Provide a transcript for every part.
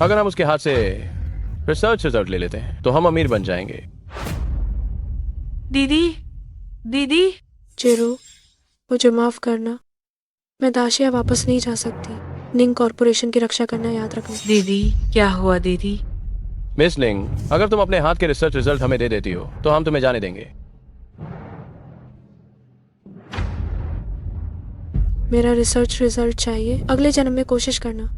अगर हम उसके हाथ से रिसर्च रिजल्ट ले लेते हैं तो हम अमीर बन जाएंगे। दीदी, दीदी। चिरू, मुझे माफ करना। मैं दाशिया वापस नहीं जा सकती। निंग कॉर्पोरेशन की रक्षा करना याद रखना। दीदी, क्या हुआ दीदी? मिस लिंग, अगर तुम अपने हाथ के रिसर्च रिजल्ट हमें दे देती हो तो हम तुम्हें जाने देंगे। मेरा रिसर्च रिजल्ट चाहिए। अगले जन्म में कोशिश करना।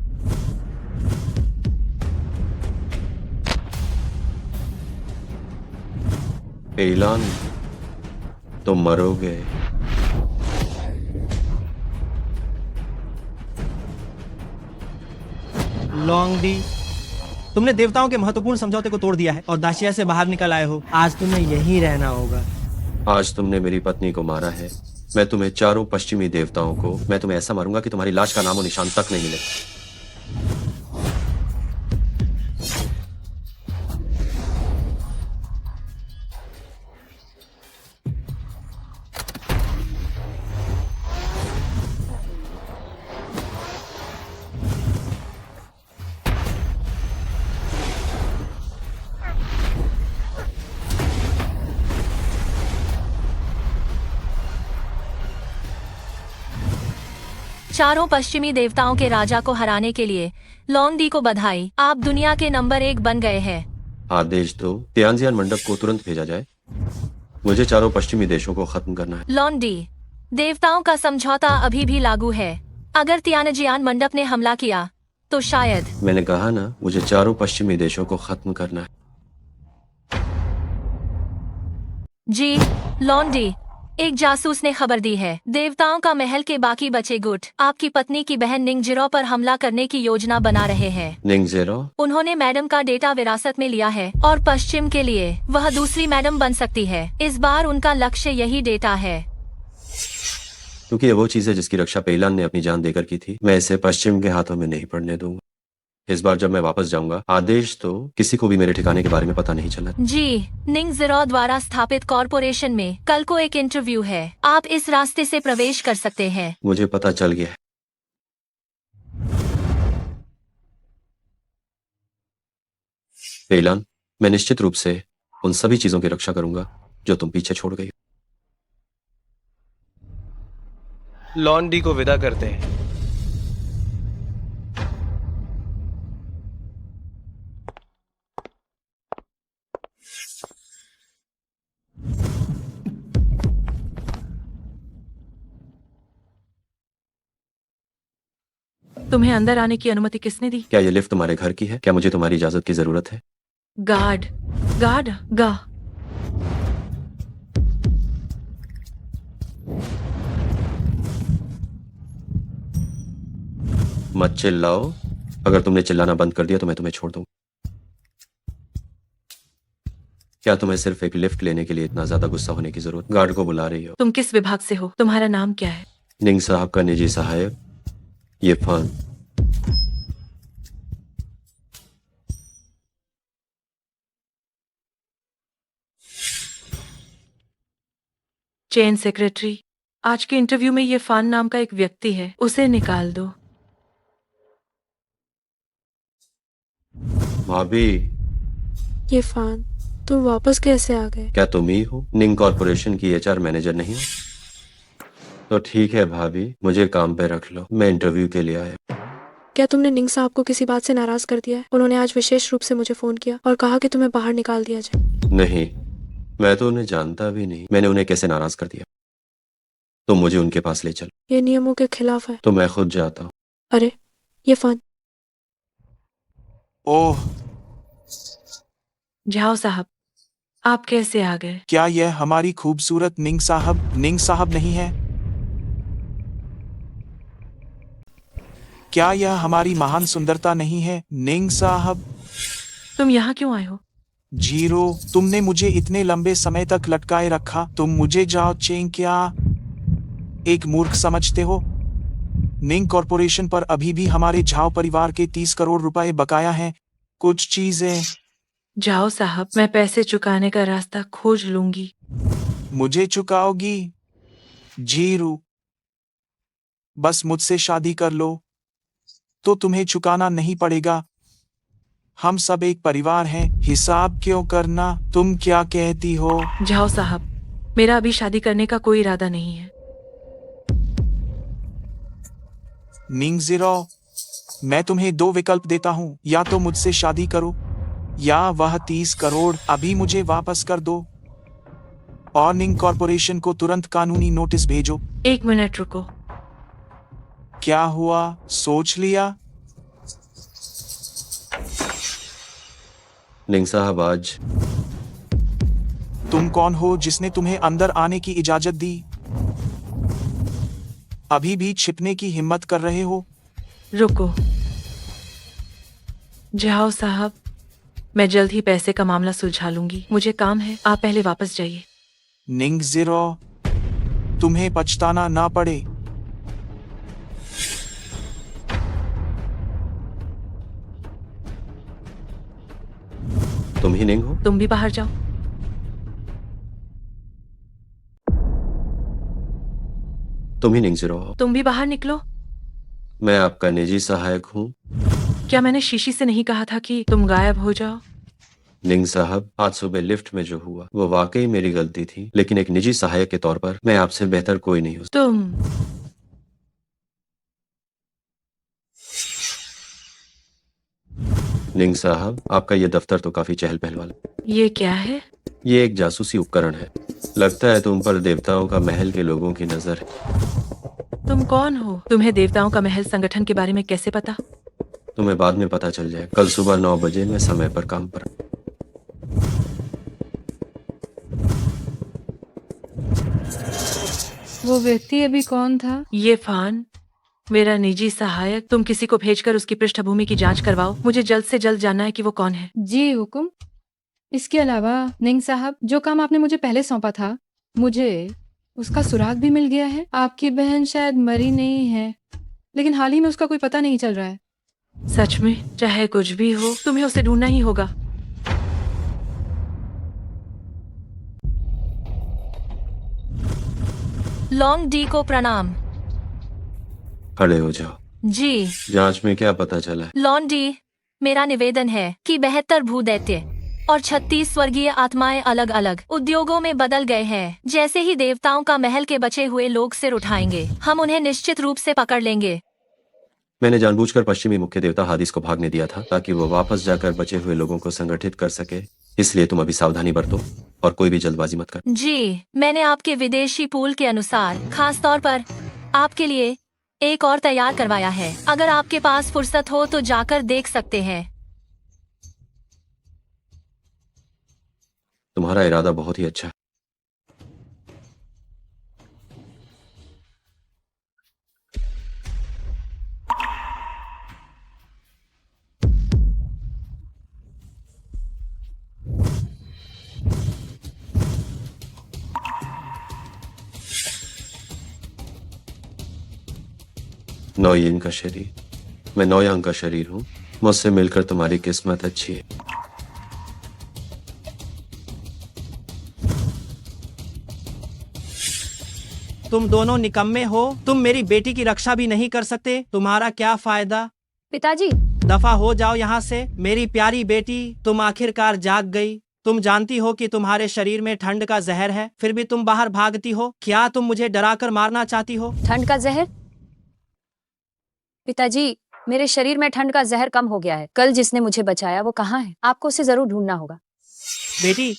ऐलान, तुम मरोगे। लॉन्ग डी, तुमने देवताओं के महत्वपूर्ण समझौते को तोड़ दिया है और दाशिया से बाहर निकल आए हो। आज तुम्हें यहीं रहना होगा। आज तुमने मेरी पत्नी को मारा है। मैं तुम्हें चारों पश्चिमी देवताओं को, मैं तुम्हें ऐसा मारूंगा कि तुम्हारी लाश का नामो निशान तक नहीं मिले। चारों पश्चिमी देवताओं के राजा को हराने के लिए लॉन्ग डी को बधाई। आप दुनिया के नंबर 1 बन गए हैं। आदेश दो, तियानजियान मंडप को तुरंत भेजा जाए। मुझे चारों पश्चिमी देशों को खत्म करना है। लॉन्ग डी, देवताओं का समझौता अभी भी लागू है। अगर तियानजियान मंडप ने हमला किया तो शायद। मैंने कहा ना, मुझे चारों पश्चिमी देशों को खत्म करना है। जी लॉन्ग डी, एक जासूस ने खबर दी है देवताओं का महल के बाकी बचे गुट आपकी पत्नी की बहन निंगजिरो पर हमला करने की योजना बना रहे हैं। निंगजिरो? उन्होंने मैडम का डेटा विरासत में लिया है और पश्चिम के लिए वह दूसरी मैडम बन सकती है। इस बार उनका लक्ष्य यही डेटा है। क्योंकि ये वो चीज है जिसकी रक्षा पेलान ने अपनी जान देकर की थी। मैं इसे पश्चिम के हाथों में नहीं पड़ने दूंगा। इस बार जब मैं वापस जाऊंगा, आदेश तो किसी को भी मेरे ठिकाने के बारे में पता नहीं चला। जी, निंगजिरो द्वारा स्थापित कॉर्पोरेशन में कल को एक इंटरव्यू है। आप इस रास्ते से प्रवेश कर सकते हैं। मुझे पता चल गया है। पेलान, मैं निश्चित रूप से उन सभी चीजों की रक्षा करूंगा जो तुम पीछे छोड़ गई। लॉन्ग डी को विदा करते हैं। तुम्हें अंदर आने की अनुमति किसने दी? क्या ये लिफ्ट तुम्हारे घर की है? क्या मुझे तुम्हारी इजाजत की जरूरत है? गार्ड, गार्ड, गा। मत चिल्लाओ। अगर तुमने चिल्लाना बंद कर दिया तो मैं तुम्हें छोड़ दूंगा। क्या तुम्हें सिर्फ एक लिफ्ट लेने के लिए इतना ज्यादा गुस्सा होने की जरूरत? गार्ड को बुला रही हो? तुम किस विभाग से हो? तुम्हारा नाम क्या है? निंग साहब का निजी सहायक, ये फान। चेन सेक्रेटरी, आज के इंटरव्यू में ये फान नाम का एक व्यक्ति है, उसे निकाल दो। भाभी, ये फान, तुम वापस कैसे आ गए? क्या तुम ही हो? निंग कॉर्पोरेशन की एचआर मैनेजर नहीं हो? तो ठीक है भाभी, मुझे काम पे रख लो। मैं इंटरव्यू के लिए आया। क्या तुमने निंग साहब को किसी बात से नाराज कर दिया है? उन्होंने आज विशेष रूप से मुझे फोन किया और कहा कि तुम्हें बाहर निकाल दिया जाए। नहीं, मैं तो उन्हें जानता भी नहीं। मैंने उन्हें कैसे नाराज कर दिया? तो मुझे उनके पास ले चलो। ये नियमों के खिलाफ है। तो मैं खुद जाता हूँ। अरे, ये फान। ओह, जाओ साहब, आप कैसे आ गए? क्या यह हमारी खूबसूरत निंग साहब नहीं है? क्या यह हमारी महान सुंदरता नहीं है, निंग साहब? तुम यहाँ क्यों आए हो? जीरो, तुमने मुझे इतने लंबे समय तक लटकाए रखा। तुम मुझे जाओ चेंग क्या एक मूर्ख समझते हो? निंग कॉर्पोरेशन पर अभी भी हमारे झाओ परिवार के 30 करोड़ रुपए बकाया हैं। कुछ चीजें। जाओ साहब, मैं पैसे चुकाने का रास्ता खोज लूंगी। मुझे चुकाओगी? जीरू, बस मुझसे शादी कर लो तो तुम्हें चुकाना नहीं पड़ेगा। हम सब एक परिवार हैं, हिसाब क्यों करना? तुम क्या कहती हो? जाओ साहब, मेरा अभी शादी करने का कोई इरादा नहीं है। निंगजिरो, मैं तुम्हें 2 विकल्प देता हूँ, या तो मुझसे शादी करो या वह 30 करोड़ अभी मुझे वापस कर दो, और निंग कॉर्पोरेशन को तुरंत कानूनी नोटिस भेजो। 1 मिनट रुको। क्या हुआ, सोच लिया? निंग साहब, आज तुम कौन हो जिसने तुम्हें अंदर आने की इजाजत दी? अभी भी छिपने की हिम्मत कर रहे हो? रुको। जाओ साहब, मैं जल्द ही पैसे का मामला सुलझा लूंगी। मुझे काम है, आप पहले वापस जाइए। निंगजिरो, तुम्हें पछताना ना पड़े। तुम ही निंग हो? तुम भी बाहर जाओ। तुम ही निंगजिरो हो? तुम भी बाहर निकलो। मैं आपका निजी सहायक हूँ। क्या मैंने शीशी से नहीं कहा था कि तुम गायब हो जाओ? निंग साहब, आज सुबह लिफ्ट में जो हुआ वो वाकई मेरी गलती थी, लेकिन एक निजी सहायक के तौर पर मैं आपसे बेहतर कोई नहीं हूँ। तुम निंग साहब, आपका ये दफ्तर तो काफी चहल पहल वाला। ये क्या है? ये एक जासूसी उपकरण है। लगता है तुम पर देवताओं का महल के लोगों की नजर है। तुम कौन हो? तुम्हें देवताओं का महल संगठन के बारे में कैसे पता? तुम्हें बाद में पता चल जाए। कल सुबह 9 बजे मैं समय पर काम पर। वो व्यक्ति अभी कौन था? ये फान, मेरा निजी सहायक। तुम किसी को भेजकर उसकी पृष्ठभूमि की जांच करवाओ। मुझे जल्द से जल्द जानना है कि वो कौन है। जी हुकुम। इसके अलावा निंग साहब, जो काम आपने मुझे पहले सौंपा था, मुझे उसका सुराग भी मिल गया है। आपकी बहन शायद मरी नहीं है, लेकिन हाल ही में उसका कोई पता नहीं चल रहा है। सच में? चाहे कुछ भी हो, तुम्हें उसे ढूंढना ही होगा। लॉन्ग डी को प्रणाम। खड़े हो जाओ। जी जांच में क्या पता चला है? लॉन्ग डी, मेरा निवेदन है कि 72 भूदैत्य और 36 स्वर्गीय आत्माएं अलग अलग उद्योगों में बदल गए हैं। जैसे ही देवताओं का महल के बचे हुए लोग सिर उठाएंगे, हम उन्हें निश्चित रूप से पकड़ लेंगे। मैंने जानबूझकर पश्चिमी मुख्य देवता हादिस को भागने दिया था, ताकि वो वापस जाकर बचे हुए लोगों को संगठित कर सके। इसलिए तुम अभी सावधानी बरतो और कोई भी जल्दबाजी मत कर। जी, मैंने आपके विदेशी पूल के अनुसार खास तौर पर आपके लिए एक और तैयार करवाया है। अगर आपके पास फुर्सत हो तो जाकर देख सकते हैं। तुम्हारा इरादा बहुत ही अच्छा है। नौयिन का शरीर, मैं नौयांग का शरीर हूँ। मुझसे मिलकर तुम्हारी किस्मत अच्छी है। तुम दोनों निकम्मे हो। तुम मेरी बेटी की रक्षा भी नहीं कर सकते। तुम्हारा क्या फायदा? पिताजी, दफा हो जाओ यहाँ से। मेरी प्यारी बेटी, तुम आखिरकार जाग गई। तुम जानती हो कि तुम्हारे शरीर में ठंड का जहर है, फिर भी तुम बाहर भागती हो। क्या तुम मुझे डराकर मारना चाहती हो? ठंड का जहर? पिताजी, मेरे शरीर में ठंड का जहर कम हो गया है। कल जिसने मुझे बचाया वो कहाँ है? आपको उसे जरूर ढूंढना होगा। बेटी,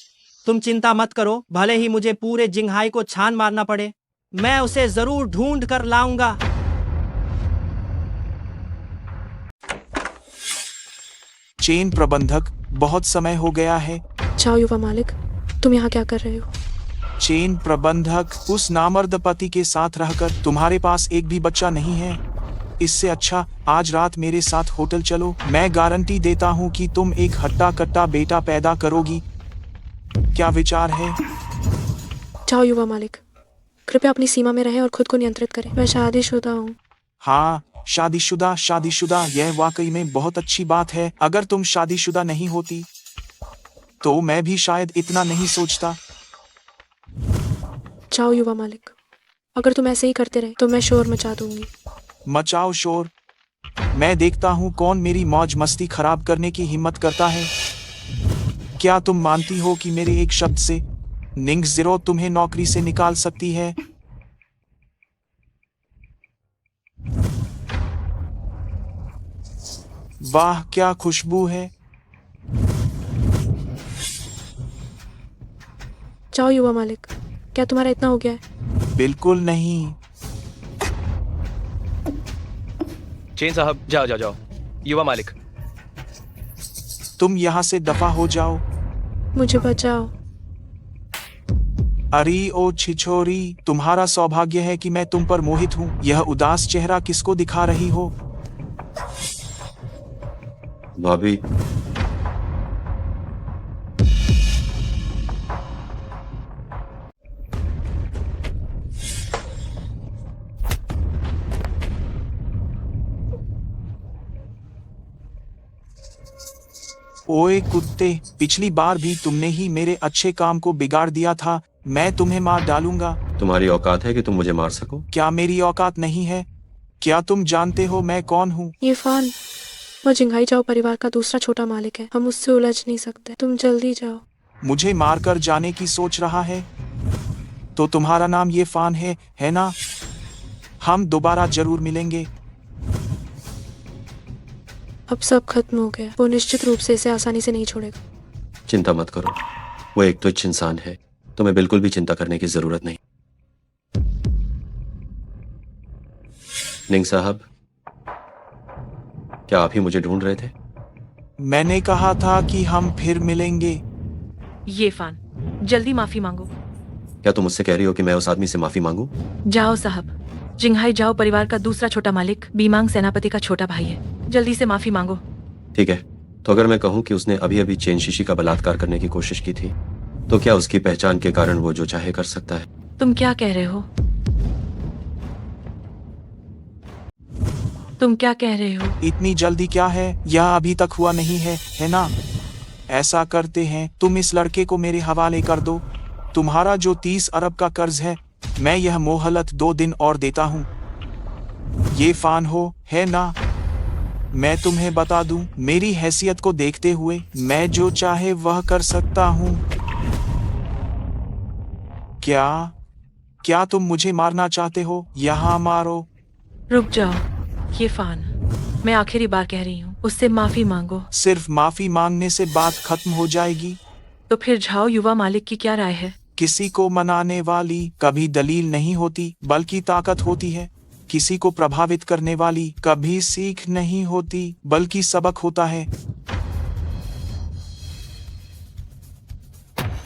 तुम चिंता मत करो। भले ही मुझे पूरे जिंगहाई को छान मारना पड़े, मैं उसे जरूर ढूंढ कर लाऊंगा। चेन प्रबंधक, बहुत समय हो गया है। जाओ युवा मालिक, तुम यहाँ क्या कर रहे हो? चेन प्रबंधक, उस नामर्द पति के साथ रहकर तुम्हारे पास एक भी बच्चा नहीं है। इससे अच्छा आज रात मेरे साथ होटल चलो। मैं गारंटी देता हूँ कि तुम एक हट्टा कट्टा बेटा पैदा करोगी। क्या विचार है? जाओ युवा मालिक, कृपया अपनी सीमा में रहें और खुद को नियंत्रित करें। मैं शादीशुदा हूँ। हाँ, शादीशुदा, यह वाकई में बहुत अच्छी बात है। अगर तुम शादीशुदा नहीं होती तो मैं भी शायद इतना नहीं सोचता। जाओ युवा मालिक, अगर तुम ऐसे ही करते रहे तो मैं शोर मचा दूंगी। मचाओ शोर, मैं देखता हूँ कौन मेरी मौज मस्ती खराब करने की हिम्मत करता है। क्या तुम मानती हो कि मेरे एक शब्द से निंग जीरो तुम्हें नौकरी से निकाल सकती है? वाह क्या खुशबू है। जाओ युवा मालिक, क्या तुम्हारा इतना हो गया है? बिल्कुल नहीं। चेन साहब, जाओ जाओ जाओ। युवा मालिक, तुम यहाँ से दफा हो जाओ। मुझे बचाओ। अरे ओ छिछोरी, तुम्हारा सौभाग्य है कि मैं तुम पर मोहित हूँ। यह उदास चेहरा किसको दिखा रही हो? भाभी, ओए कुत्ते, पिछली बार भी तुमने ही मेरे अच्छे काम को बिगाड़ दिया था। मैं तुम्हें मार डालूंगा। तुम्हारी औकात है कि तुम मुझे मार सको? क्या मेरी औकात नहीं है? क्या तुम जानते हो मैं कौन हूँ? ये फान, वो जिंघाई जाओ परिवार का दूसरा छोटा मालिक है। हम उससे उलझ नहीं सकते। तुम जल्दी जाओ। मुझे मारकर जाने की सोच रहा है? तो तुम्हारा नाम ये फान है ना? हम दोबारा जरूर मिलेंगे। अब सब खत्म हो गया। वो निश्चित रूप से इसे आसानी से नहीं छोड़ेगा। चिंता मत करो, वो एक तुच्छ इंसान है। तुम्हें बिल्कुल भी चिंता करने की जरूरत नहीं। निंग साहब, क्या आप ही मुझे ढूंढ रहे थे? मैंने कहा था कि हम फिर मिलेंगे। ये फान, जल्दी माफी मांगो। क्या तुम मुझसे कह रही हो कि मैं उस आदमी से माफी मांगू? जाओ साहब, जिंघाई जाओ परिवार का दूसरा छोटा मालिक बीमांग सेनापति का छोटा भाई है। जल्दी से माफी मांगो। ठीक है, तो अगर मैं कहूं कि उसने अभी अभी चेन शिशी का बलात्कार करने की कोशिश की थी, तो क्या उसकी पहचान के कारण वो जो चाहे कर सकता है? तुम क्या कह रहे हो? तुम क्या कह रहे हो? इतनी जल्दी क्या है? यह अभी तक हुआ नहीं है ना? ऐसा करते हैं, तुम इस लड़के को मेरे हवाले कर दो। तुम्हारा जो 30 अरब का कर्ज है, मैं यह मोहलत 2 दिन और देता हूँ। ये फान हो है ना? मैं तुम्हें बता दूं, मेरी हैसियत को देखते हुए मैं जो चाहे वह कर सकता हूँ। क्या तुम मुझे मारना चाहते हो? यहाँ मारो। रुक जाओ, ये फान, मैं आखिरी बार कह रही हूँ, उससे माफी मांगो। सिर्फ माफी मांगने से बात खत्म हो जाएगी? तो फिर झाओ युवा मालिक की क्या राय है? किसी को मनाने वाली कभी दलील नहीं होती, बल्कि ताकत होती है। किसी को प्रभावित करने वाली कभी सीख नहीं होती, बल्कि सबक होता है।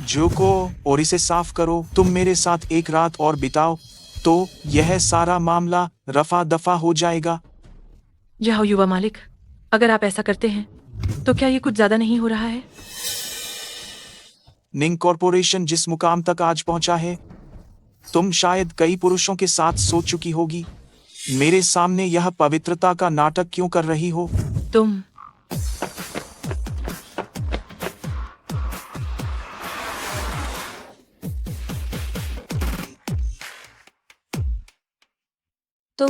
जो को और इसे साफ करो। तुम मेरे साथ एक रात और बिताओ, तो यह सारा मामला रफा दफा हो जाएगा। जाओ युवा मालिक, अगर आप ऐसा करते हैं तो क्या ये कुछ ज्यादा नहीं हो रहा है? निंग कॉरपोरेशन जिस मुकाम तक आज पहुंचा है, तुम शायद कई पुरुषों के साथ सोच चुकी होगी। मेरे सामने यह पवित्रता का नाटक क्यों कर रही हो? तुम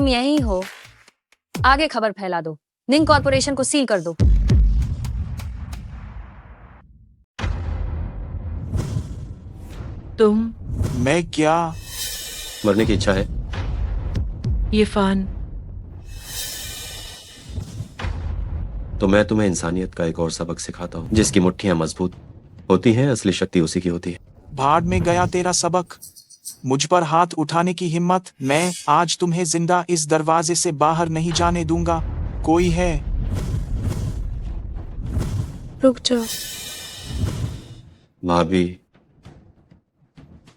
यही हो? आगे खबर फैला दो। निंग कॉरपोरेशन को सील कर दो। तुम मैं क्या? मरने की इच्छा है? ये फान, तो मैं तुम्हें इंसानियत का एक और सबक सिखाता हूँ। जिसकी मुट्ठियां मजबूत होती हैं, असली शक्ति उसी की होती है। भाड़ में गया तेरा सबक। मुझ पर हाथ उठाने की हिम्मत। मैं आज तुम्हें जिंदा इस दरवाजे से बाहर नहीं जाने दूंगा। कोई है? रुक जाओ। भाभी,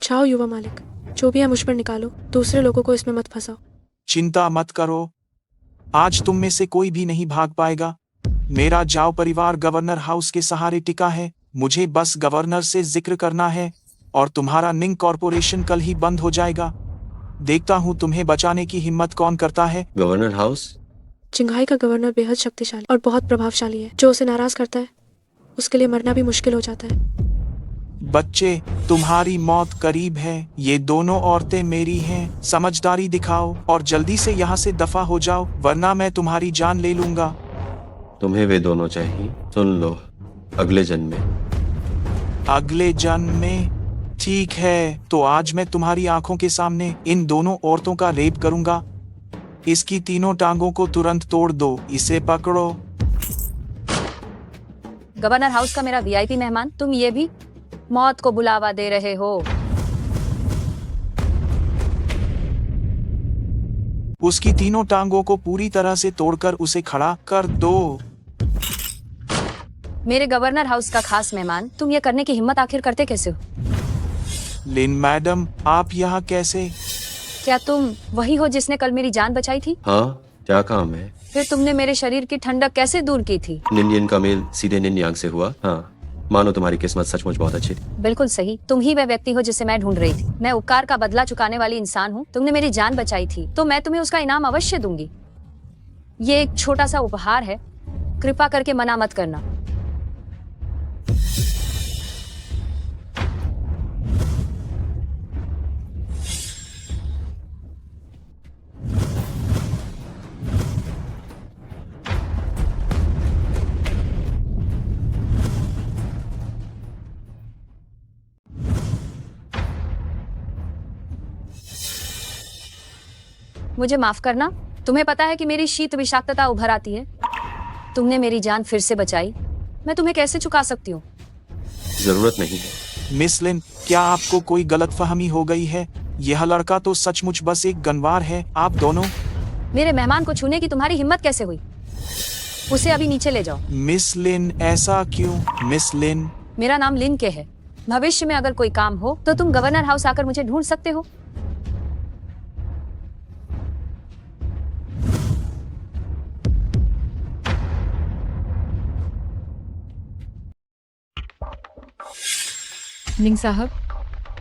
जाओ युवा मालिक, जो भी है मुझ पर निकालो। दूसरे लोगों को इसमें मत फंसाओ। चिंता मत करो, आज तुम में से कोई भी नहीं भाग पाएगा। मेरा जाओ परिवार गवर्नर हाउस के सहारे टिका है। मुझे बस गवर्नर से जिक्र करना है और तुम्हारा निंग कॉरपोरेशन कल ही बंद हो जाएगा। देखता हूँ तुम्हें बचाने की हिम्मत कौन करता है। Governor house? चिंघाई का गवर्नर बेहद शक्तिशाली और बहुत प्रभावशाली है। जो उसे नाराज करता है, उसके लिए मरना भी मुश्किल हो जाता है। बच्चे, तुम्हारी मौत करीब है। ये दोनों औरतें मेरी हैं। समझदारी दिखाओ और जल्दी से यहाँ से दफा हो जाओ, वरना मैं तुम्हारी जान ले लूंगा। तुम्हें वे दोनों चाहिए? सुन लो, अगले जन्म में। अगले जन्म में? ठीक है, तो आज मैं तुम्हारी आंखों के सामने इन दोनों औरतों का रेप करूंगा। इसकी तीनों टांगों को तुरंत तोड़ दो। इसे पकड़ो। गवर्नर हाउस का मेरा वीआईपी मेहमान, तुम ये भी मौत को बुलावा दे रहे हो। उसकी तीनों टांगों को पूरी तरह से तोड़कर उसे खड़ा कर दो। मेरे गवर्नर हाउस का खास मेहमान, तुम ये करने की हिम्मत आखिर करते कैसे हो? लिन मैडम, आप यहाँ कैसे? क्या तुम वही हो जिसने कल मेरी जान बचाई थी? हाँ, क्या काम है? फिर तुमने मेरे शरीर की ठंडक कैसे दूर की थी? निन्यन का मेल सीधे निन्यांग से हुआ। हाँ, मानो तुम्हारी किस्मत सचमुच बहुत अच्छी थी। बिल्कुल सही, तुम ही वह व्यक्ति हो जिसे मैं ढूंढ रही थी। मैं उपकार का बदला चुकाने वाली इंसान हूँ। तुमने मेरी जान बचाई थी तो मैं तुम्हें उसका इनाम अवश्य दूंगी। ये एक छोटा सा उपहार है, कृपा करके मना मत करना। मुझे माफ करना, तुम्हें पता है कि मेरी शीत विषाक्तता उभर आती है। तुमने मेरी जान फिर से बचाई, मैं तुम्हें कैसे चुका सकती हूँ? जरूरत नहीं है। मिस लिन, क्या आपको कोई गलतफहमी हो गई है? यह लड़का तो सचमुच बस एक गनवार है। आप दोनों। मेरे मेहमान को छूने की तुम्हारी हिम्मत कैसे हुई? उसे अभी नीचे ले जाओ। मिस लिन, ऐसा क्यों? मिस लिन, मेरा नाम लिन के है। भविष्य में अगर कोई काम हो तो तुम गवर्नर हाउस आकर मुझे ढूंढ सकते हो। निंग साहब,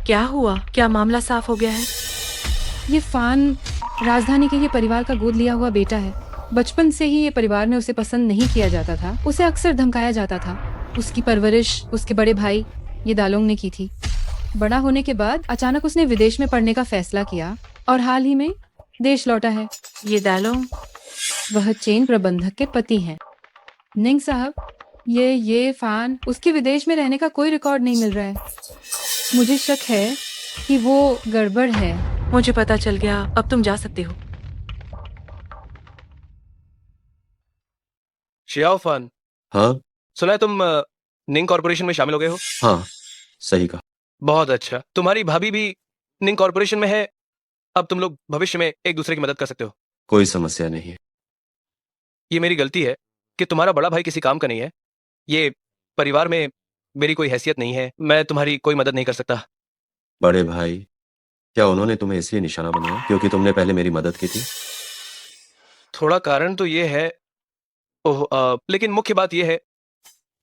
क्या हुआ? क्या मामला साफ हो गया है? ये फान राजधानी के ये परिवार का गोद लिया हुआ बेटा है। बचपन से ही ये परिवार में उसे पसंद नहीं किया जाता था। उसे अक्सर धमकाया जाता था। उसकी परवरिश उसके बड़े भाई ये दालोंग ने की थी। बड़ा होने के बाद अचानक उसने विदेश में पढ़ने का फैसला किया और हाल ही में देश लौटा है। ये दालोंग वह चेन प्रबंधक के पति हैं। निंग साहब, ये फान, उसके विदेश में रहने का कोई रिकॉर्ड नहीं मिल रहा है। मुझे शक है कि वो गड़बड़ है। मुझे पता चल गया, अब तुम जा सकते हो। शियाओ फान, हाँ सुना है तुम निंग कॉर्पोरेशन में शामिल हो गए हो? हाँ, सही कहा। बहुत अच्छा। तुम्हारी भाभी भी निंग कॉर्पोरेशन में है। अब तुम लोग भविष्य में एक दूसरे की मदद कर सकते हो। कोई समस्या नहीं है। ये मेरी गलती है कि तुम्हारा बड़ा भाई किसी काम का नहीं है। ये परिवार में मेरी कोई हैसियत नहीं है। मैं तुम्हारी कोई मदद नहीं कर सकता। बड़े भाई, क्या उन्होंने तुम्हें इसलिए निशाना बनाया क्योंकि तुमने पहले मेरी मदद की थी? थोड़ा कारण तो ये है। लेकिन मुख्य बात यह है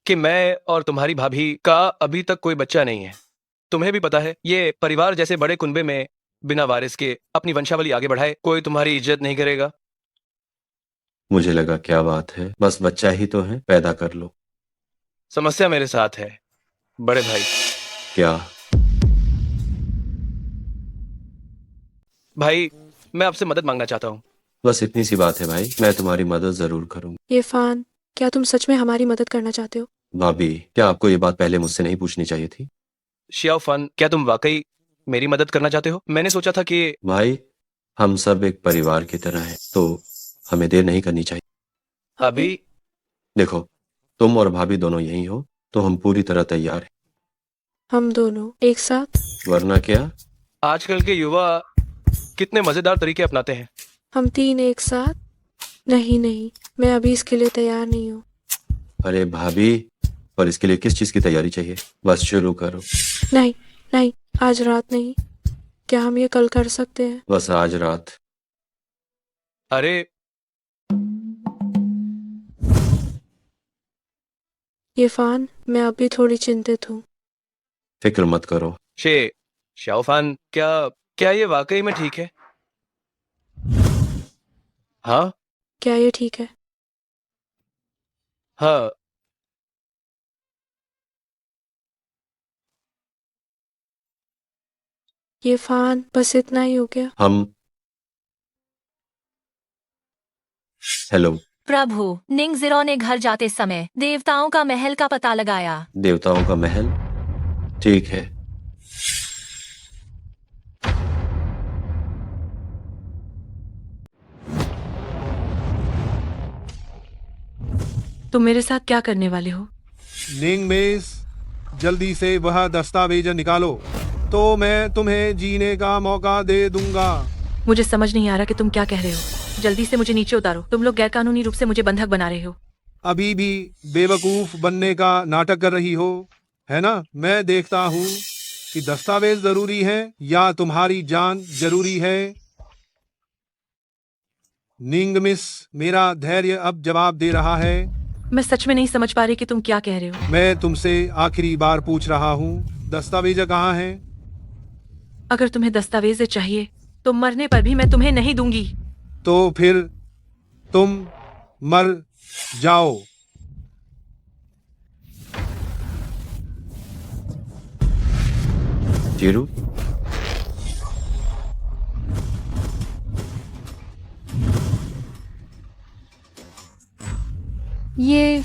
कि मैं और तुम्हारी भाभी का अभी तक कोई बच्चा नहीं है। तुम्हें भी पता है, ये परिवार जैसे बड़े कुनबे में बिना वारिस के अपनी वंशावली आगे बढ़ाए कोई तुम्हारी इज्जत नहीं करेगा। मुझे लगा क्या बात है, बस बच्चा ही तो है, पैदा कर लो। समस्या मेरे साथ है बड़े भाई। क्या? भाई, मैं आपसे मदद मांगना चाहता हूँ। बस इतनी सी बात है भाई, मैं तुम्हारी मदद जरूर करूंगा। ये फान, क्या तुम सच में हमारी मदद करना चाहते हो? भाभी, क्या आपको ये बात पहले मुझसे नहीं पूछनी चाहिए थी? शियाओ फन, क्या तुम वाकई मेरी मदद करना चाहते हो? मैंने सोचा था कि भाई, हम सब एक परिवार की तरह हैं, तो हमें देर नहीं करनी चाहिए। अभी देखो, तुम और भाभी दोनों यही हो तो हम पूरी तरह तैयार हैं। हम दोनों एक साथ? वरना क्या? आजकल के युवा कितने मजेदार तरीके अपनाते हैं। हम तीन एक साथ? नहीं नहीं, मैं अभी इसके लिए तैयार नहीं हूँ। अरे भाभी, और इसके लिए किस चीज की तैयारी चाहिए? बस शुरू करो। नहीं नहीं, आज रात नहीं। क्या हम ये कल कर सकते हैं? बस आज रात। अरे ये फान, मैं अभी थोड़ी चिंतित हूँ। फिक्र मत करो। शियाओ फन, क्या ये वाकई में ठीक है? हाँ क्या ये ठीक है? हाँ, ये फान बस इतना ही हो गया। हम हेलो। प्रभु, निंग जीरो ने घर जाते समय देवताओं का महल का पता लगाया। देवताओं का महल, ठीक है। तुम मेरे साथ क्या करने वाले हो? निंग मेस, जल्दी से वह दस्तावेज निकालो तो मैं तुम्हें जीने का मौका दे दूंगा। मुझे समझ नहीं आ रहा कि तुम क्या कह रहे हो। जल्दी से मुझे नीचे उतारो। तुम लोग गैरकानूनी रूप से मुझे बंधक बना रहे हो। अभी भी बेवकूफ बनने का नाटक कर रही हो, है ना? मैं देखता हूँ कि दस्तावेज जरूरी है या तुम्हारी जान जरूरी है। निंग मिस, मेरा धैर्य अब जवाब दे रहा है। मैं सच में नहीं समझ पा रही कि तुम क्या कह रहे हो। मैं तुमसे आखिरी बार पूछ रहा हूँ, दस्तावेज कहाँ हैं? अगर तुम्हें दस्तावेज चाहिए तो मरने पर भी मैं तुम्हें नहीं दूंगी। तो फिर तुम मर जाओ। जीरू, ये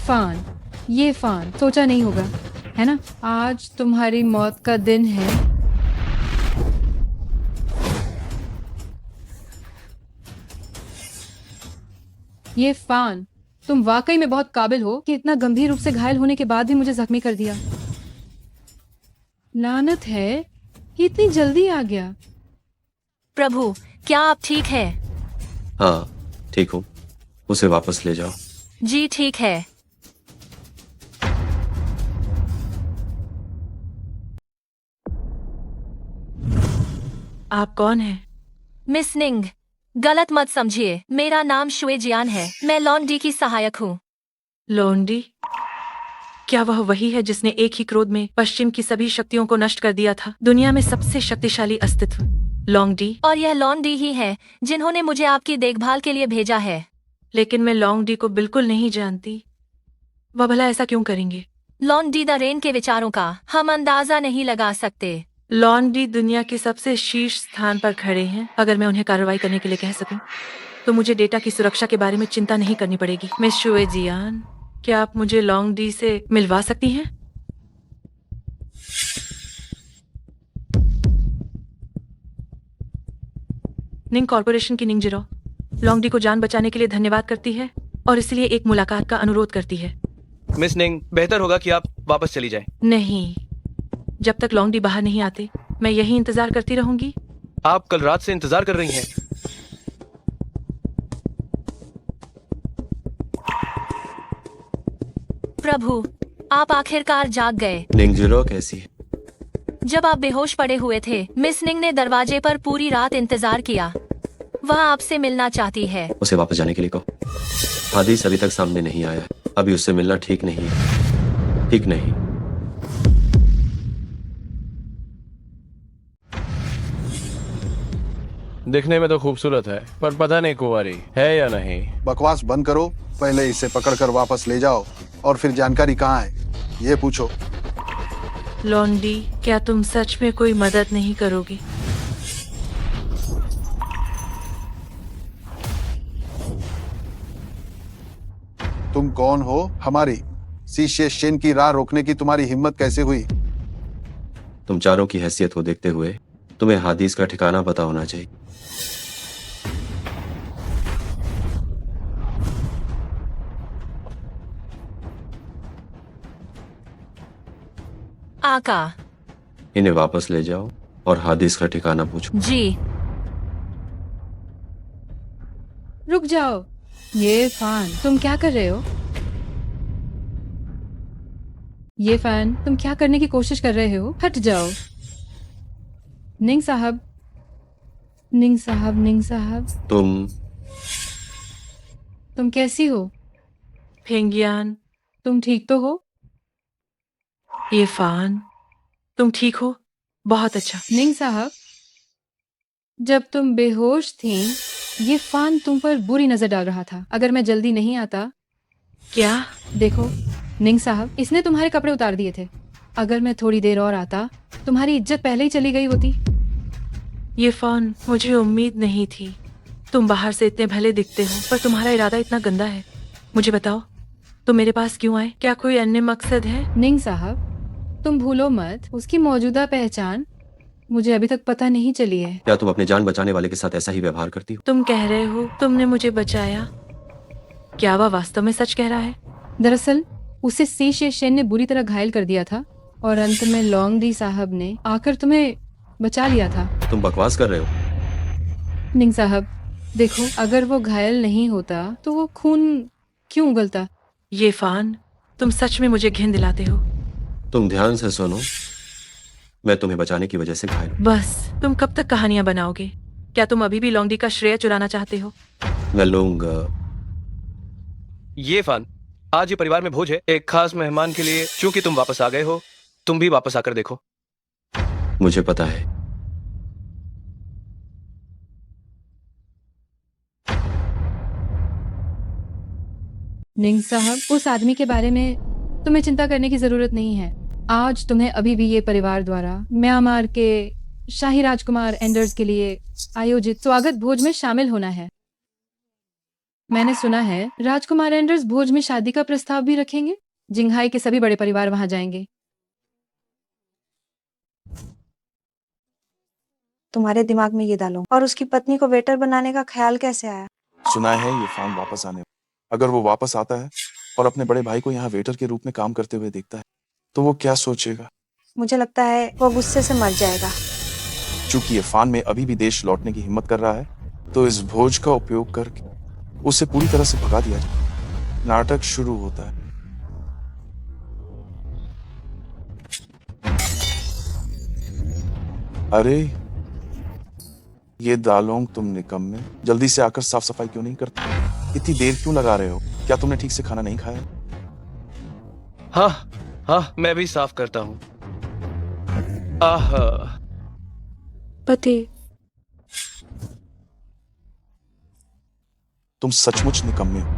फान सोचा नहीं होगा, है ना? आज तुम्हारी मौत का दिन है। ये फान, तुम वाकई में बहुत काबिल हो कि इतना गंभीर रूप से घायल होने के बाद भी मुझे जख्मी कर दिया। लानत है कि इतनी जल्दी आ गया। प्रभु, क्या आप ठीक है? हाँ ठीक हूँ। उसे वापस ले जाओ। जी ठीक है। आप कौन हैं? मिस निंग, गलत मत समझिए। मेरा नाम शुए जियान है। मैं लॉन्डी की सहायक हूँ। लोंडी? क्या वह वही है जिसने एक ही क्रोध में पश्चिम की सभी शक्तियों को नष्ट कर दिया था? दुनिया में सबसे शक्तिशाली अस्तित्व लोंगडी। और यह लॉन्डी ही है जिन्होंने मुझे आपकी देखभाल के लिए भेजा है। लेकिन मैं लोंगडी को बिल्कुल नहीं जानती। वह भला ऐसा क्यों करेंगे? लॉन्डी द रेन के विचारों का हम अंदाजा नहीं लगा सकते। लॉन्डी दुनिया के सबसे शीर्ष स्थान पर खड़े हैं। अगर मैं उन्हें कार्रवाई करने के लिए कह सकूं, तो मुझे डेटा की सुरक्षा के बारे में चिंता नहीं करनी पड़ेगी। मिस शुए जियान, क्या आप मुझे लॉन्गडी से मिलवा सकती हैं? निंग कॉर्पोरेशन की निंग जिरो लॉन्गडी को जान बचाने के लिए धन्यवाद करती है और इसलिए एक मुलाकात का अनुरोध करती है। मिस निंग, बेहतर होगा कि आप वापस चली जाएं। नहीं, जब तक लॉन्गडी बाहर नहीं आते मैं यही इंतजार करती रहूंगी। आप कल रात से इंतजार कर रही हैं। प्रभु, आप आखिरकार जाग गए। निंग जीरो कैसी है? जब आप बेहोश पड़े हुए थे, मिस निंग ने दरवाजे पर पूरी रात इंतजार किया। वह आपसे मिलना चाहती है। उसे वापस जाने के लिए कहो। हादिस अभी तक सामने नहीं आया है। अभी उससे मिलना ठीक नहीं है। ठीक नहीं। दिखने में तो खूबसूरत है, पर पता नहीं कुंवारी है या नहीं। बकवास बंद करो, पहले इसे पकड़कर वापस ले जाओ और फिर जानकारी कहाँ है ये पूछो। लॉन्डी, क्या तुम सच में कोई मदद नहीं करोगे? तुम कौन हो? हमारी शिष्य शेन की राह रोकने की तुम्हारी हिम्मत कैसे हुई? तुम चारों की हैसियत को देखते हुए तुम्हें हादिस का ठिकाना पता होना चाहिए। आका। इन्हें वापस ले जाओ और हादिस का ठिकाना पूछो। जी। रुक जाओ। ये फान, तुम क्या कर रहे हो? ये फैन, तुम क्या करने की कोशिश कर रहे हो? हट जाओ। निंग साहब, निंग साहब, निंग साहब, तुम कैसी हो? फेंगियान, तुम ठीक तो हो? ये फान, तुम ठीक हो? बहुत अच्छा। निंग साहब, जब तुम बेहोश थीं, ये फान तुम पर बुरी नजर डाल रहा था। अगर मैं जल्दी नहीं आता। क्या? देखो निंग साहब, इसने तुम्हारे कपड़े उतार दिए थे। अगर मैं थोड़ी देर और आता, तुम्हारी इज्जत पहले ही चली गई होती। ये फोन मुझे उम्मीद नहीं थी। तुम बाहर से इतने भले दिखते हो पर तुम्हारा इरादा इतना गंदा है। मुझे बताओ तुम मेरे पास क्यों आए? क्या कोई अन्य मकसद है? निंग साहब, तुम भूलो मत उसकी मौजूदा पहचान मुझे अभी तक पता नहीं चली है। क्या तुम अपने जान बचाने वाले के साथ ऐसा ही व्यवहार करती हो? तुम कह रहे हो तुमने मुझे बचाया, क्या वह वास्तव में सच कह रहा है? दरअसल उसे सी शेन ने बुरी तरह घायल कर दिया था और अंत में लॉन्ग डी साहब ने आकर तुम्हें बचा लिया था। तुम बकवास कर रहे हो। निंग साहब देखो, अगर वो घायल नहीं होता तो वो खून क्यों उगलता? ये फान, तुम सच में मुझे घिन दिलाते हो। तुम ध्यान से सुनो, मैं तुम्हें बचाने की वजह से घायल हूं। बस तुम कब तक कहानियां बनाओगे? क्या तुम अभी भी लॉन्गडी का श्रेय चुराना चाहते हो? मैं लूंगा। ये फान, आज ये परिवार में भोज है एक खास मेहमान के लिए। चूंकि तुम वापस आ गए हो, तुम भी वापस आकर देखो। मुझे पता है। निंग साहब, उस आदमी के बारे में तुम्हें चिंता करने की जरूरत नहीं है। आज तुम्हें अभी भी ये परिवार द्वारा म्यांमार के शाही राजकुमार एंडर्स के लिए आयोजित स्वागत भोज में शामिल होना है। मैंने सुना है राजकुमार एंडर्स भोज में शादी का प्रस्ताव भी रखेंगे। जिंगहाई के सभी बड़े परिवार वहां जाएंगे। तुम्हारे दिमाग में ये डालो। और उसकी पत्नी को वेटर बनाने का ख्याल कैसे आया? सुना है ये फान वापस आने, अगर वो वापस आता है और अपने बड़े भाई को यहाँ वेटर के रूप में काम करते हुए देखता है तो वो क्या सोचेगा? मुझे लगता है वो गुस्से से मर जाएगा। चूंकि ये फान में अभी भी देश लौटने की हिम्मत कर रहा है तो इस भोज का उपयोग करके उसे पूरी तरह से भगा दिया जाए। नाटक शुरू होता है। अरे ये दालोंग, तुम निकम्मे, जल्दी से आकर साफ सफाई क्यों नहीं करते? इतनी देर क्यों लगा रहे हो? क्या तुमने ठीक से खाना नहीं खाया? हाँ, मैं भी साफ करता हूँ। पति, तुम सचमुच निकम्मे हो।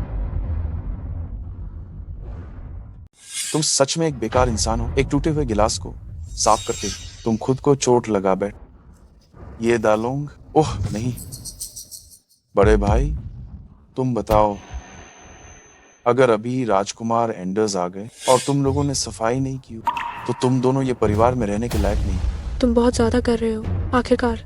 तुम सच में एक बेकार इंसान हो। एक टूटे हुए गिलास को साफ करते तुम खुद को चोट लगा बैठ। ये दालोंग, ओह नहीं। बड़े भाई, तुम बताओ, अगर अभी राजकुमार एंडर्स आ गए और तुम लोगों ने सफाई नहीं की तो तुम दोनों ये परिवार में रहने के लायक नहीं। तुम बहुत ज्यादा कर रहे हो। आखिरकार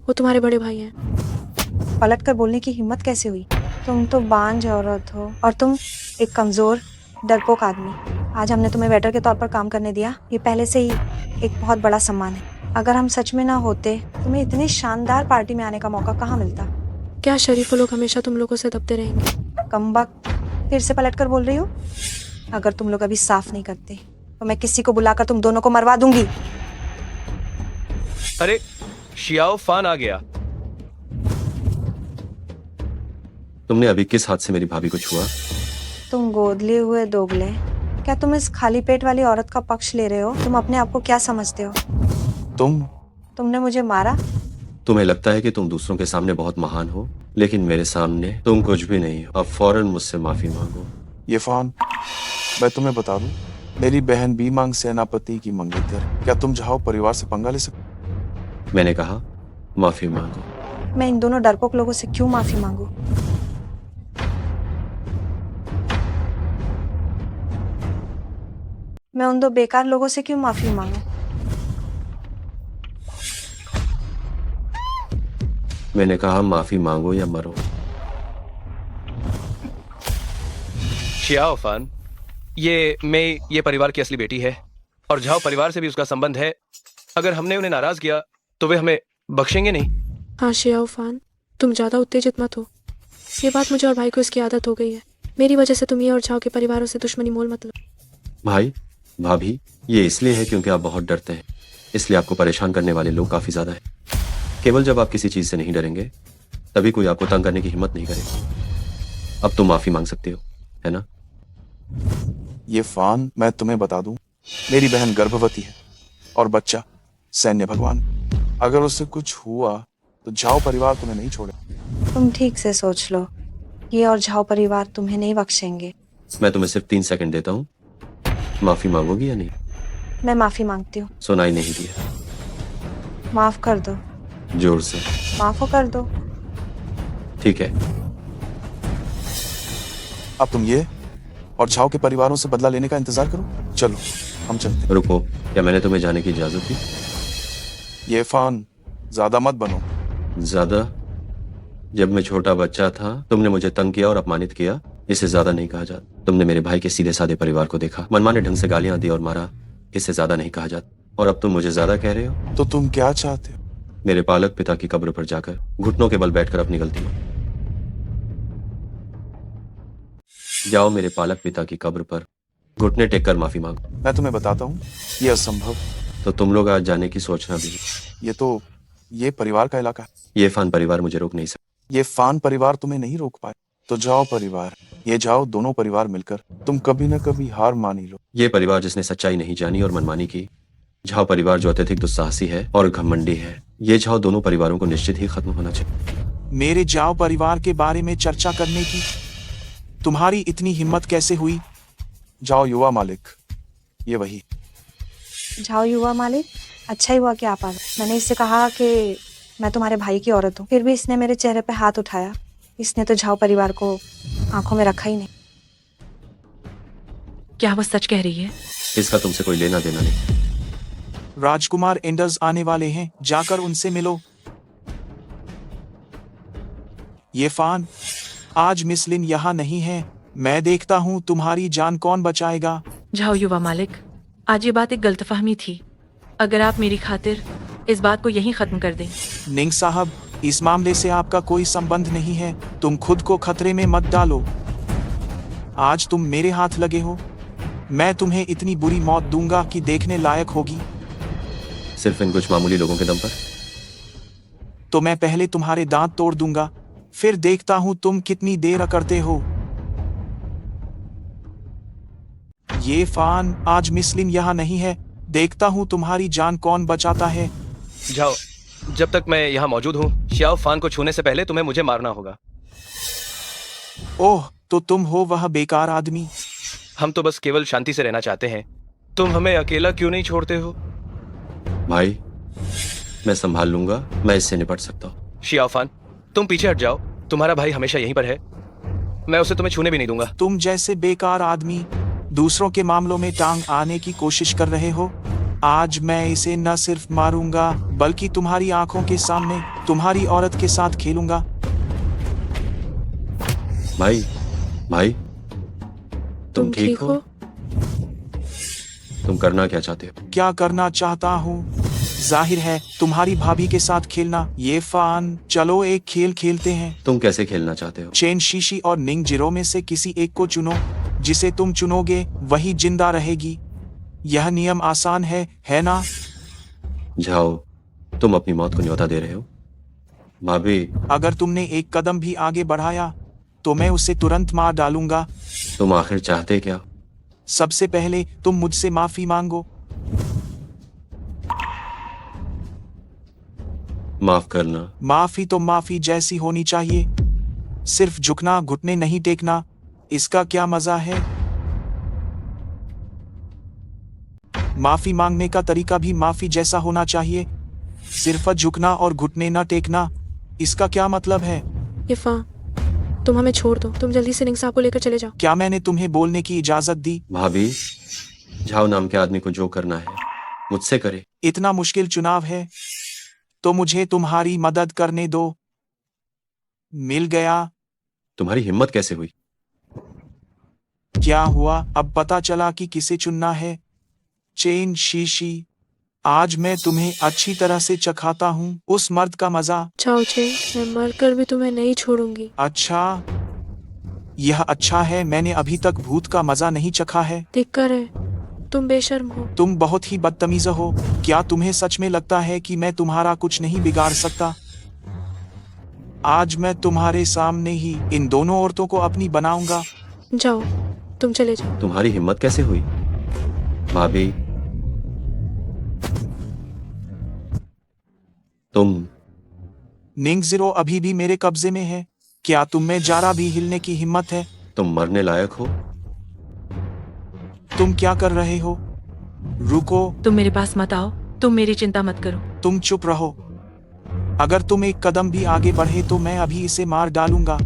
वो तुम्हारे बड़े भाई हैं। पलट कर बोलने की हिम्मत कैसे हुई? तुम तो बांझ औरत हो और तुम एक कमजोर डरपोक आदमी। आज हमने तुम्हें वेटर के तौर पर काम करने दिया, ये पहले से ही एक बहुत बड़ा सम्मान है। अगर हम सच में ना होते, तुम्हें इतनी शानदार पार्टी में आने का मौका कहाँ मिलता? क्या शरीफ लोग हमेशा तुम लोगों से दबते रहेंगे? कमबख्त, फिर से पलट कर बोल रही हो? अगर तुम लोग अभी साफ नहीं करते तो मैं किसी को बुलाकर तुम दोनों को मरवा दूंगी। अरे शियाओ फान आ गया। तुमने अभी किस हाथ से मेरी भाभी को छुआ? तुम गोद लिए हुए दोगले, क्या तुम इस खाली पेट वाली औरत का पक्ष ले रहे हो? तुम अपने आप को क्या समझते हो? तुमने मुझे मारा? तुम्हें लगता है कि तुम दूसरों के सामने बहुत महान हो, लेकिन मेरे सामने तुम कुछ भी नहीं हो। अब फौरन मुझसे माफी मांगो। ये फान, मैं तुम्हें बता दूं, मेरी बहन बीमांग सेनापति की मंगेतर। क्या तुम जाओ परिवार से पंगा ले सकते? मैंने कहा माफी मांगो। मैं इन दोनों डरपोक लोगों से क्यों माफी मांगू? मैं उन दो बेकार लोगों से क्यों माफी मांगू? मैंने कहा माफी मांगो या मरो। शियाओ फान, ये परिवार की असली बेटी है और झाओ परिवार से भी उसका संबंध है। अगर हमने उन्हें नाराज किया तो वे हमें बख्शेंगे नहीं। हाँ शियाओ फान, तुम ज्यादा उत्तेजित मत हो। ये बात मुझे और भाई को इसकी आदत हो गई है। मेरी वजह से तुम ये और झाओ के परिवारों से दुश्मनी मोल मत लो। भाई भाभी, ये इसलिए है क्योंकि आप बहुत डरते हैं, इसलिए आपको परेशान करने वाले लोग काफी ज्यादा है। केवल जब आप किसी चीज से नहीं डरेंगे तभी कोई आपको तंग करने की हिम्मत नहीं करेगा। अब तुम माफी मांग सकते हो, है ना? ये फान, मैं तुम्हें बता दूं, मेरी बहन गर्भवती है और बच्चा सैन्य भगवान। अगर उससे कुछ हुआ तो झाओ परिवार तुम्हें नहीं छोड़े। तुम ठीक से सोच लो, ये और झाओ परिवार तुम्हें नहीं बख्शेंगे। मैं तुम्हें सिर्फ 3 सेकंड देता हूँ, माफी मांगोगी या नहीं? मैं माफी मांगती हूँ। सुनाई नहीं दिया। माफ कर दो। जोर से। माफ कर दो। ठीक है। अब तुम ये और झाओ के परिवारों से बदला लेने का इंतजार करो। चलो हम चलते हैं। रुको, क्या मैंने तुम्हें जाने की इजाजत दी? ये फान, ज्यादा मत बनो। ज्यादा? जब मैं छोटा बच्चा था तुमने मुझे तंग किया और अपमानित किया, इससे ज्यादा नहीं कहा जाता। तुमने मेरे भाई के सीधे साधे परिवार को देखा, मनमाने ढंग से गालियां दी और मारा, इससे ज्यादा नहीं कहा जाता। और अब तुम मुझे ज्यादा कह रहे हो? तो तुम क्या चाहते हो? मेरे पालक पिता की कब्र पर जाकर घुटनों के बल बैठकर अपनी गलती जाओ, मेरे पालक पिता की कब्र पर घुटने टेक कर माफी मांगो। मैं तुम्हें बताता हूँ, ये असंभव। तो तुम लोग आज जाने की सोचना भी? ये परिवार का इलाका है। ये फान परिवार मुझे रोक नहीं सकता। ये फान परिवार तुम्हें नहीं रोक पाए। तो जाओ परिवार, ये जाओ दोनों परिवार मिलकर तुम कभी न कभी हार मान ही लो। ये परिवार जिसने सच्चाई नहीं जानी और मनमानी की, झाओ परिवार जो अत्यधिक दुस्साहसी है और घमंडी है, ये झाओ दोनों परिवारों को निश्चित ही खत्म होना चाहिए। मेरे जाओ परिवार के बारे में चर्चा करने की तुम्हारी इतनी हिम्मत कैसे हुई? जाओ युवा मालिक, ये वही। जाओ युवा मालिक, अच्छा ही हुआ कि आप आ गए। मैंने इससे कहा कि मैं तुम्हारे भाई की औरत हूँ, फिर भी इसने मेरे चेहरे पे हाथ उठाया। इसने तो झाओ परिवार को आंखों में रखा ही नहीं। क्या वो सच कह रही है? इसका तुमसे कोई लेना देना नहीं। राजकुमार एंडर्स आने वाले हैं, जाकर उनसे मिलो। ये फान, आज मिस लिन यहाँ नहीं है। मैं देखता हूँ तुम्हारी जान कौन बचाएगा। जाओ युवा मालिक, आज ये बात एक गलतफहमी थी। अगर आप मेरी खातिर इस बात को यहीं खत्म कर दें। निंग साहब, इस मामले से आपका कोई संबंध नहीं है। तुम खुद को खतरे में मत डालो। आज तुम मेरे हाथ लगे हो, मैं तुम्हें इतनी बुरी मौत दूंगा कि देखने लायक होगी। सिर्फ इन कुछ मामूली लोगों के दम पर? तो मैं पहले तुम्हारे दांत तोड़ दूंगा, फिर देखता हूं तुम कितनी देर करते हो। ये फान, आज मिसलिन यहाँ नहीं है। देखता हूं तुम्हारी जान कौन बचाता है। जाओ, जब तक मैं यहाँ मौजूद हूँ, श्याओ फान को छूने से पहले तुम्हें मुझे मारना होगा। ओह, तो तुम हो वह बेकार आदमी। हम तो बस केवल शांति से रहना चाहते हैं। तुम हमें अकेला क्यों नहीं छोड़ते हो? भाई, मैं संभाल लूंगा, मैं इससे निपट सकता हूँ। श्याओ फान, तुम पीछे हट जाओ। तुम्हारा भाई हमेशा यहीं पर है। मैं उसे तुम्हें छूने भी नहीं दूंगा। तुम जैसे बेकार आदमी दूसरों के मामलों में टांग आने की कोशिश कर रहे हो। आज मैं इसे न सिर्फ मारूंगा, बल्कि तुम्हारी आंखों के सामने तुम्हारी औरत के साथ खेलूंगा। भाई, भाई, तुम ठीक हो? तुम करना क्या चाहते हो? क्या करना चाहता हूँ? जाहिर है तुम्हारी भाभी के साथ खेलना। ये फान, चलो एक खेल खेलते हैं। तुम कैसे खेलना चाहते हो? चेन शीशी और निंग जिरो में से किसी एक को चुनो। जिसे तुम चुनोगे वही जिंदा रहेगी। यह नियम आसान है ना? जाओ, तुम अपनी मौत को न्योता दे रहे हो। भाभी, अगर तुमने एक कदम भी आगे बढ़ाया तो मैं उसे तुरंत मार डालूंगा। तुम आखिर चाहते क्या? सबसे पहले तुम मुझसे माफी मांगो। माफ करना? माफी तो माफी जैसी होनी चाहिए, सिर्फ झुकना, घुटने नहीं टेकना। इसका क्या मजा है? माफी मांगने का तरीका भी माफी जैसा होना चाहिए, सिर्फ झुकना और घुटने न टेकना। इसका क्या मतलब है? इफा, तुम हमें छोड़ दो। तुम जल्दी से निंग साहब को लेकर चले जाओ। क्या मैंने तुम्हें बोलने की इजाजत दी? भाभी, झाओ नाम के आदमी को जो करना है मुझसे करे। इतना मुश्किल चुनाव है तो मुझे तुम्हारी मदद करने दो। मिल गया। तुम्हारी हिम्मत कैसे हुई? क्या हुआ? अब पता चला कि किसे चुनना है। चेन शीशी, आज मैं तुम्हें अच्छी तरह से चखाता हूँ उस मर्द का मजा। जाओ चेन, मैं मरकर भी तुम्हें नहीं छोड़ूंगी। अच्छा, यह अच्छा है। मैंने अभी तक भूत का मजा नहीं चखा है। दिक्कत है, तुम बेशर्म हो। तुम बहुत ही बदतमीज हो। क्या तुम्हें सच में लगता है कि मैं तुम्हारा कुछ नहीं बिगाड़ सकता? आज मैं तुम्हारे सामने ही इन दोनों औरतों को अपनी बनाऊंगा। जाओ, तुम चले जाओ। तुम्हारी हिम्मत कैसे हुई? भाभी, तुम? निंग जीरो अभी भी मेरे कब्जे में है। क्या तुम में जरा भी हिलने की हिम्मत है? तुम मरने लायक हो। तुम क्या कर रहे हो? रुको। तुम मेरे पास मत आओ। तुम मेरी चिंता मत करो। तुम चुप रहो। अगर तुम एक कदम भी आगे बढ़े तो मैं अभी इसे मार डालूंगा।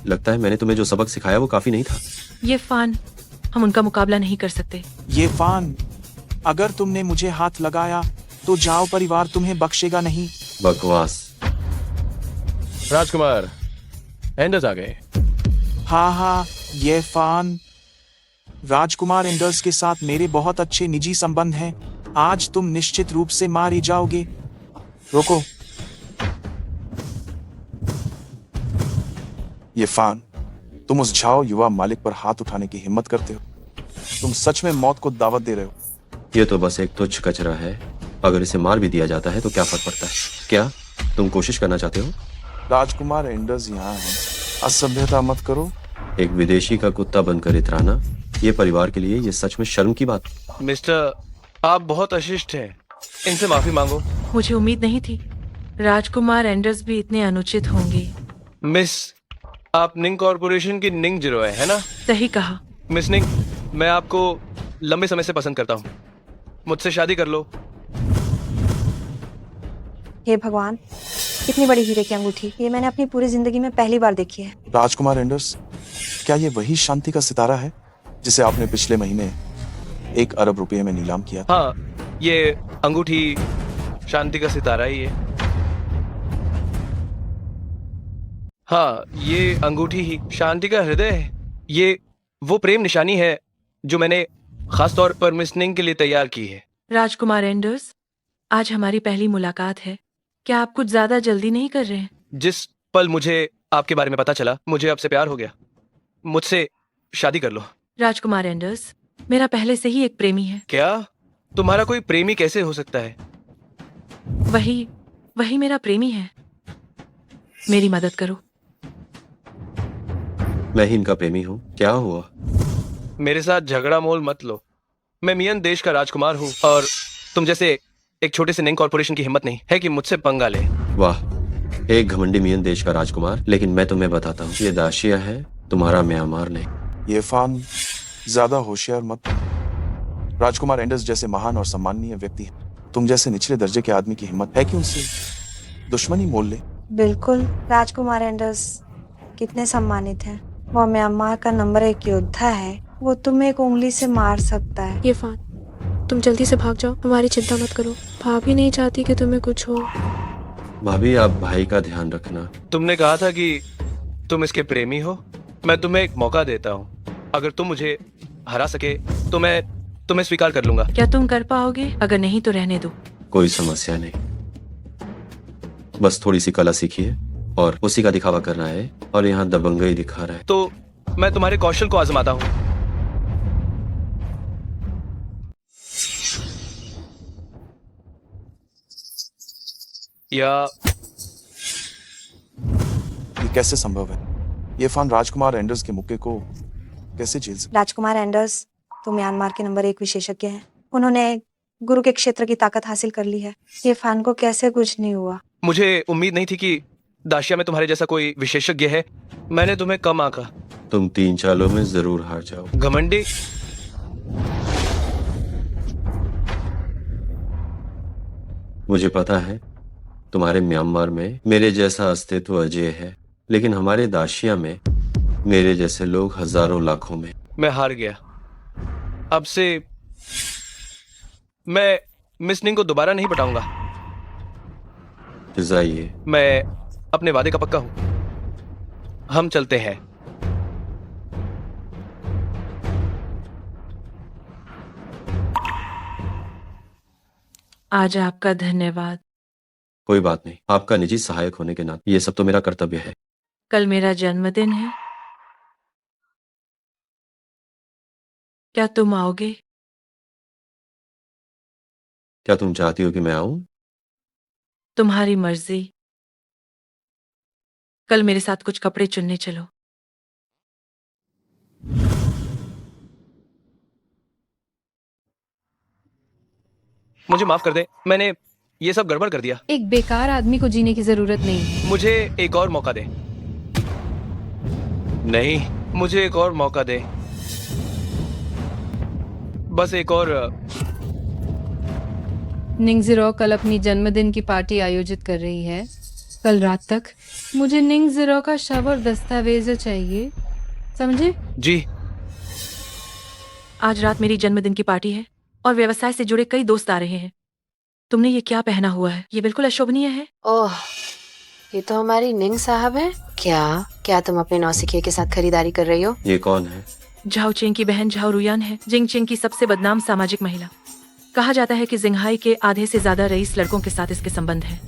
लगता है मैंने तुम्हें जो सबक सिखाया वो काफी नहीं था। ये फान, हम उनका मुकाबला नहीं कर सकते। ये फान, अगर तुमने मुझे हाथ लगाया तो जाओ परिवार तुम्हें बख्शेगा नहीं। बकवास। राजकुमार एंडर्स आ गए। हाँ, ये फान। राजकुमार एंडर्स के साथ मेरे बहुत अच्छे निजी संबंध हैं। आज तुम निश्चित रूप से मारे जाओगे। रुको। ये फान, तुम उस झाओ युवा मालिक पर हाथ उठाने की हिम्मत करते हो? तुम सच में मौत को दावत दे रहे हो? ये तो बस एक तुच्छ कचरा है। अगर इसे मार भी दिया जाता है तो क्या फर्क पड़ता है? क्या तुम कोशिश करना चाहते हो? राजकुमार एंडर्स यहाँ हैं। असभ्यता मत करो। एक विदेशी का कुत्ता बनकर इतराना, ये परिवार के लिए ये सच में शर्म की बात। मिस्टर, आप बहुत अशिष्ट हैं। इनसे माफी मांगो। मुझे उम्मीद नहीं थी राजकुमार एंडर्स भी इतने अनुचित होंगे। मिस, आप निंग कॉर्पोरेशन की निंग जिरोए है ना? सही कहा। मिस निंग, मैं आपको लंबे समय से पसंद करता हूँ। मुझसे शादी कर लो। हे भगवान, कितनी बड़ी हीरे की अंगूठी। ये मैंने अपनी पूरी जिंदगी में पहली बार देखी है। राजकुमार एंडर्स, क्या ये वही शांति का सितारा है जिसे आपने पिछले महीने 1 अरब रुपए में नीलाम किया? हाँ, ये अंगूठी शांति का सितारा ही है। हाँ, ये अंगूठी ही शांति का हृदय है। ये वो प्रेम निशानी है जो मैंने खास तौर पर मिस निंग के लिए तैयार की है। राजकुमार एंडर्स, आज हमारी पहली मुलाकात है। क्या आप कुछ ज्यादा जल्दी नहीं कर रहे हैं? जिस पल मुझे आपके बारे में पता चला, मुझे आपसे प्यार हो गया। मुझसे शादी कर लो। राजकुमार एंडर्स, मेरा पहले से ही एक प्रेमी है। क्या? तुम्हारा कोई प्रेमी कैसे हो सकता है? वही मेरा प्रेमी है। मेरी मदद करो। मैं ही इनका प्रेमी हूँ। क्या हुआ? मेरे साथ झगड़ा मोल मत लो। मैं मियन देश का राजकुमार हूँ और तुम जैसे एक छोटे से निंग कॉर्पोरेशन की हिम्मत नहीं है कि मुझसे पंगा ले। वाह, एक घमंडी मियन देश का राजकुमार। लेकिन मैं तुम्हें बताता हूँ, ये दाशिया है, तुम्हारा म्यांमार नहीं। ये फान, ज्यादा होशियार मत। राजकुमार एंडर्स जैसे महान और सम्माननीय व्यक्ति हैं, तुम जैसे निचले दर्जे के आदमी की हिम्मत है कि उनसे दुश्मनी मोल ले? बिल्कुल, राजकुमार एंडर्स कितने सम्मानित हैं। वो म्यांमार का नंबर 1 योद्धा है। वो तुम्हें एक उंगली से मार सकता है। ये फान, तुम जल्दी से भाग जाओ। हमारी चिंता मत करो। भाभी नहीं चाहती कि तुम्हें कुछ हो। भाभी, आप भाई का ध्यान रखना। तुमने कहा था कि तुम इसके प्रेमी हो। मैं तुम्हें एक मौका देता हूँ। अगर तुम मुझे हरा सके तो मैं तुम्हें स्वीकार कर लूंगा। क्या तुम कर पाओगे? अगर नहीं तो रहने दो। कोई समस्या नहीं, बस थोड़ी सी कला सीखिए और उसी का दिखावा करना है। और यहाँ दबंगई दिखा रहा है। तो मैं तुम्हारे कौशल को आजमाता हूँ। या ये कैसे संभव है? ये फान राजकुमार एंडर्स के मुक्के को कैसे झेल सकता? राजकुमार एंडर्स तो म्यांमार के नंबर 1 विशेषज्ञ हैं। उन्होंने गुरु के क्षेत्र की ताकत हासिल कर ली है। ये फान को कैसे कुछ नहीं हुआ। मुझे उम्मीद नहीं थी कि दाशिया में तुम्हारे जैसा कोई विशेषज्ञ है। मैंने तुम्हें कम आंका। तुम 3 चालों में जरूर हार जाओ। घमंडी। मुझे पता है तुम्हारे म्यांमार में मेरे जैसा अस्तित्व अजय है, लेकिन हमारे दाशिया में मेरे जैसे लोग हजारों लाखों में। मैं हार गया। अब से मैं मिस निंग को दोबारा नहीं पटाऊंगा। जाइए। मैं अपने वादे का पक्का हूं। हम चलते हैं। आज आपका धन्यवाद। कोई बात नहीं, आपका निजी सहायक होने के नाते ये सब तो मेरा कर्तव्य है। कल मेरा जन्मदिन है। क्या तुम आओगे? क्या तुम चाहती हो कि मैं आऊं? तुम्हारी मर्जी। कल मेरे साथ कुछ कपड़े चुनने चलो। मुझे माफ कर दे, मैंने ये सब गड़बड़ कर दिया। एक बेकार आदमी को जीने की जरूरत नहीं है। मुझे एक और मौका दे। नहीं, मुझे एक और मौका दे। बस एक और निंगजिरो कल अपनी जन्मदिन की पार्टी आयोजित कर रही है। कल रात तक मुझे निंगजिरो का शव और दस्तावेज चाहिए, समझे? जी। आज रात मेरी जन्मदिन की पार्टी है और व्यवसाय से जुड़े कई दोस्त आ रहे हैं। तुमने ये क्या पहना हुआ है? ये बिल्कुल अशोभनीय है। ओह, ये तो हमारी निंग साहब है। क्या तुम अपने नौसिखिए के साथ खरीदारी कर रही हो? ये कौन है? झाओ चेंग की बहन झाओ रुयान है, जिंग चेंग की सबसे बदनाम सामाजिक महिला। कहा जाता है कि जिंगहाई के आधे से ज्यादा रईस लड़कों के साथ इसके संबंध है।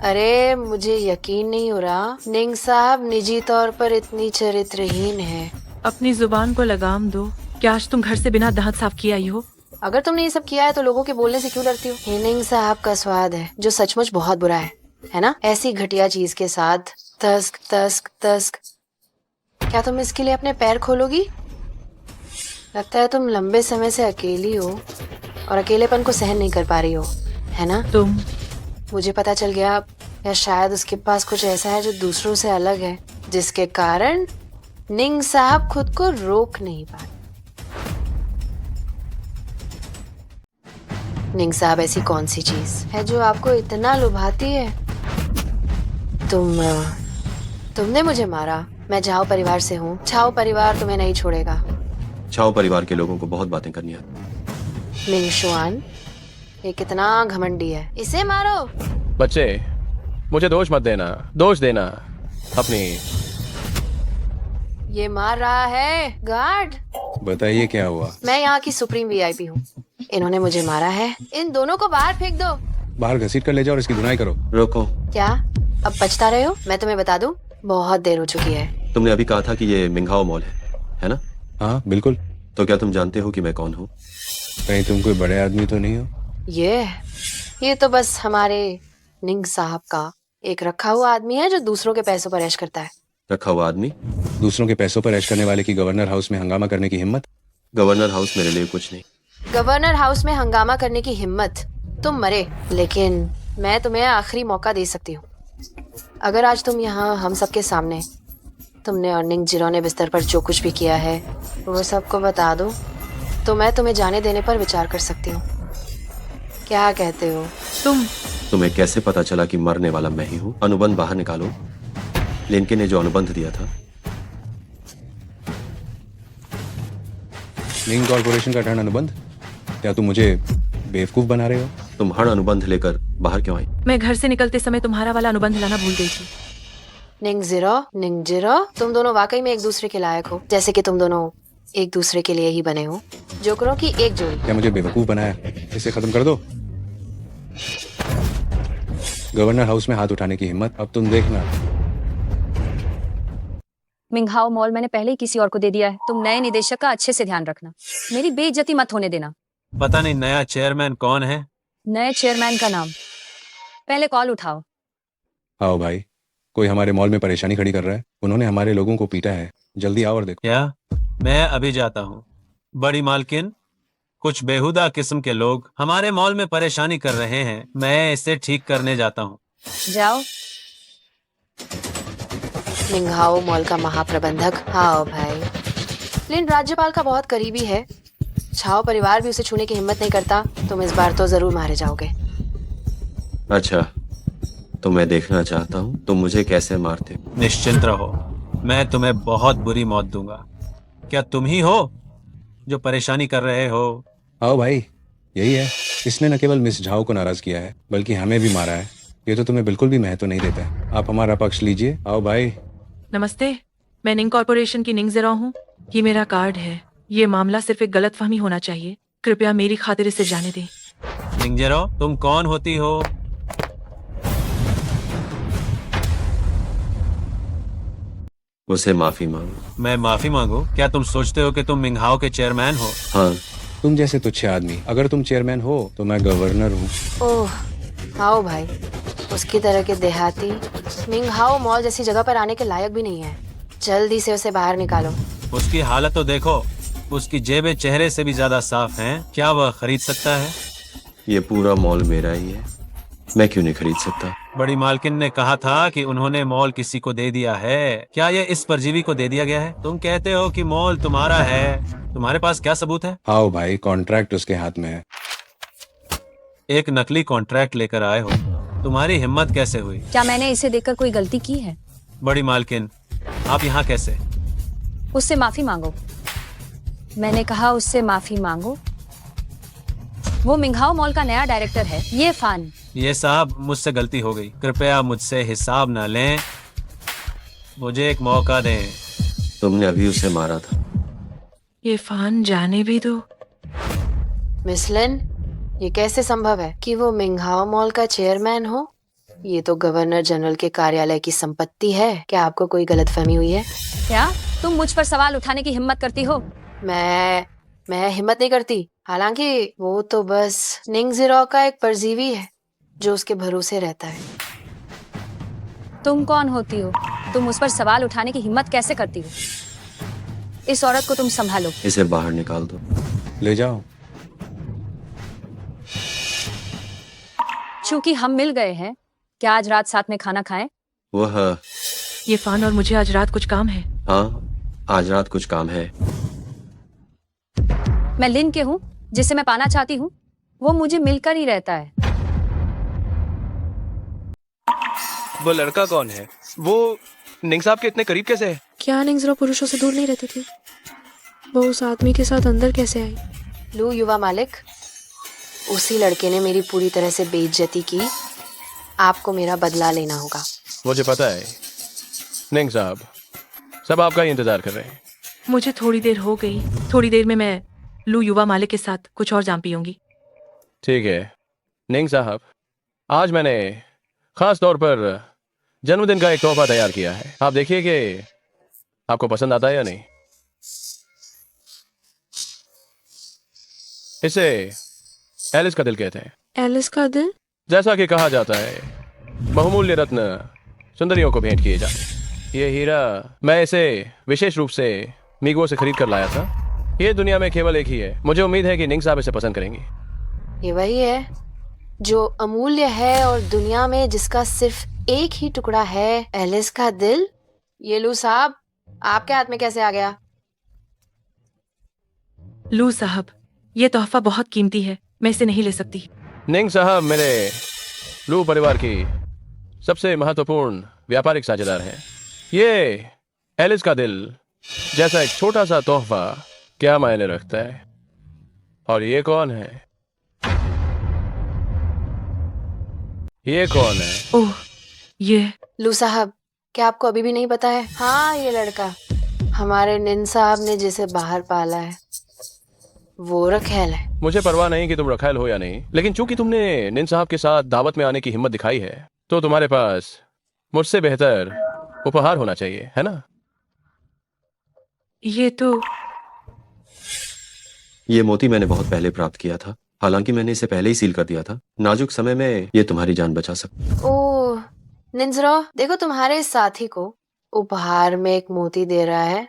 अरे मुझे यकीन नहीं हो रहा, निंग साहब निजी तौर पर इतनी चरित्रहीन है। अपनी जुबान को लगाम दो। क्या आज तुम घर से बिना दांत साफ किए आई हो? अगर तुमने ये सब किया है तो लोगों के बोलने से क्यों डरती हो? ये निंग साहब का स्वाद है जो सचमुच बहुत बुरा है ना? ऐसी घटिया चीज के साथ तस्क तस्क तस्क। क्या तुम इसके लिए अपने पैर खोलोगी? लगता है तुम लंबे समय से अकेली हो और अकेलेपन को सहन नहीं कर पा रही हो, है ना? मुझे पता चल गया, या शायद उसके पास कुछ ऐसा है जो दूसरों से अलग है, जिसके कारण निंग साहब खुद को रोक नहीं पाते। निंग साहब, ऐसी कौन सी चीज है जो आपको इतना लुभाती है? तुमने मुझे मारा। मैं झाओ परिवार से हूँ। झाओ परिवार तुम्हें नहीं छोड़ेगा। झाओ परिवार के लोगों को बहुत बातें करनी आती। मिंग शुआन, ये कितना घमंडी है, इसे मारो। बच्चे, मुझे दोष मत देना, दोष देना अपनी। ये मार रहा है। गार्ड, बताइए क्या हुआ? मैं यहाँ की सुप्रीम वीआईपी हूँ। इन्होंने मुझे मारा है। इन दोनों को बाहर फेंक दो। बाहर घसीट कर ले जाओ और इसकी धुनाई करो। रोको। क्या अब पछता रहे हो? मैं तुम्हें बता दूं, बहुत देर हो चुकी है। तुमने अभी कहा था कि ये मिंघाओ मॉल है ना? हाँ बिल्कुल। तो क्या तुम जानते हो कि मैं कौन हूँ? कहीं तुम कोई बड़े आदमी तो नहीं हो? ये तो बस हमारे निंग साहब का एक रखा हुआ आदमी है जो दूसरों के पैसों पर ऐश करता है। रखा हुआ आदमी? दूसरों के पैसों पर ऐश करने वाले की गवर्नर हाउस में हंगामा करने की हिम्मत? गवर्नर हाउस मेरे लिए कुछ नहीं। गवर्नर हाउस में हंगामा करने की हिम्मत? तुम मरे, लेकिन मैं तुम्हें आखिरी मौका दे सकती हूँ। अगर आज तुम यहाँ हम सबके सामने तुमने और निंग जिरो ने बिस्तर पर जो कुछ भी किया है वो सबको बता दो, तो मैं तुम्हें जाने देने पर विचार कर सकती हूँ। क्या कहते हो? तुम्हें कैसे पता चला कि मरने वाला मैं ही हूँ? अनुबंध बाहर निकालो। लिनके ने जो अनुबंध दिया था। निंग कॉर्पोरेशन का टर्न अनुबंध? क्या तुम मुझे बेवकूफ बना रहे हो? तुम हर अनुबंध लेकर बाहर क्यों आई? मैं घर से निकलते समय तुम्हारा वाला अनुबंध लाना भूल गई थी। निंग जिरो, तुम दोनों वाकई में एक दूसरे के लायक हो, जैसे कि तुम दोनों एक दूसरे के लिए ही बने हो। जोकरों की एक जोड़ी। क्या मुझे बेवकूफ बनाया? इसे खत्म कर दो। गवर्नर हाउस में हाथ उठाने की हिम्मत? अब तुम देखना। मिंघाओ मॉल मैंने पहले ही किसी और को दे दिया है। तुम नए निदेशक का अच्छे से ध्यान रखना, मेरी बेइज्जती मत होने देना। पता नहीं नया चेयरमैन कौन है? नए चेयरमैन का नाम? पहले कॉल उठाओ। आओ भाई, कोई हमारे मॉल में परेशानी खड़ी कर रहा है। उन्होंने हमारे लोगों को पीटा है। जल्दी आओ और देखो। क्या? मैं अभी जाता हूँ। बड़ी मालकिन, कुछ बेहुदा किस्म के लोग हमारे मॉल में परेशानी कर रहे हैं। मैं इसे ठीक करने जाता हूँ। जाओ। मिंघाओ मॉल का महाप्रबंधक। हाँ भाई, लिन राज्यपाल का बहुत करीबी है। झाओ परिवार भी उसे छूने की हिम्मत नहीं करता। तुम इस बार तो जरूर मारे जाओगे। अच्छा, तो मैं देखना चाहता हूँ तुम मुझे कैसे मारते। निश्चिंत रहो, मैं तुम्हें बहुत बुरी मौत दूंगा। क्या तुम ही हो जो परेशानी कर रहे हो? आओ भाई, यही है। इसने न केवल मिस झाओ को नाराज किया है बल्कि हमें भी मारा है। ये तो तुम्हें बिल्कुल भी महत्व नहीं देता है। आप हमारा पक्ष लीजिए। आओ भाई। नमस्ते, मैं निंग कॉर्पोरेशन की निंग जिरो हूँ। ये मेरा कार्ड है। ये मामला सिर्फ एक गलतफहमी होना चाहिए। कृपया मेरी खातिर इसे जाने दें। निंग जिरो, तुम कौन होती हो? उसे माफी मांगो। मैं माफी मांगू? क्या तुम सोचते हो कि तुम मिंघाओ के चेयरमैन हो? हाँ। तुम जैसे तुच्छ आदमी, अगर तुम चेयरमैन हो तो मैं गवर्नर हूँ। ओह, आओ भाई। उसकी तरह के देहाती मिंघाओ मॉल जैसी जगह पर आने के लायक भी नहीं है। जल्दी से उसे बाहर निकालो। उसकी हालत तो देखो। उसकी जेबें चेहरे से भी ज्यादा साफ हैं। क्या वह खरीद सकता है? ये पूरा मॉल मेरा ही है। मैं क्यों नहीं खरीद सकता? बड़ी मालकिन ने कहा था कि उन्होंने मॉल किसी को दे दिया है। क्या ये इस परजीवी को दे दिया गया है? तुम कहते हो कि मॉल तुम्हारा है, तुम्हारे पास क्या सबूत है? आओ भाई, कॉन्ट्रैक्ट उसके हाथ में है। एक नकली कॉन्ट्रैक्ट लेकर आए हो, तुम्हारी हिम्मत कैसे हुई? क्या मैंने इसे देखकर कोई गलती की है? बड़ी मालकिन, आप यहाँ कैसे? उससे माफी मांगो। मैंने कहा उससे माफी मांगो। वो मिंघाओ मॉल का नया डायरेक्टर है, ये फान। ये साहब, मुझसे गलती हो गई, कृपया मुझसे हिसाब न लें, मुझे एक मौका दें। तुमने अभी उसे मारा था। ये फान जाने भी दो। मिस लिन, ये कैसे संभव है कि वो मिंघाओ मॉल का चेयरमैन हो? ये तो गवर्नर जनरल के कार्यालय की संपत्ति है। क्या आपको कोई गलतफहमी हुई है? क्या तुम मुझ पर सवाल उठाने की हिम्मत करती हो? मैं हिम्मत नहीं करती। हालांकि वो तो बस निंग ज़ीरो का एक परजीवी है जो उसके भरोसे रहता है। तुम कौन होती हो? तुम उस पर सवाल उठाने की हिम्मत कैसे करती हो? इस औरत को तुम संभालो। इसे बाहर निकाल दो। ले जाओ। चूंकि हम मिल गए हैं, क्या आज रात साथ में खाना खाएं? वह ये फान और मुझे आज रात कुछ काम है। हाँ, आज रात कुछ काम है। मैं लिन के हूँ, जिसे मैं पाना चाहती हूँ। वो मुझे मिलकर ही रहता है। वो लड़का कौन है? वो निंग साहब के इतने करीब कैसे है? क्या निंग ज़ीरो पुरुषों से दूर नहीं रहती थी? वो उस आदमी के साथ अंदर कैसे आई? लू युवा मालिक, उसी लड़के ने मेरी पूरी तरह से बेइज्जती की। आपको मेरा बदला लेना होगा। मुझे पता है निंग साहब, सब आपका ही इंतजार कर रहे हैं। मुझे थोड़ी देर हो गई। थोड़ी देर में मैं लू युवा मालिक के साथ कुछ और जाम पीऊंगी। ठीक है निंग साहब, आज मैंने खास तौर पर जन्मदिन का एक तोहफा तैयार किया है। आप देखिए कि आपको पसंद आता है या नहीं। इसे एलिस का दिल कहते हैं। एलिस का दिल? जैसा कि कहा जाता है, बहुमूल्य रत्न सुंदरियों को भेंट किए जाते हैं। ये हीरा मैं इसे विशेष रूप से मीगो से खरीद कर लाया था। ये दुनिया में केवल एक ही है। मुझे उम्मीद है कि निंग साहब इसे पसंद करेंगी। ये वही है जो अमूल्य है और दुनिया में जिसका सिर्फ एक ही टुकड़ा है, एलिस का दिल। ये लू साहब, आपके हाथ में कैसे आ गया? लू साहब, ये तोहफा बहुत कीमती है, मैं इसे नहीं ले सकती। निंग साहब मेरे लू परिवार की सबसे महत्वपूर्ण व्यापारिक साझेदार हैं। ये एलिस का दिल जैसा एक छोटा सा तोहफा क्या मायने रखता है? और ये कौन है? ये कौन है? ओह, ये लू साहब, क्या आपको अभी भी नहीं पता है? हाँ, ये लड़का हमारे निन साहब ने जिसे बाहर पाला है, वो रखेल है। मुझे परवाह नहीं कि तुम रखेल हो या नहीं, लेकिन चूंकि तुमने निन साहब के साथ दावत में आने की हिम्मत दिखाई है, तो तुम्हारे पास मुझसे बेहतर उपहार होना चाहिए, है ना? ये मोती मैंने बहुत पहले प्राप्त किया था। हालांकि मैंने इसे पहले ही सील कर दिया था। नाजुक समय में ये तुम्हारी जान बचा सकता। ओह निंजरो, देखो तुम्हारे इस साथी को उपहार में एक मोती दे रहा है।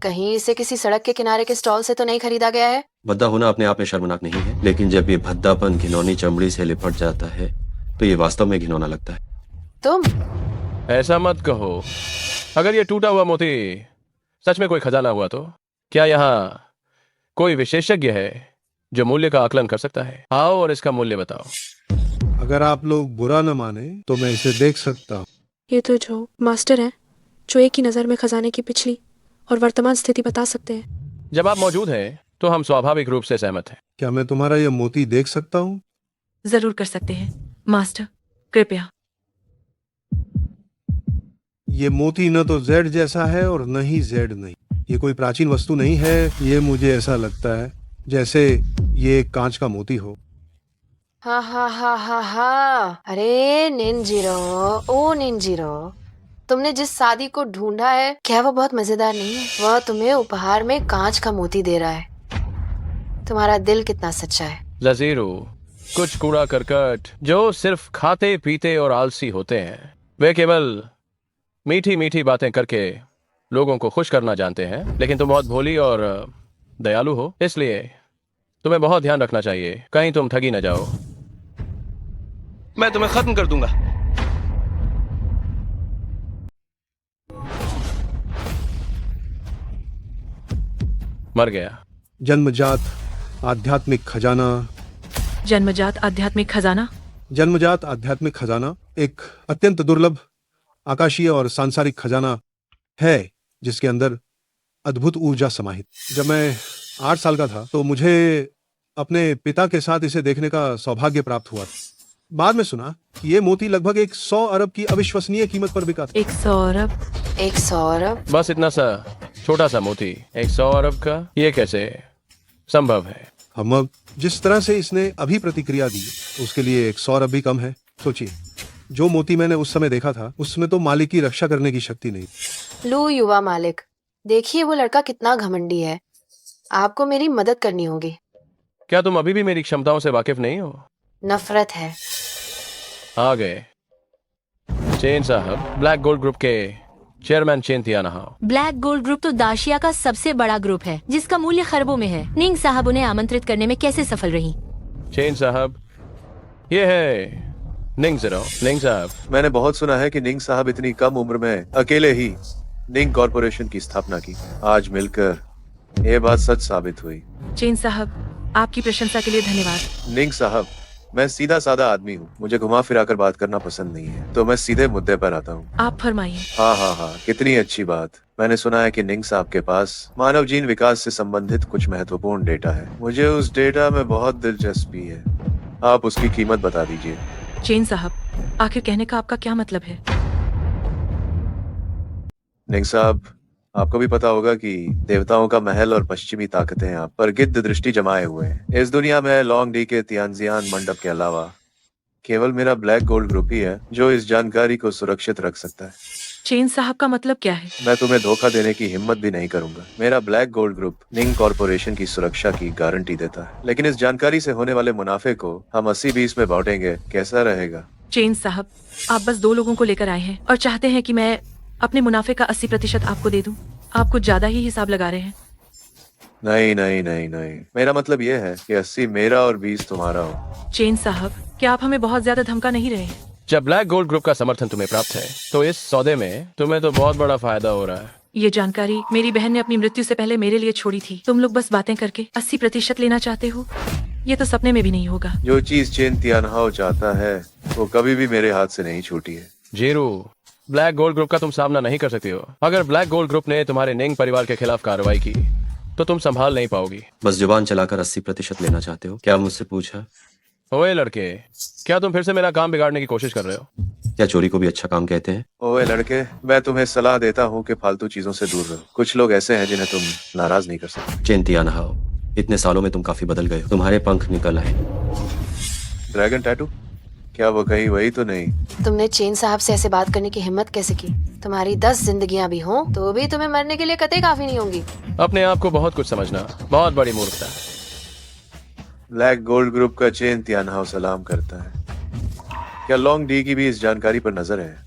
कहीं इसे किसी सड़क के किनारे के स्टॉल से तो नहीं खरीदा गया है? भद्दा होना अपने आप में शर्मनाक नहीं है, लेकिन जब ये भद्दापन घिनौनी चमड़ी से लिपट जाता है तो ये वास्तव में घिनौना लगता है। तुम ऐसा मत कहो। अगर ये टूटा हुआ मोती सच में कोई खजाना हुआ तो क्या यहाँ कोई विशेषज्ञ है जो मूल्य का आकलन कर सकता है? आओ और इसका मूल्य बताओ। अगर आप लोग बुरा न माने तो मैं इसे देख सकता हूँ। ये तो जो मास्टर हैं, जो एक ही नज़र में खजाने की पिछली और वर्तमान स्थिति बता सकते हैं। जब आप मौजूद हैं तो हम स्वाभाविक रूप से सहमत हैं। क्या मैं तुम्हारा यह मोती देख सकता हूँ? जरूर कर सकते हैं मास्टर, कृपया। ये मोती न तो जेड जैसा है और न ही जेड नहीं। ये कोई प्राचीन वस्तु नहीं है। ये मुझे ऐसा लगता है जैसे ये एक कांच का मोती हो। हाँ हाँ हाँ हाँ हाँ। अरे निंजीरो, ओ निंजीरो, तुमने जिस शादी को ढूंढा है, क्या वो बहुत मजेदार नहीं है? वह तुम्हें उपहार में कांच का मोती दे रहा है। तुम्हारा दिल कितना सच्चा है। जजीरो, कुछ कूड़ा करकट जो सिर्फ खाते पीते और आलसी होते हैं, वे केवल मीठी मीठी बातें करके लोगों को खुश करना जानते हैं। लेकिन तुम बहुत भोली और दयालु हो, इसलिए तुम्हें बहुत ध्यान रखना चाहिए कहीं तुम ठगी न जाओ। मैं तुम्हें खत्म कर दूंगा। मर गया। जन्मजात आध्यात्मिक खजाना। जन्मजात आध्यात्मिक खजाना। जन्मजात आध्यात्मिक खजाना एक अत्यंत दुर्लभ आकाशीय और सांसारिक खजाना है जिसके अंदर अद्भुत ऊर्जा समाहित। जब मैं 8 साल का था तो मुझे अपने पिता के साथ इसे देखने का सौभाग्य प्राप्त हुआ। बाद में सुना कि ये मोती लगभग 100 अरब की अविश्वसनीय कीमत पर बिका था। 100 अरब? 100 अरब? बस इतना सा छोटा सा मोती 100 अरब का, ये कैसे संभव है? हम अब जिस तरह से इसने अभी प्रतिक्रिया दी उसके लिए 100 अरब भी कम है। सोचिए, जो मोती मैंने उस समय देखा था उसमें तो मालिक की रक्षा करने की शक्ति नहीं। लू युवा मालिक, देखिए वो लड़का कितना घमंडी है। आपको मेरी मदद करनी होगी। क्या तुम अभी भी मेरी क्षमताओं से वाकिफ नहीं हो? नफरत है। आ गए चेन साहब, ब्लैक गोल्ड ग्रुप के chairman Chen Tianhao. Black gold group तो दाशिया का सबसे बड़ा ग्रुप है जिसका मूल्य खरबों में है। निंग साहब उन्हें आमंत्रित करने में कैसे सफल रही? चेन साहब, ये है निंग ज़ीरो। निंग साहब, मैंने बहुत सुना है कि निंग साहब इतनी कम उम्र में अकेले ही निंग कॉरपोरेशन की स्थापना की। आज मिलकर ये बात सच साबित हुई। चेन साहब, आपकी प्रशंसा के लिए धन्यवाद। निंग साहब, मैं सीधा सादा आदमी हूँ, मुझे घुमा फिरा कर बात करना पसंद नहीं है, तो मैं सीधे मुद्दे पर आता हूँ। आप फरमाइए। हाँ, कितनी अच्छी बात। मैंने सुना है कि निंग साहब के पास मानव जीन विकास से संबंधित कुछ महत्वपूर्ण डेटा है। मुझे उस डेटा में बहुत दिलचस्पी है। आप उसकी कीमत बता दीजिए। चेन साहब, आखिर कहने का आपका क्या मतलब है? निंग साहब, आपको भी पता होगा कि देवताओं का महल और पश्चिमी ताकतें यहाँ पर गिद्ध दृष्टि जमाए हुए हैं। इस दुनिया में लॉन्ग डी के तियानजियान मंडप के अलावा केवल मेरा ब्लैक गोल्ड ग्रुप ही है जो इस जानकारी को सुरक्षित रख सकता है। चेन साहब का मतलब क्या है? मैं तुम्हें धोखा देने की हिम्मत भी नहीं करूंगा। मेरा ब्लैक गोल्ड ग्रुप निंग कॉरपोरेशन की सुरक्षा की गारंटी देता है, लेकिन इस जानकारी से होने वाले मुनाफे को हम 80-20 में बांटेंगे। कैसा रहेगा? चेन साहब, आप बस 2 लोगों को लेकर आए हैं और चाहते हैं कि मैं अपने मुनाफे का 80% आपको दे दूं। आप कुछ ज्यादा ही हिसाब लगा रहे हैं। नहीं, मेरा मतलब यह है कि 80 मेरा और 20 तुम्हारा हो। चेन साहब, क्या आप हमें बहुत ज्यादा धमका नहीं रहे हैं? जब ब्लैक गोल्ड ग्रुप का समर्थन तुम्हें प्राप्त है तो इस सौदे में तुम्हें तो बहुत बड़ा फायदा हो रहा है। ये जानकारी मेरी बहन ने अपनी मृत्यु से पहले मेरे लिए छोड़ी थी। तुम लोग बस बातें करके 80% लेना चाहते हो? ये तो सपने में भी नहीं होगा। जो चीज चेन तियानहाओ चाहता है वो कभी भी मेरे हाथ से नहीं छूटी है। जीरू, ब्लैक गोल्ड ग्रुप का तुम सामना नहीं कर सकती हो। अगर ब्लैक गोल्ड ग्रुप ने तुम्हारे निंग परिवार के खिलाफ कार्रवाई की तो तुम संभाल नहीं पाओगी। बस जुबान चलाकर 80% लेना चाहते हो? क्या मुझसे पूछा? ओए लड़के, क्या तुम फिर से मेरा काम बिगाड़ने की कोशिश कर रहे हो? क्या चोरी को भी अच्छा काम कहते हैं? ओए लड़के, मैं तुम्हें सलाह देता हूँ कि फालतू चीजों से दूर रहो। कुछ लोग ऐसे हैं जिन्हें तुम नाराज नहीं कर सकते। चेन तियानहाओ, इतने सालों में तुम काफी बदल गए हो। तुम्हारे पंख निकल आए। ड्रैगन टैटू, क्या वो कहीं वही तो नहीं? तुमने चेन साहब से ऐसे बात करने की हिम्मत कैसे की? तुम्हारी 10 जिंदगियां भी हों तो भी तुम्हें मरने के लिए कतई काफी नहीं होंगी। अपने आप को बहुत कुछ समझना बहुत बड़ी मूर्खता है। ब्लैक गोल्ड ग्रुप का चेन तियानहाओ सलाम करता है। क्या लॉन्ग डी की भी इस जानकारी पर नजर है?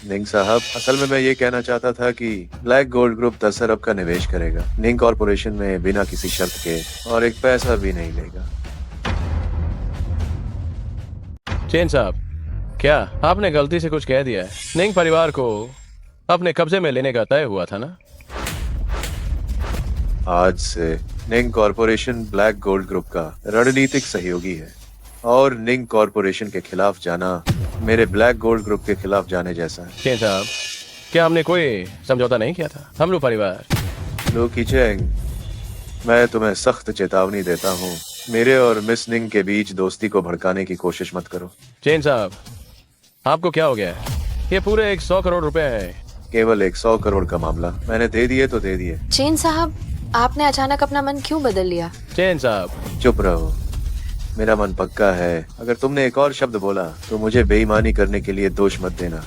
निंग साहब, असल में मैं ये कहना चाहता था कि ब्लैक गोल्ड ग्रुप 10 अरब का निवेश करेगा निंग कॉरपोरेशन में बिना किसी शर्त के, और एक पैसा भी नहीं लेगा। चेन साहब, क्या आपने गलती से कुछ कह दिया है? निंग परिवार को अपने कब्जे में लेने का तय हुआ था ना? आज से निंग कॉरपोरेशन ब्लैक गोल्ड ग्रुप का रणनीतिक सहयोगी है, और निंग कॉरपोरेशन के खिलाफ जाना मेरे ब्लैक गोल्ड ग्रुप के खिलाफ जाने जैसा है। चेन साहब, क्या हमने कोई समझौता नहीं किया था? हम लोग परिवार। लो कीचेंग, मैं तुम्हें सख्त चेतावनी देता हूँ, मेरे और मिस निंग के बीच दोस्ती को भड़काने की कोशिश मत करो। चेन साहब, आपको क्या हो गया है? ये पूरे 100 करोड़ रुपए है। केवल 100 करोड़ का मामला, मैंने दे दिए तो दे दिए। चेन साहब, आपने अचानक अपना मन क्यों बदल लिया? चेन साहब, चुप रहो, मेरा मन पक्का है। अगर तुमने एक और शब्द बोला तो मुझे बेईमानी करने के लिए दोष मत देना।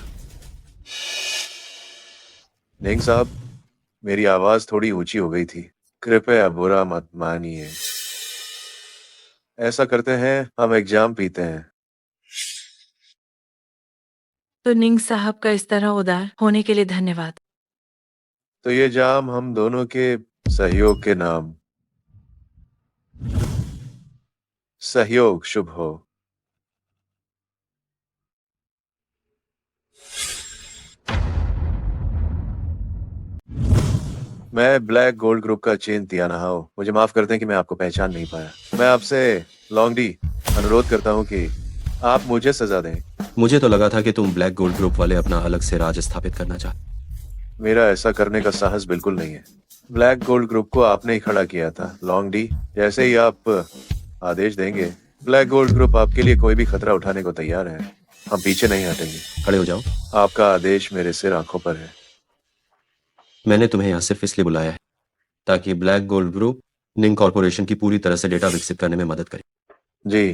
निंग साहब, मेरी आवाज थोड़ी ऊंची हो गई थी, कृपया बुरा मत मानिए। ऐसा करते हैं, हम एक जाम पीते हैं। तो निंग साहब का इस तरह उदार होने के लिए धन्यवाद। तो ये जाम हम दोनों के सहयोग के नाम। सहयोग शुभ हो। मैं ब्लैक गोल्ड ग्रुप का चेन तियाना हाउ। मुझे माफ करते हैं कि मैं आपको पहचान नहीं पाया। मैं आपसे लॉन्गडी अनुरोध करता हूं कि आप मुझे सजा दें। मुझे तो लगा था कि तुम ब्लैक गोल्ड ग्रुप वाले अपना अलग से राज स्थापित करना चाहते। मेरा ऐसा करने का साहस बिल्कुल नहीं है। ब्लैक गोल्ड ग्रुप को आपने ही खड़ा किया था लॉन्गडी। जैसे ही आप आदेश देंगे, ब्लैक गोल्ड ग्रुप आपके लिए कोई भी खतरा उठाने को तैयार है। हम पीछे नहीं हटेंगे। खड़े हो जाओ। आपका आदेश मेरे सिर आंखों पर है। मैंने तुम्हें यहाँ सिर्फ इसलिए बुलाया है ताकि ब्लैक गोल्ड ग्रुप निंग कॉर्पोरेशन की पूरी तरह से डेटा विकसित करने में मदद करे। जी।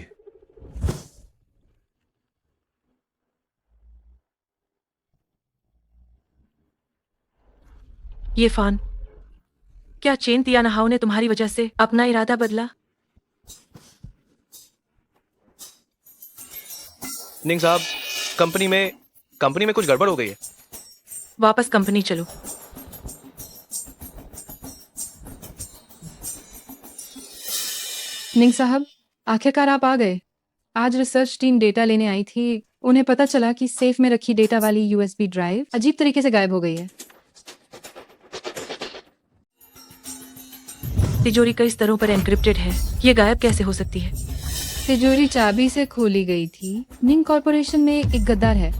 ये फान, क्या चेन तियाना हाउ ने तुम्हारी वजह से अपना इरादा बदला? निंग साहब, कंपनी में कुछ गड़बड़ हो गई है। वापस कंपनी चलो। निंग साहब, आखिरकार आप आ गए। आज रिसर्च टीम डेटा लेने आई थी। उन्हें पता चला कि सेफ में रखी डेटा वाली यूएसबी ड्राइव अजीब तरीके से गायब हो गई है। तिजोरी कई स्तरों पर एन्क्रिप्टेड है, ये गायब कैसे हो सकती है? तिजोरी चाबी से खोली गई थी। निंग कॉर्पोरेशन में एक गद्दार है।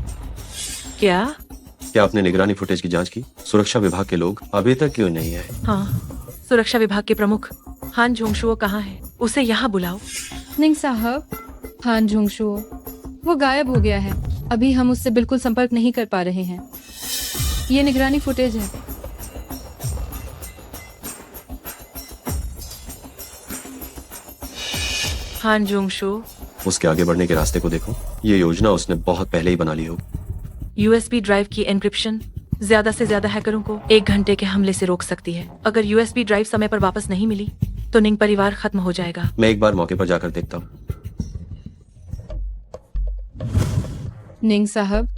क्या आपने निगरानी फुटेज की जांच की? सुरक्षा विभाग के लोग अभी तक क्यों नहीं आए? हाँ, सुरक्षा विभाग के प्रमुख हान जोंगशुओ कहाँ है? उसे यहाँ बुलाओ। निंग साहब, हान जोंगशुओ वो गायब हो गया है। अभी हम उससे बिल्कुल संपर्क नहीं कर पा रहे हैं। ये निगरानी फुटेज है। हान जोंगशुओ, उसके आगे बढ़ने के रास्ते को देखो। ये योजना उसने बहुत पहले ही बना ली हो। यूएसबी ड्राइव की एन्क्रिप्शन ज्यादा से ज्यादा हैकरों को 1 घंटे के हमले से रोक सकती है। अगर यूएसबी ड्राइव समय पर वापस नहीं मिली तो निंग परिवार खत्म हो जाएगा। मैं एक बार मौके पर जाकर देखता हूँ। निंग साहब,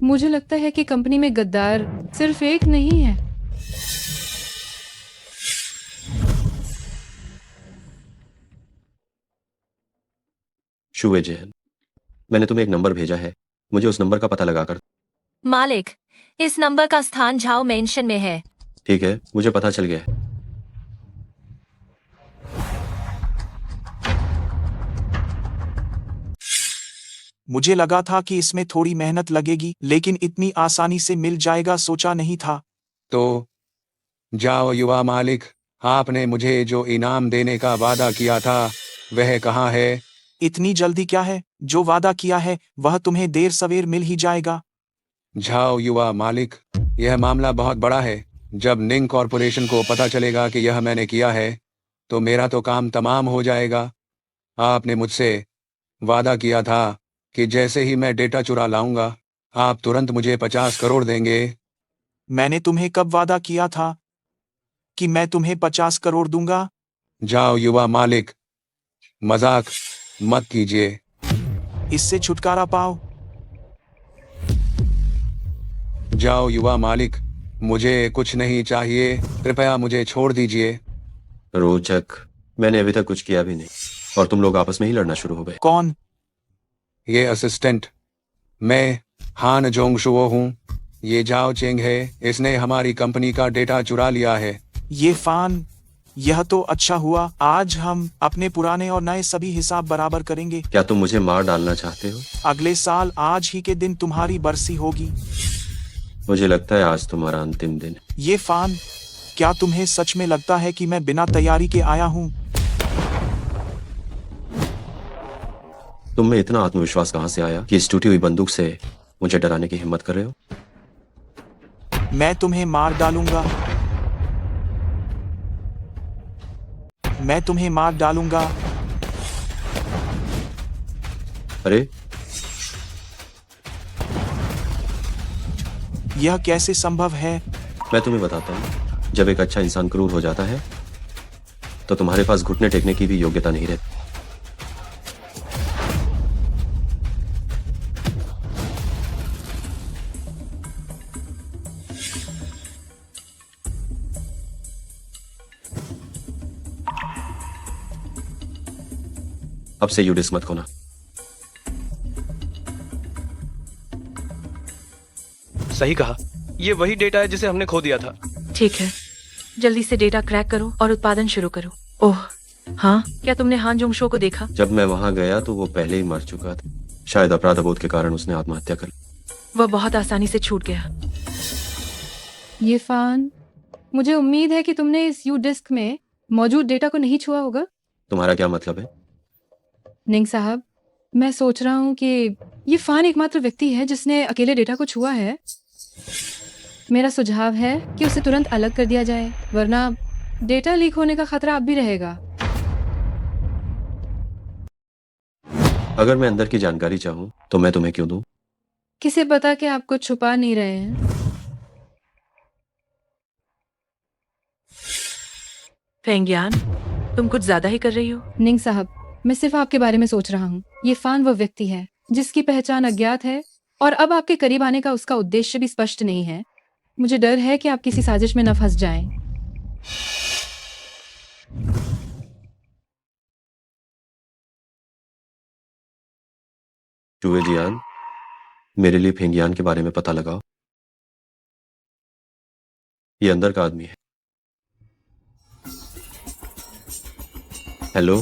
मुझे लगता है कि कंपनी में गद्दार सिर्फ एक नहीं है। शुए जैन, मैंने तुम्हें एक नंबर भेजा है। मुझे उस नंबर का पता लगाकर। मालिक, इस नंबर का स्थान झाओ मेंशन में है। ठीक है, मुझे पता चल गया है। मुझे लगा था कि इसमें थोड़ी मेहनत लगेगी, लेकिन इतनी आसानी से मिल जाएगा सोचा नहीं था। तो जाओ युवा मालिक, आपने मुझे जो इनाम देने का वादा किया था वह कहाँ है? इतनी जल्दी क्या है? जो वादा किया है वह तुम्हें देर सवेर मिल ही जाएगा। जाओ युवा मालिक, यह मामला बहुत बड़ा है। जब निंग कॉर्पोरेशन को पता चलेगा कि यह मैंने किया है तो मेरा तो काम तमाम हो जाएगा। आपने मुझसे वादा किया था कि जैसे ही मैं डेटा चुरा लाऊंगा आप तुरंत मुझे 50 करोड़ देंगे। मैंने तुम्हें कब वादा किया था कि मैं तुम्हें 50 करोड़ दूंगा? जाओ युवा मालिक, मजाक मत कीजिए। इससे छुटकारा पाओ। जाओ युवा मालिक, मुझे कुछ नहीं चाहिए, कृपया मुझे छोड़ दीजिए। रोचक, मैंने अभी तक कुछ किया भी नहीं और तुम लोग आपस में ही लड़ना शुरू हो गए। कौन? ये असिस्टेंट। मैं हान जोंगशुओ हूँ। ये जाओ चेंग है। इसने हमारी कंपनी का डेटा चुरा लिया है। ये फान, यह तो अच्छा हुआ। आज हम अपने पुराने और नए सभी हिसाब बराबर करेंगे। क्या तुम मुझे मार डालना चाहते हो? अगले साल आज ही के दिन तुम्हारी बरसी होगी। मुझे लगता है आज तुम्हारा अंतिम दिन। ये फान, क्या तुम्हें सच में लगता है कि मैं बिना तैयारी के आया हूँ? तुम में इतना आत्मविश्वास कहाँ से आया कि इस टूटी हुई बंदूक से मुझे डराने की हिम्मत कर रहे हो? मैं तुम्हें मार डालूंगा। मैं तुम्हें मार डालूंगा। अरे, यह कैसे संभव है? मैं तुम्हें बताता हूँ। जब एक अच्छा इंसान क्रूर हो जाता है तो तुम्हारे पास घुटने टेकने की भी योग्यता नहीं रहती। अब से यू डिस्क मत खोना। सही कहा, ये वही डेटा है जिसे हमने खो दिया था। ठीक है, जल्दी से डेटा क्रैक करो और उत्पादन शुरू करो। ओह हाँ, क्या तुमने हान जोंग शो को देखा? जब मैं वहां गया तो वो पहले ही मर चुका था। शायद अपराध बोध के कारण उसने आत्महत्या कर ली। वह बहुत आसानी से छूट गया। ये फान, मुझे उम्मीद है कि तुमने इस यू डिस्क में मौजूद डेटा को नहीं छुआ होगा। तुम्हारा क्या मतलब है? निंग साहब, मैं सोच रहा हूँ कि ये फान एकमात्र व्यक्ति है जिसने अकेले डेटा को छुआ है। मेरा सुझाव है कि उसे तुरंत अलग कर दिया जाए, वरना डेटा लीक होने का खतरा अब भी रहेगा। अगर मैं अंदर की जानकारी चाहूँ तो मैं तुम्हें क्यों दूं? किसे पता कि आप कुछ छुपा नहीं रहे हैं। फेंगियान, तुम कुछ ज्यादा ही कर रही हो। निंग साहब, मैं सिर्फ आपके बारे में सोच रहा हूँ। ये फान वह व्यक्ति है जिसकी पहचान अज्ञात है और अब आपके करीब आने का उसका उद्देश्य भी स्पष्ट नहीं है। मुझे डर है कि आप किसी साजिश में न फंस जाएं। चूहे जियान, मेरे लिए फेंगियान के बारे में पता लगाओ। ये अंदर का आदमी है। हेलो,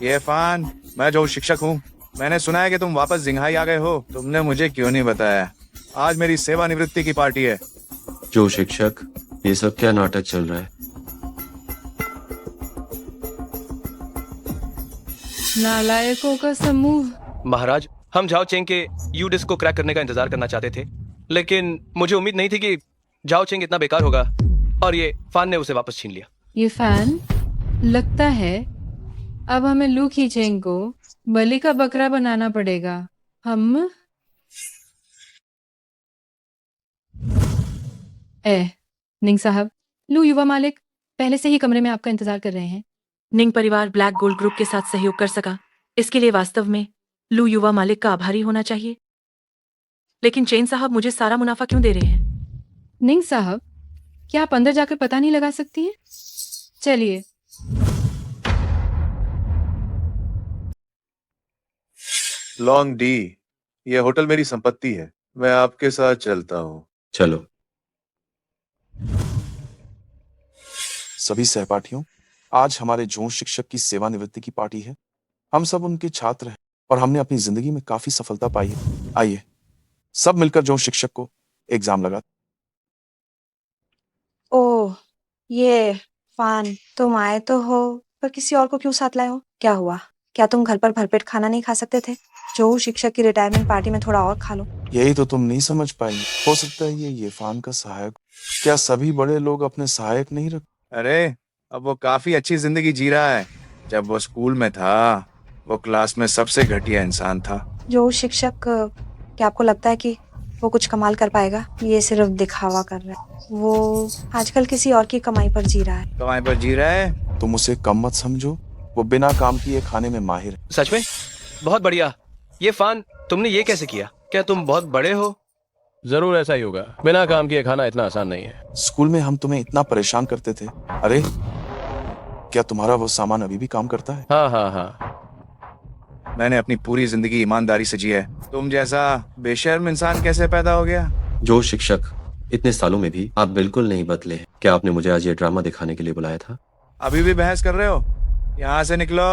ये फान, मैं जो शिक्षक हूँ। मैंने सुना है कि तुम वापस जिंघाई आ गए हो। तुमने मुझे क्यों नहीं बताया? आज मेरी सेवानिवृत्ति की पार्टी है। जो शिक्षक, ये सब क्या नाटक चल रहा है? नालायकों का समूह। महाराज, हम झाओ चेंग के यू डिस्क को क्रैक करने का इंतजार करना चाहते थे, लेकिन मुझे उम्मीद नहीं थी कि झाओ चेंग इतना बेकार होगा और ये फान ने उसे वापस छीन लिया। ये फैन, लगता है अब हमें लू खीचेंग को बलि का बकरा बनाना पड़ेगा। हम निंग साहब, लू युवा मालिक पहले से ही कमरे में आपका इंतजार कर रहे हैं। निंग परिवार ब्लैक गोल्ड ग्रुप के साथ सहयोग कर सका, इसके लिए वास्तव में लू युवा मालिक का आभारी होना चाहिए। लेकिन चेन साहब मुझे सारा मुनाफा क्यों दे रहे हैं? निंग साहब, क्या आप अंदर जाकर पता नहीं लगा सकती हैं? चलिए। लॉन्ग डी, ये होटल मेरी संपत्ति है। मैं आपके साथ चलता हूँ। चलो। सभी सहपाठियों, आज हमारे जोन शिक्षक की सेवानिवृत्ति की पार्टी है। हम सब उनके छात्र हैं और हमने अपनी जिंदगी में काफी सफलता पाई है। आइए सब मिलकर जोन शिक्षक को एग्जाम लगा। ओह, ये फान, तुम आए तो हो, पर किसी और को क्यों साथ लाए हो? क्या हुआ? क्या तुम घर पर भरपेट खाना नहीं खा सकते थे? जो शिक्षक की रिटायरमेंट पार्टी में थोड़ा और खा लो। यही तो तुम नहीं समझ पाई। हो सकता है ये फान का सहायक। क्या सभी बड़े लोग अपने सहायक नहीं रख? अरे, अब वो काफी अच्छी जिंदगी जी रहा है। जब वो स्कूल में था, वो क्लास में सबसे घटिया इंसान था। जो शिक्षक, क्या आपको लगता है कि वो कुछ कमाल कर पाएगा? ये सिर्फ दिखावा कर रहा है। वो आजकल किसी और की कमाई पर जी रहा है। कमाई पर जी रहा है? तुम उसे कम मत समझो। वो बिना काम किए खाने में माहिर है। सच में? बहुत बढ़िया। ये फान, तुमने ये कैसे किया? क्या तुम बहुत बड़े हो? जरूर ऐसा ही होगा। बिना काम किए खाना इतना आसान नहीं है। स्कूल में हम तुम्हें इतना परेशान करते थे। अरे, क्या तुम्हारा वो सामान अभी भी काम करता है? हाँ हाँ हाँ। मैंने अपनी पूरी जिंदगी ईमानदारी से जी है। तुम जैसा बेशर्म इंसान कैसे पैदा हो गया? जो शिक्षक, इतने सालों में भी आप बिल्कुल नहीं बदले। क्या आपने मुझे आज ये ड्रामा दिखाने के लिए बुलाया था? अभी भी बहस कर रहे हो? यहाँ से निकलो।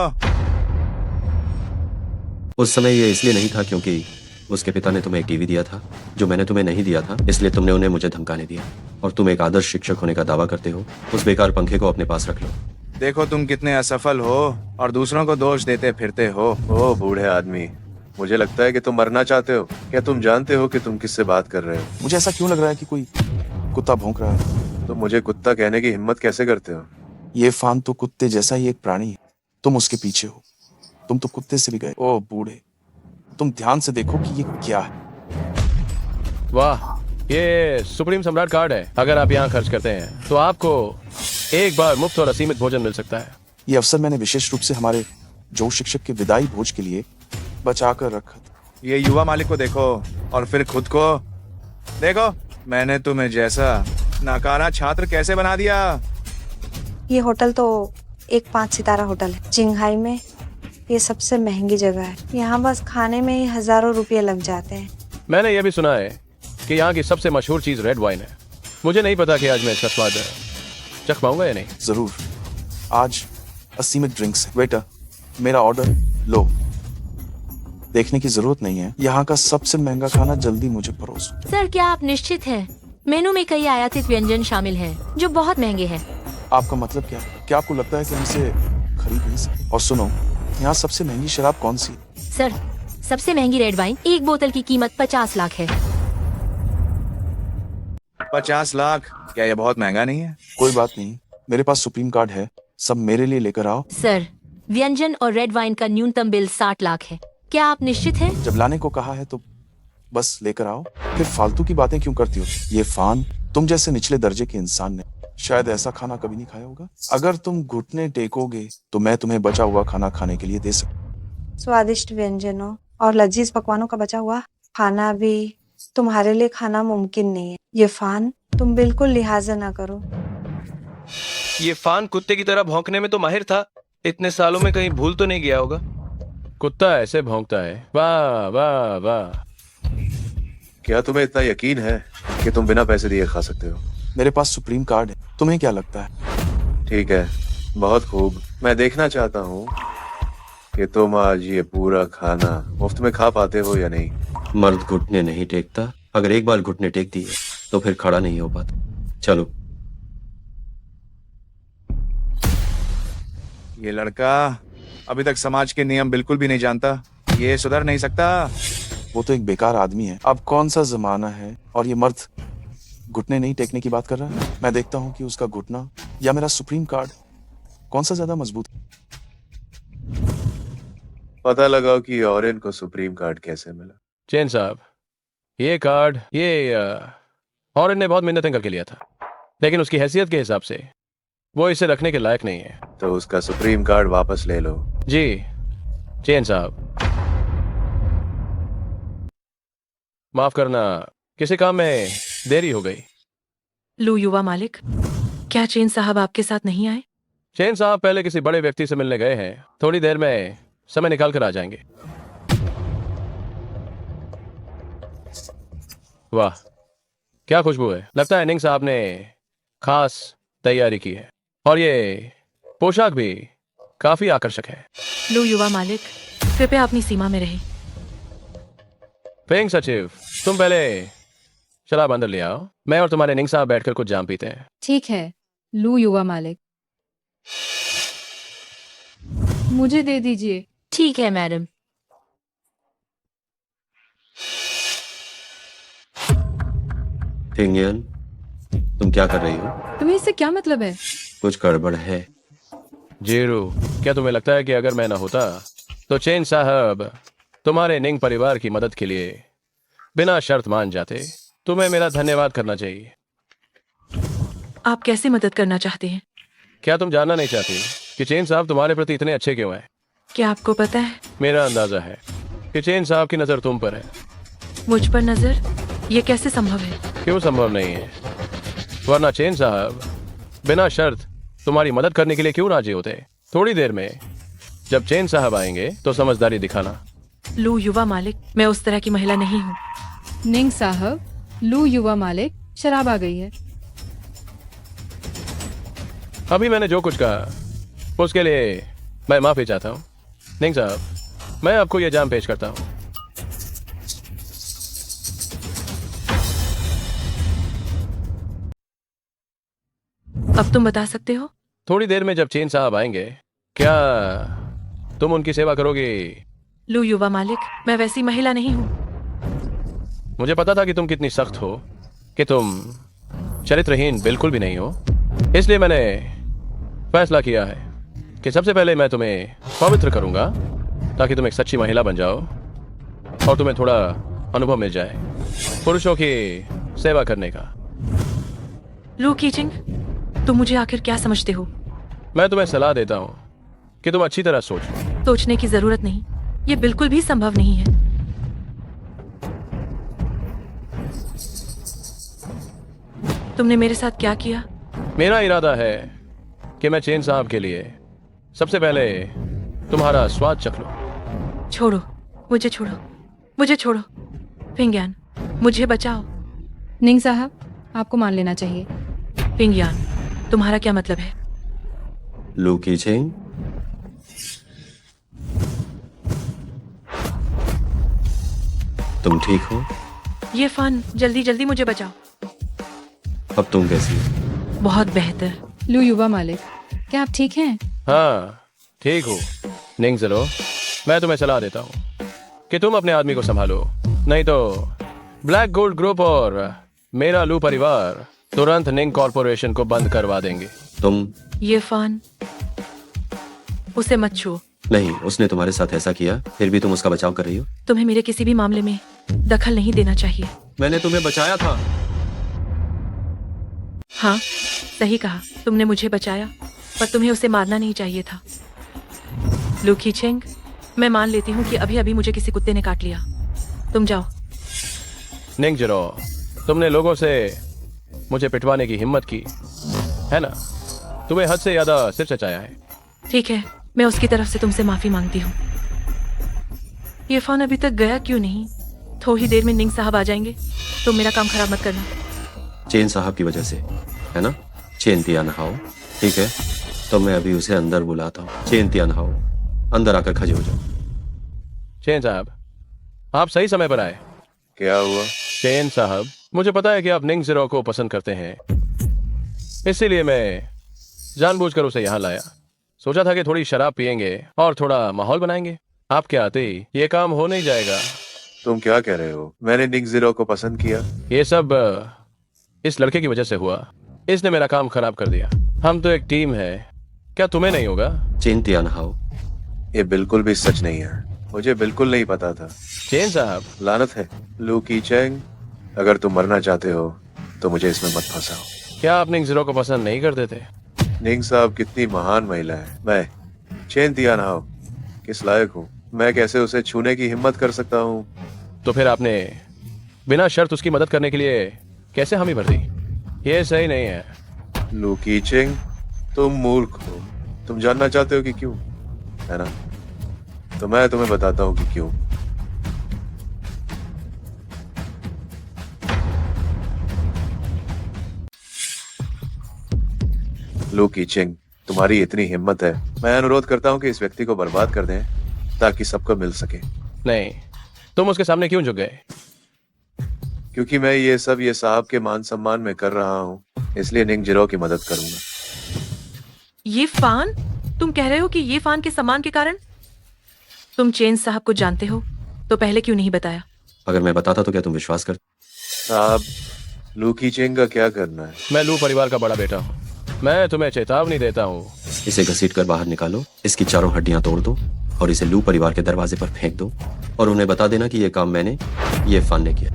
उस समय ये इसलिए नहीं था क्योंकि उसके पिता ने तुम्हें एक टीवी दिया था जो मैंने तुम्हें नहीं दिया था, इसलिए तुमने उन्हें मुझे धमकाने दिया। और तुम एक आदर्श शिक्षक होने का दावा करते हो। उस बेकार पंखे को अपने पास रख लो। देखो तुम कितने असफल हो और दूसरों को दोष देते फिरते हो। ओ बूढ़े आदमी, मुझे लगता है कि तुम मरना चाहते हो। क्या तुम जानते हो कि तुम किससे बात कर रहे हो? मुझे ऐसा क्यों लग रहा है कि कोई कुत्ता भौंक रहा है। तुम मुझे कुत्ता कहने की हिम्मत कैसे करते हो? ये फान तो कुत्ते जैसा ही एक प्राणी है। तुम उसके पीछे हो। तुम तो कुत्ते से भी गए। ओ बूढ़े, तुम ध्यान से देखो कि ये क्या है। वाह, ये सुप्रीम सम्राट कार्ड है। अगर आप यहाँ खर्च करते हैं तो आपको एक बार मुफ्त और असीमित भोजन मिल सकता है। ये अवसर मैंने विशेष रूप से हमारे जो शिक्षक के विदाई भोज के लिए बचा कर रखा था। ये युवा मालिक को देखो और फिर खुद को देखो। मैंने तुम्हें जैसा नाकारा छात्र कैसे बना दिया। ये होटल तो एक 5 सितारा होटल है जिंघाई में। ये सबसे महंगी जगह है। यहाँ बस खाने में ही हजारों रुपये लग जाते हैं। मैंने ये भी सुना है कि यहाँ की सबसे मशहूर चीज रेड वाइन है। मुझे नहीं पता कि आज मैं इसका स्वाद चख पाऊंगा या नहीं? जरूर। आज असीमित ड्रिंक्स है। वेटर, मेरा ऑर्डर लो। देखने की जरूरत नहीं है। यहाँ का सबसे महंगा खाना जल्दी मुझे परोसो। सर, क्या आप निश्चित हैं? मेनू में कई आयातित व्यंजन शामिल हैं जो बहुत महंगे हैं। आपका मतलब क्या है? क्या आपको लगता है कि हम इसे खरीद नहीं सकते? और सुनो, यहाँ सबसे महंगी शराब कौन सी है? सर, सबसे महंगी रेड वाइन एक बोतल की कीमत 50 लाख है। 50 लाख? क्या ये बहुत महंगा नहीं है? कोई बात नहीं, मेरे पास सुप्रीम कार्ड है। सब मेरे लिए लेकर आओ। सर, व्यंजन और रेड वाइन का न्यूनतम बिल 60 लाख है। क्या आप निश्चित हैं? जब लाने को कहा है तो बस लेकर आओ। फिर फालतू की बातें क्यों करती हो? ये फान तुम जैसे निचले दर्जे के इंसान ने शायद ऐसा खाना कभी नहीं खाया होगा। अगर तुम घुटने टेकोगे तो मैं तुम्हें बचा हुआ खाना खाने के लिए दे सकता। स्वादिष्ट व्यंजनों और लजीज पकवानों का बचा हुआ खाना भी तुम्हारे लिए खाना मुमकिन नहीं है। ये फान तुम बिल्कुल लिहाजा ना करो। ये फान कुत्ते की तरह भौंकने में तो माहिर था। इतने सालों में कहीं भूल तो नहीं गया होगा। कुत्ता ऐसे भौंकता है। वाह वाह वाह। क्या तुम्हें इतना यकीन है कि तुम बिना पैसे दिए खा सकते हो? मेरे पास सुप्रीम कार्ड है। तुम्हें क्या लगता है? ठीक है, बहुत खूब। मैं देखना चाहता हूँ कि तुम आज ये पूरा खाना मुफ्त में खा पाते हो या नहीं। मर्द घुटने नहीं टेकता। अगर एक बार घुटने टेक दिए तो फिर खड़ा नहीं हो पाता। चलो। ये लड़का अभी तक समाज के नियम बिल्कुल भी नहीं जानता। ये सुधर नहीं सकता। वो तो एक बेकार आदमी है। अब कौन सा जमाना है और ये मर्द घुटने नहीं टेकने की बात कर रहा है। मैं देखता हूँ कि उसका घुटना या मेरा सुप्रीम कार्ड कौन सा ज्यादा मजबूत है। पता लगाओ कि ऑरेन को सुप्रीम कार्ड कैसे मिला। चेन साहब, ये कार्ड ऑरेन ने बहुत मेहनत करके लिया था, लेकिन उसकी हैसियत के हिसाब से वो इसे रखने के लायक नहीं है। तो उसका सुप्रीम कार्ड वापस ले लो। जी चेन साहब, माफ करना, किसी काम में देरी हो गई। लू युवा मालिक, क्या चेन साहब आपके साथ नहीं आए? चेन साहब पहले किसी बड़े व्यक्ति से मिलने गए हैं। थोड़ी देर में समय निकाल कर आ जाएंगे। वाह, क्या खुशबू है। लगता है निंग साहब ने खास तैयारी की है और ये पोशाक भी काफी आकर्षक है। लू युवा मालिक, कृपया अपनी सीमा में रहे। पेंग सचिव, तुम पहले शराब अंदर ले आओ। मैं और तुम्हारे निंग साहब बैठकर कुछ जाम पीते हैं। ठीक है लू युवा मालिक, मुझे दे दीजिए। ठीक है मैडम। फिंगियन, तुम क्या कर रही हो? तुम्हें इससे क्या मतलब है? कुछ गड़बड़ है। जीरू, क्या तुम्हें लगता है कि अगर मैं ना होता तो चेन साहब तुम्हारे निंग परिवार की मदद के लिए बिना शर्त मान जाते? तुम्हें मेरा धन्यवाद करना चाहिए। आप कैसे मदद करना चाहते हैं? क्या तुम जानना नहीं चाहती कि चेन साहब तुम्हारे प्रति इतने अच्छे क्यों हैं? क्या आपको पता है? मेरा अंदाजा है कि चेन साहब की नजर तुम पर है। मुझ पर नजर? ये कैसे संभव है? क्यों संभव नहीं है? वरना चेन साहब बिना शर्त तुम्हारी मदद करने के लिए क्यों राजी होते? थोड़ी देर में जब चेन साहब आएंगे तो समझदारी दिखाना। लू युवा मालिक, मैं उस तरह की महिला नहीं हूँ। निंग साहब, लू युवा मालिक, शराब आ गई है। अभी मैंने जो कुछ कहा उसके लिए मैं माफी चाहता हूँ। निंग साहब, मैं आपको यह जाम पेश करता हूँ। अब तुम बता सकते हो? थोड़ी देर में जब चेन साहब आएंगे, क्या तुम उनकी सेवा करोगे? लू युवा मालिक, मैं वैसी महिला नहीं हूँ। मुझे पता था कि तुम कितनी सख्त हो, कि तुम चरित्रहीन बिल्कुल भी नहीं हो। इसलिए मैंने फैसला किया है कि सबसे पहले मैं तुम्हें पवित्र करूंगा ताकि तुम एक सच्ची महिला बन जाओ और तुम्हें थोड़ा अनुभव मिल जाए पुरुषों की सेवा करने का। लू कीचिंग, तुम मुझे आखिर क्या समझते हो? मैं तुम्हें सलाह देता हूँ कि तुम अच्छी तरह सोचो। सोचने की जरूरत नहीं, ये बिल्कुल भी संभव नहीं है। तुमने मेरे साथ क्या किया? मेरा इरादा है कि मैं चेन साहब के लिए सबसे पहले तुम्हारा स्वाद चख लूं। छोड़ो, मुझे छोड़ो, मुझे छोड़ो। फिंग्यान, मुझे बचाओ। निंग साहब, आपको मान लेना चाहिए। फिंग्यान, तुम्हारा क्या मतलब है? लू कीचिंग, तुम ठीक हो? ये फान, जल्दी जल्दी मुझे बचाओ। अब तुम कैसी हो? बहुत बेहतर। लू युवा मालिक, क्या आप ठीक हैं? हाँ ठीक हूँ निंग ज़ीरो। मैं तुम्हें सलाह देता हूँ कि तुम अपने आदमी को संभालो, नहीं तो ब्लैक गोल्ड ग्रुप और मेरा लू परिवार तुरंत निंग कॉर्पोरेशन को बंद करवा देंगे। तुम? ये फान, उसे मत छुओ। नहीं, उसने तुम्हारे साथ ऐसा किया, फिर भी तुम उसका बचाव कर रही हो। तुम्हें मेरे किसी भी मामले में दखल नहीं देना चाहिए। मैंने तुम्हें बचाया था। हाँ, सही कहा, तुमने मुझे बचाया, पर तुम्हें उसे मारना नहीं चाहिए था। लू कीचिंग, मैं मान लेती हूँ कि अभी अभी मुझे किसी कुत्ते ने काट लिया। तुम जाओ। निंग ज़ीरो, तुमने लोगों से मुझे पिटवाने की हिम्मत की है ना? तुम्हें हद से ज्यादा सिर चचाया है। ठीक है, मैं उसकी तरफ से तुमसे माफी मांगती हूँ। ये फोन अभी तक गया क्यों नहीं? थोड़ी देर में निंग साहब आ जाएंगे। तुम मेरा काम खराब मत करना। चेन साहब की वजह से, है ना? चेन तिया नहाओ, ठीक है? तो मैं अभी उसे अंदर बुलाता हूँ। चेन तिया नहाओ, अंदर आकर खड़े हो जाओ। चेन साहब, आप सही समय पर आए। क्या हुआ? चेन साहब, मुझे पता है कि आप निंग ज़ीरो को पसंद करते हैं, इसीलिए मैं जानबूझकर उसे यहाँ लाया। सोचा था कि थोड़ी शराब पियेंगे और थोड़ा माहौल बनाएंगे। आपके आते ही ये काम हो नहीं जाएगा। तुम क्या कह रहे हो? मैंने निंग ज़ीरो को पसंद किया? ये सब इस लड़के की वजह से हुआ। इसने मेरा काम खराब कर दिया। हम तो एक टीम है, क्या तुम्हें नहीं होगा? चेन तिया नहाओ। ये बिल्कुल भी सच नहीं है, मुझे बिल्कुल नहीं पता था। चेन साहब, लानत है। लू कीचेंग, अगर तुम मरना चाहते हो तो मुझे इसमें मत फंसाओ। क्या आप निंग ज़ीरो को पसंद नहीं करते थे? निंग साहब कितनी महान महिला है। मैं चेन तिया नहाओ किस लायक हूँ? मैं कैसे उसे छूने की हिम्मत कर सकता हूँ? तो फिर आपने बिना शर्त उसकी मदद करने के लिए कैसे हामी भर दी? ये सही नहीं है। लू कीचेंग, तुम मूर्ख हो। तुम जानना चाहते हो कि क्यों, है ना? तो मैं तुम्हें बताता हूँ कि क्यों। लू कीचेंग, तुम्हारी इतनी हिम्मत है, मैं अनुरोध करता हूँ कि इस व्यक्ति को बर्बाद कर दें ताकि सबको मिल सके। नहीं, तुम उसके सामने क्यों झुक गए? क्योंकि मैं ये सब ये साहब के मान सम्मान में कर रहा हूँ, इसलिए निंग ज़ीरो की मदद करूंगा। ये फान? तुम कह रहे हो कि ये फान के सम्मान के कारण? तुम चेन साहब को जानते हो तो पहले क्यों नहीं बताया? अगर मैं बताता तो क्या तुम विश्वास कर? साहब, लू कीचेंग का क्या करना है? मैं लू परिवार का बड़ा बेटा हूँ। मैं तुम्हें चेतावनी देता हूँ। इसे घसीट कर बाहर निकालो, इसकी चारों हड्डियां तोड़ दो और इसे लू परिवार के दरवाजे पर फेंक दो और उन्हें बता देना कि ये काम मैंने, ये फान ने किया।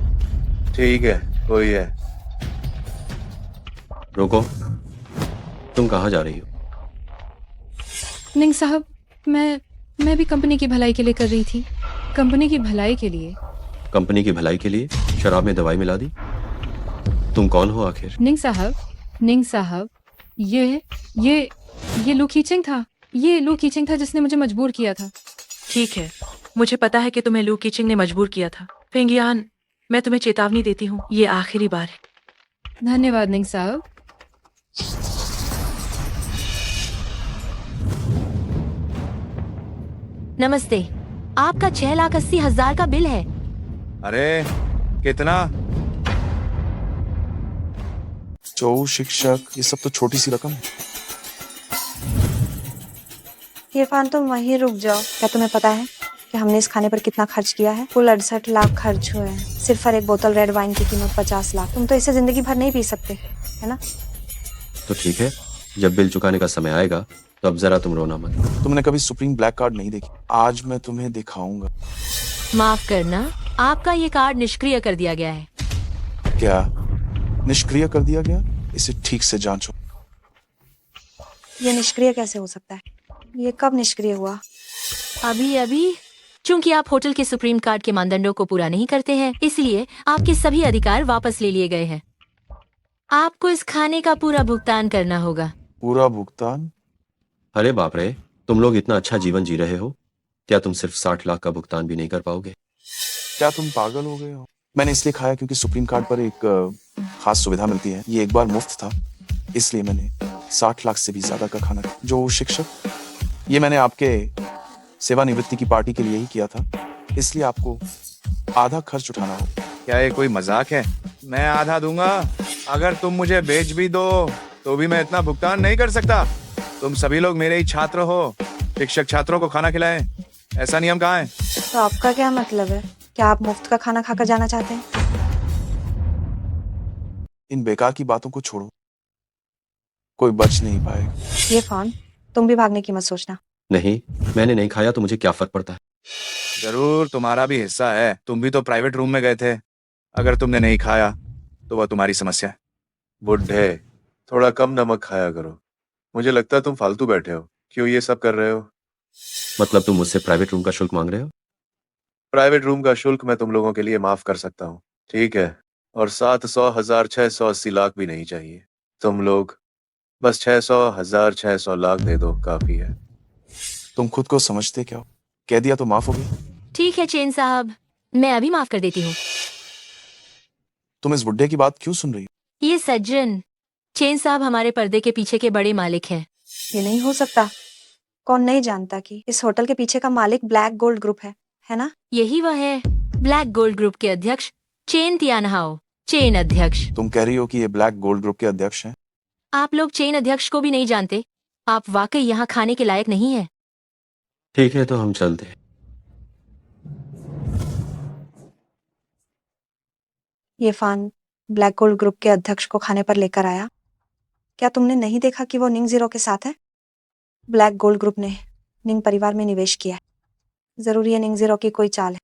ठीक है, कोई है। रुको, तुम कहाँ जा रही हो? निंग साहब, मैं भी कंपनी की भलाई के लिए कर रही थी। कंपनी की भलाई के लिए। कंपनी की भलाई के लिए शराब में दवाई मिला दी? तुम कौन हो आखिर? निंग साहब, ये लू कीचिंग था। ये लू कीचिंग था जिसने मुझे मजबूर किया था। ठीक है, मुझे पता है कि तुम्हें लू कीचिंग ने मजबूर किया था। फेंगियान, मैं तुम्हें चेतावनी देती हूँ, ये आखिरी बार है। धन्यवाद निंग साहब। नमस्ते, आपका 6,80,000 का बिल है। अरे कितना? जो शिक्षक, ये सब तो छोटी सी रकम है। इरफान, तुम वहीं रुक जाओ। क्या तुम्हें पता है कि हमने इस खाने पर कितना खर्च किया है? कुल 68 लाख खर्च हुए हैं। सिर्फ और एक बोतल रेड वाइन की कीमत 50 लाख। तुम तो इसे जिंदगी भर नहीं पी सकते, है ना? तो ठीक है, जब बिल चुकाने का समय आएगा तो अब जरा तुम रोना मत। तुमने कभी सुप्रीम ब्लैक कार्ड नहीं देखी? आज मैं तुम्हें दिखाऊंगा। माफ करना, आपका ये कार्ड निष्क्रिय कर दिया गया है। क्या निष्क्रिय कर दिया गया? इसे ठीक से जांचो। ये निष्क्रिय कैसे हो सकता है? ये कब निष्क्रिय हुआ? अभी चूंकि आप होटल के सुप्रीम कार्ड के मानदंडों को पूरा नहीं करते हैं, इसलिए आपके सभी अधिकार वापस ले लिए गए हैं। आपको इस खाने का पूरा भुगतान करना होगा। पूरा भुगतान? अरे बाप रे, तुम लोग इतना अच्छा जीवन जी रहे हो, क्या तुम सिर्फ 60 लाख का भुगतान भी नहीं कर पाओगे? क्या तुम पागल हो गए हो? मैंने इसलिए खाया क्योंकि सुप्रीम कार्ड पर एक खास सुविधा मिलती है। ये एक बार मुफ्त था, इसलिए मैंने 60 लाख से भी ज्यादा का खाना। जो शिक्षक, ये मैंने आपके सेवानिवृत्ति की पार्टी के लिए ही किया था, इसलिए आपको आधा खर्च उठाना हो। क्या ये कोई मजाक है? मैं आधा दूंगा। अगर तुम मुझे बेच भी दो तो भी मैं इतना भुगतान नहीं कर सकता। तुम सभी लोग मेरे ही छात्र हो। शिक्षक छात्रों को खाना खिलाएं, ऐसा नियम कहाँ है? तो आपका क्या मतलब है? क्या आप मुफ्त का खाना खाकर जाना चाहते हैं? इन बेकार की बातों को छोड़ो, कोई बच नहीं पाएगा। ये फोन, तुम भी भागने की मत सोचना। नहीं, मैंने नहीं खाया तो मुझे क्या फर्क पड़ता है? जरूर तुम्हारा भी हिस्सा है। तुम भी तो प्राइवेट रूम में गए थे। अगर तुमने नहीं खाया तो वह तुम्हारी समस्या है। बुढ़े, थोड़ा कम नमक खाया करो। मुझे लगता है तुम फालतू बैठे हो। क्यों ये सब कर रहे हो? मतलब तुम मुझसे प्राइवेट रूम का शुल्क मांग रहे हो? प्राइवेट रूम का शुल्क मैं तुम लोगों के लिए माफ कर सकता हूँ, ठीक है? और 700,680 लाख भी नहीं चाहिए। तुम लोग बस 600,600 लाख दे दो, काफी है। तुम खुद को समझते क्या हो? कह दिया तो माफ हो गया। ठीक है चेन साहब, मैं अभी माफ कर देती हूँ। तुम इस बुड्ढे की बात क्यों सुन रही हो? ये सज्जन चेन साहब हमारे पर्दे के पीछे के बड़े मालिक हैं। ये नहीं हो सकता। कौन नहीं जानता कि इस होटल के पीछे का मालिक ब्लैक गोल्ड ग्रुप है ना? यही वह है, ब्लैक गोल्ड ग्रुप के अध्यक्ष चेन तियानहाओ। चेन अध्यक्ष। तुम कह रही हो कि ये ब्लैक गोल्ड ग्रुप के अध्यक्ष हैं? आप लोग चेन अध्यक्ष को भी नहीं जानते। आप वाकई यहाँ खाने के लायक नहीं है। ठीक है, तो हम चलते हैं। ये फान ब्लैक गोल्ड ग्रुप के अध्यक्ष को खाने पर लेकर आया। क्या तुमने नहीं देखा कि वो निंग जीरो के साथ है? ब्लैक गोल्ड ग्रुप ने निंग परिवार में निवेश किया है। जरूर ये निंग जीरो की कोई चाल है।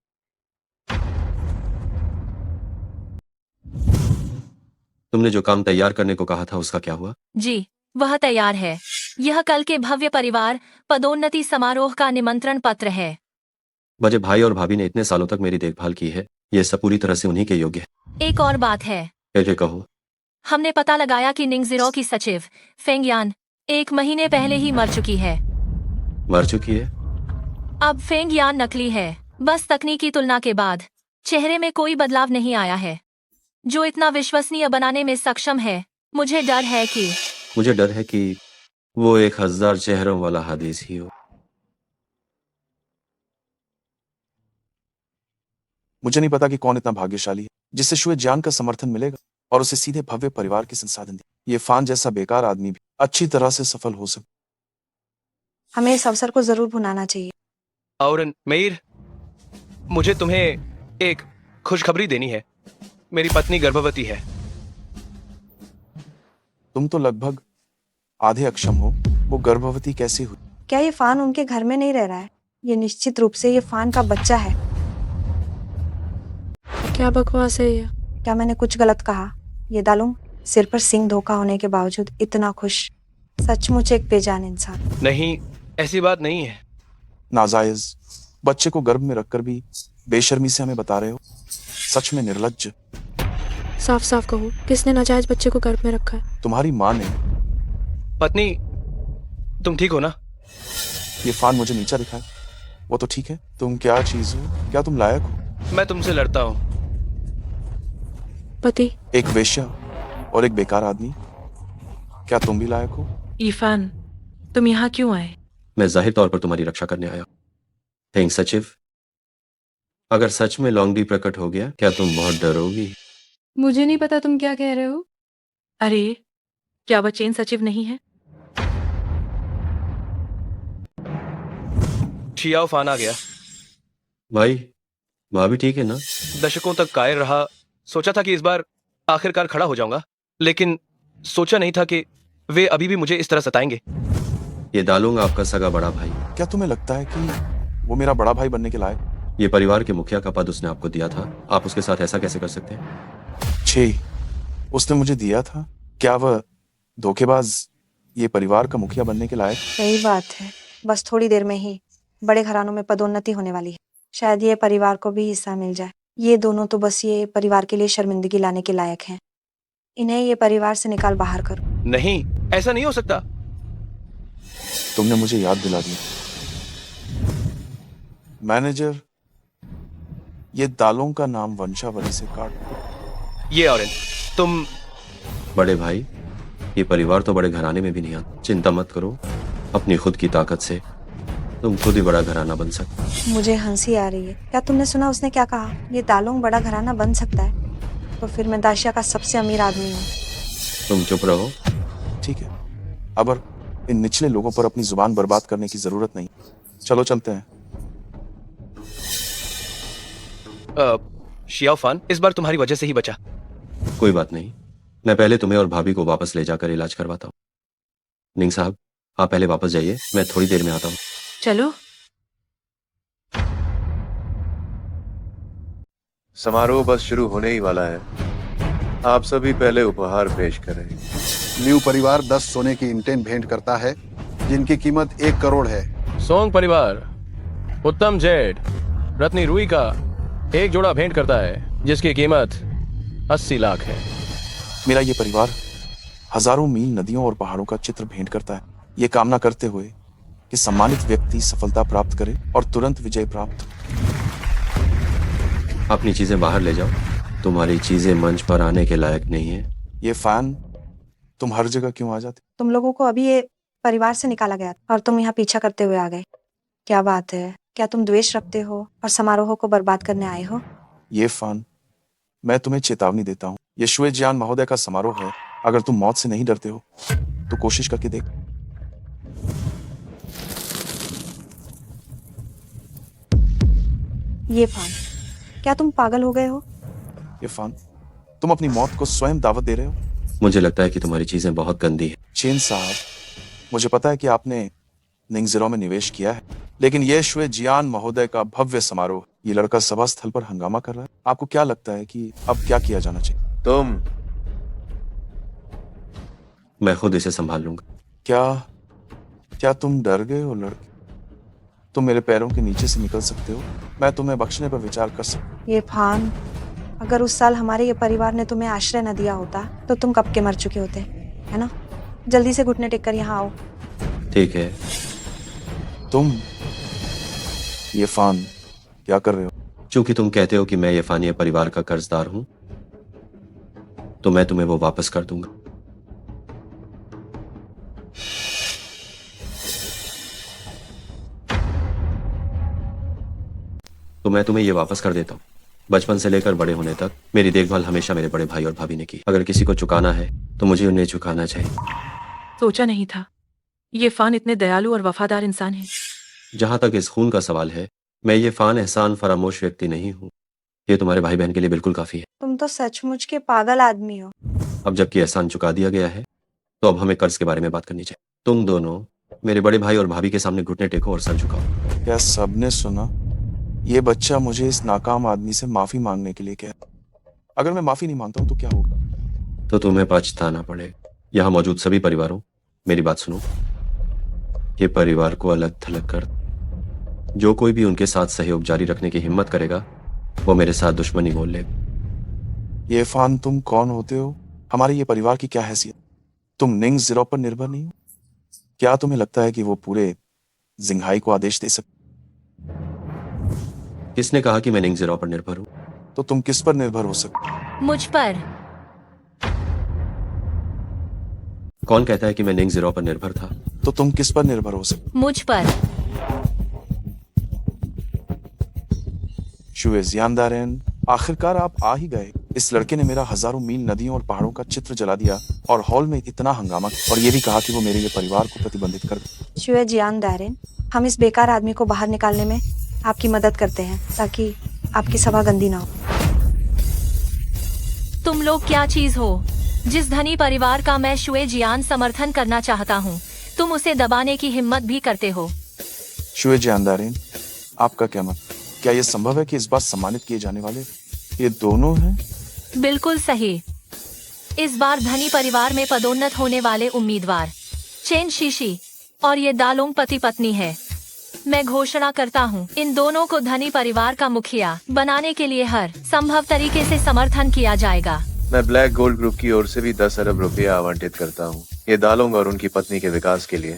तुमने जो काम तैयार करने को कहा था उसका क्या हुआ? जी, वह तैयार है। यह कल के भव्य परिवार पदोन्नति समारोह का निमंत्रण पत्र है। मुझे भाई और भाभी ने इतने सालों तक मेरी देखभाल की है, ये सब पूरी तरह से उन्हीं के योग्य है। एक और बात है। ये कहो। हमने पता लगाया कि निंग जीरो की सचिव फेंग यान 1 महीने पहले ही मर चुकी है। मर चुकी है? अब फेंग यान नकली है। बस तकनीकी तुलना के बाद चेहरे में कोई बदलाव नहीं आया है, जो इतना विश्वसनीय बनाने में सक्षम है। मुझे डर है कि वो 1000 चेहरों वाला हदीस ही हो। मुझे नहीं पता कि कौन इतना भाग्यशाली है जिससे शुए जान का समर्थन मिलेगा और उसे सीधे भव्य परिवार के संसाधन दिए। ये फान जैसा बेकार आदमी भी अच्छी तरह से सफल हो सके। हमें इस अवसर को जरूर भुनाना चाहिए। और मेयर, मुझे तुम्हें एक खुशखबरी देनी है। मेरी पत्नी गर्भवती है। तुम तो लगभग आधे अक्षम हो, वो गर्भवती कैसे हुई? क्या ये फान उनके घर में नहीं रह रहा है? ये निश्चित रूप से ये फान का बच्चा है। क्या बकवास है ये? क्या मैंने कुछ गलत कहा? ये दालूं सिर पर सिंह धोखा होने के बावजूद इतना खुश, सचमुच एक बेजान इंसान। नहीं, ऐसी बात नहीं है। नाजायज बच्चे को गर्भ में रखकर भी बेशर्मी से हमें बता रहे हो। सच में निर्लज्ज। साफ साफ कहो, किसने नाजायज बच्चे को गर्भ में रखा है? तुम्हारी माँ ने। पत्नी, तुम ठीक हो ना? ये फान मुझे नीचा दिखाए, वो तो ठीक है। तुम क्या चीज हो? क्या तुम लायक हो? मैं तुमसे लड़ता हूँ। पति, एक वेश्या और एक बेकार आदमी, क्या तुम भी लायक हो? इरफान, तुम यहाँ क्यों आए? मैं जाहिर तौर पर तुम्हारी रक्षा करने आया। थिंक सचिव, अगर सच में लॉन्गडी प्रकट हो गया, क्या तुम बहुत डरोगी? मुझे नहीं पता तुम क्या कह रहे हो। अरे, क्या वह चेन सचिव नहीं है? छियाओ फान आ गया। भाई, माँ भी ठीक है ना? दशकों तक कायर रहा, सोचा था कि इस बार आखिरकार खड़ा हो जाऊंगा, लेकिन सोचा नहीं था कि वे अभी भी मुझे इस तरह सताएंगे। ये दालूंगा आपका सगा बड़ा भाई। क्या तुम्हें लगता है कि वो मेरा बड़ा भाई बनने के लायक? ये परिवार के मुखिया का पद उसने आपको दिया था, आप उसके साथ ऐसा कैसे कर सकते हैं? उसने मुझे दिया था। क्या वह धोखेबाज ये परिवार का मुखिया बनने के लायक? सही बात है। बस थोड़ी देर में ही बड़े घरानों में पदोन्नति होने वाली है। शायद ये परिवार को भी हिस्सा मिल जाए। ये दोनों तो बस ये परिवार के लिए शर्मिंदगी लाने के लायक हैं। इन्हें ये परिवार से निकाल बाहर करो। नहीं, ऐसा नहीं हो सकता। तुमने मुझे याद दिला दिया। मैनेजर, ये दालों का नाम वंशावली से काट। ये ऑरेंज, तुम। बड़े भाई, ये परिवार तो बड़े घराने में भी नहीं आता। चिंता मत करो, अपनी खुद की ताकत से तुम खुद ही बड़ा घराना बन सकते। मुझे हंसी आ रही है। क्या तुमने सुना उसने क्या कहा? ये दालोंग बड़ा घराना बन सकता है तो फिर मैं दाशिया का सबसे अमीर आदमी हूँ। तुम चुप रहो। ठीक है, अबर इन निचले लोगों पर अपनी जुबान बर्बाद करने की जरूरत नहीं। चलो चलते हैं। शियाओफान इस बार तुम्हारी वजह से ही बचा। कोई बात नहीं, मैं पहले तुम्हें और भाभी को वापस ले जाकर इलाज करवाता हूँ। निंग साहब, आप पहले वापस जाइए, मैं थोड़ी देर में आता हूँ। चलो। समारोह बस शुरू होने ही वाला है। आप सभी पहले उपहार पेश करें। न्यू परिवार 10 सोने की इंटेन भेंट करता है जिनकी कीमत 1 करोड़ है। सोंग परिवार उत्तम जेड रत्नी रुई का एक जोड़ा भेंट करता है जिसकी कीमत 80 लाख है। मेरा ये परिवार हजारों मील नदियों और पहाड़ों का चित्र भेंट करता है, ये कामना करते हुए कि सम्मानित व्यक्ति सफलता प्राप्त करे और तुरंत विजय प्राप्त। अपनी चीजें बाहर ले जाओ, तुम्हारी चीजें मंच पर आने के लायक नहीं है। ये फैन तुम हर जगह क्यों आ जाते? तुम लोगों को अभी ये परिवार से निकाला गया और तुम यहाँ पीछा करते हुए आ गए। क्या बात है? क्या तुम द्वेष रखते हो और समारोह को बर्बाद करने आए हो? ये फैन, मैं तुम्हें चेतावनी देता हूँ, ये शुए जियान महोदय का समारोह है। अगर तुम मौत से नहीं डरते हो तो कोशिश करके देख। ये फान, क्या तुम पागल हो गए हो? ये फान, तुम अपनी मौत को स्वयं दावत दे रहे हो। मुझे लगता है कि तुम्हारी चीजें बहुत गंदी है। चेन साहब, मुझे पता है कि आपने निंगजिरो में निवेश किया है, लेकिन यह शुए जियान महोदय का भव्य समारोह, ये लड़का सभा स्थल पर हंगामा कर रहा है। आपको क्या लगता है कि अब क्या किया जाना चाहिए? मैं खुद इसे संभाल लूंगा। क्या तुम डर गए हो लड़के? तुम मेरे पैरों के नीचे से निकल सकते हो, मैं तुम्हें बख्शने पर विचार कर सकता हूँ। ये फान, अगर उस साल हमारे ये परिवार ने तुम्हें आश्रय न दिया होता तो तुम कब के मर चुके होते, है ना? जल्दी से घुटने टेक कर यहाँ आओ। ठीक है। तुम ये फान क्या कर रहे हो? चूंकि तुम कहते हो कि मैं ये फानी परिवार का कर्जदार हूं, तो मैं तुम्हें वो वापस कर दूंगा। तो मैं तुम्हें ये वापस कर देता हूँ। बचपन से लेकर बड़े होने तक मेरी देखभाल हमेशा मेरे बड़े भाई और भाभी ने की। अगर किसी को चुकाना है तो मुझे उन्हें चुकाना चाहिए। सोचा नहीं था ये फान इतने दयालु और वफादार इंसान है। जहां तक इस खून का सवाल है, मैं ये फान एहसान फरामोश व्यक्ति नहीं हूँ। ये तुम्हारे भाई बहन के लिए बिल्कुल काफी है। तुम तो सचमुच के पागल आदमी हो। अब जबकि एहसान चुका दिया गया है तो अब हमें कर्ज के बारे में बात करनी चाहिए। तुम दोनों मेरे बड़े भाई और भाभी के सामने घुटने टेको और सर झुकाओ। क्या सबने सुना? ये बच्चा मुझे इस नाकाम आदमी से माफी मांगने के लिए कहा। अगर मैं माफी नहीं मांगता हूं तो क्या होगा? तो तुम्हें पछताना पड़ेगा। यहाँ मौजूद सभी परिवारों, मेरी बात सुनो। ये परिवार को अलग थलग कर, जो कोई भी उनके साथ सहयोग जारी रखने की हिम्मत करेगा वो मेरे साथ दुश्मनी मोल लेगा। ये फान, तुम कौन होते हो? हमारे ये परिवार की क्या हैसियत? तुम निंग जीरो पर निर्भर नहीं हो? क्या तुम्हें लगता है कि वो पूरे जिंघाई को आदेश दे सकते? किसने कहा कि मैं निंग जीरो पर निर्भर हूं? तो तुम किस पर निर्भर हो सकते? मुझ पर। कौन कहता है कि मैं निंग जीरो पर निर्भर था? तो तुम किस पर निर्भर हो सकते? मुझ पर। शुए जियानदारेन, आखिरकार आप आ ही गए। इस लड़के ने मेरा हजारों मील नदियों और पहाड़ों का चित्र जला दिया और हॉल में इतना हंगामा, और ये भी कहा कि वो मेरे ये परिवार को प्रतिबंधित कर दे। शुए जियान दारेन, हम इस बेकार आदमी को बाहर निकालने में आपकी मदद करते हैं ताकि आपकी सभा गंदी ना हो। तुम लोग क्या चीज हो? जिस धनी परिवार का मैं शुए जियान समर्थन करना चाहता हूँ, तुम उसे दबाने की हिम्मत भी करते हो। शुए जियानदारेन, आपका क्या मत? क्या यह संभव है कि इस बार सम्मानित किए जाने वाले ये दोनों हैं? बिल्कुल सही। इस बार धनी परिवार में पदोन्नत होने वाले उम्मीदवार चेन शीशी और ये दालोंग पति पत्नी है। मैं घोषणा करता हूँ, इन दोनों को धनी परिवार का मुखिया बनाने के लिए हर संभव तरीके से समर्थन किया जाएगा। मैं ब्लैक गोल्ड ग्रुप की ओर से भी 10 अरब रुपया आवंटित करता हूँ ये दालोंग और उनकी पत्नी के विकास के लिए।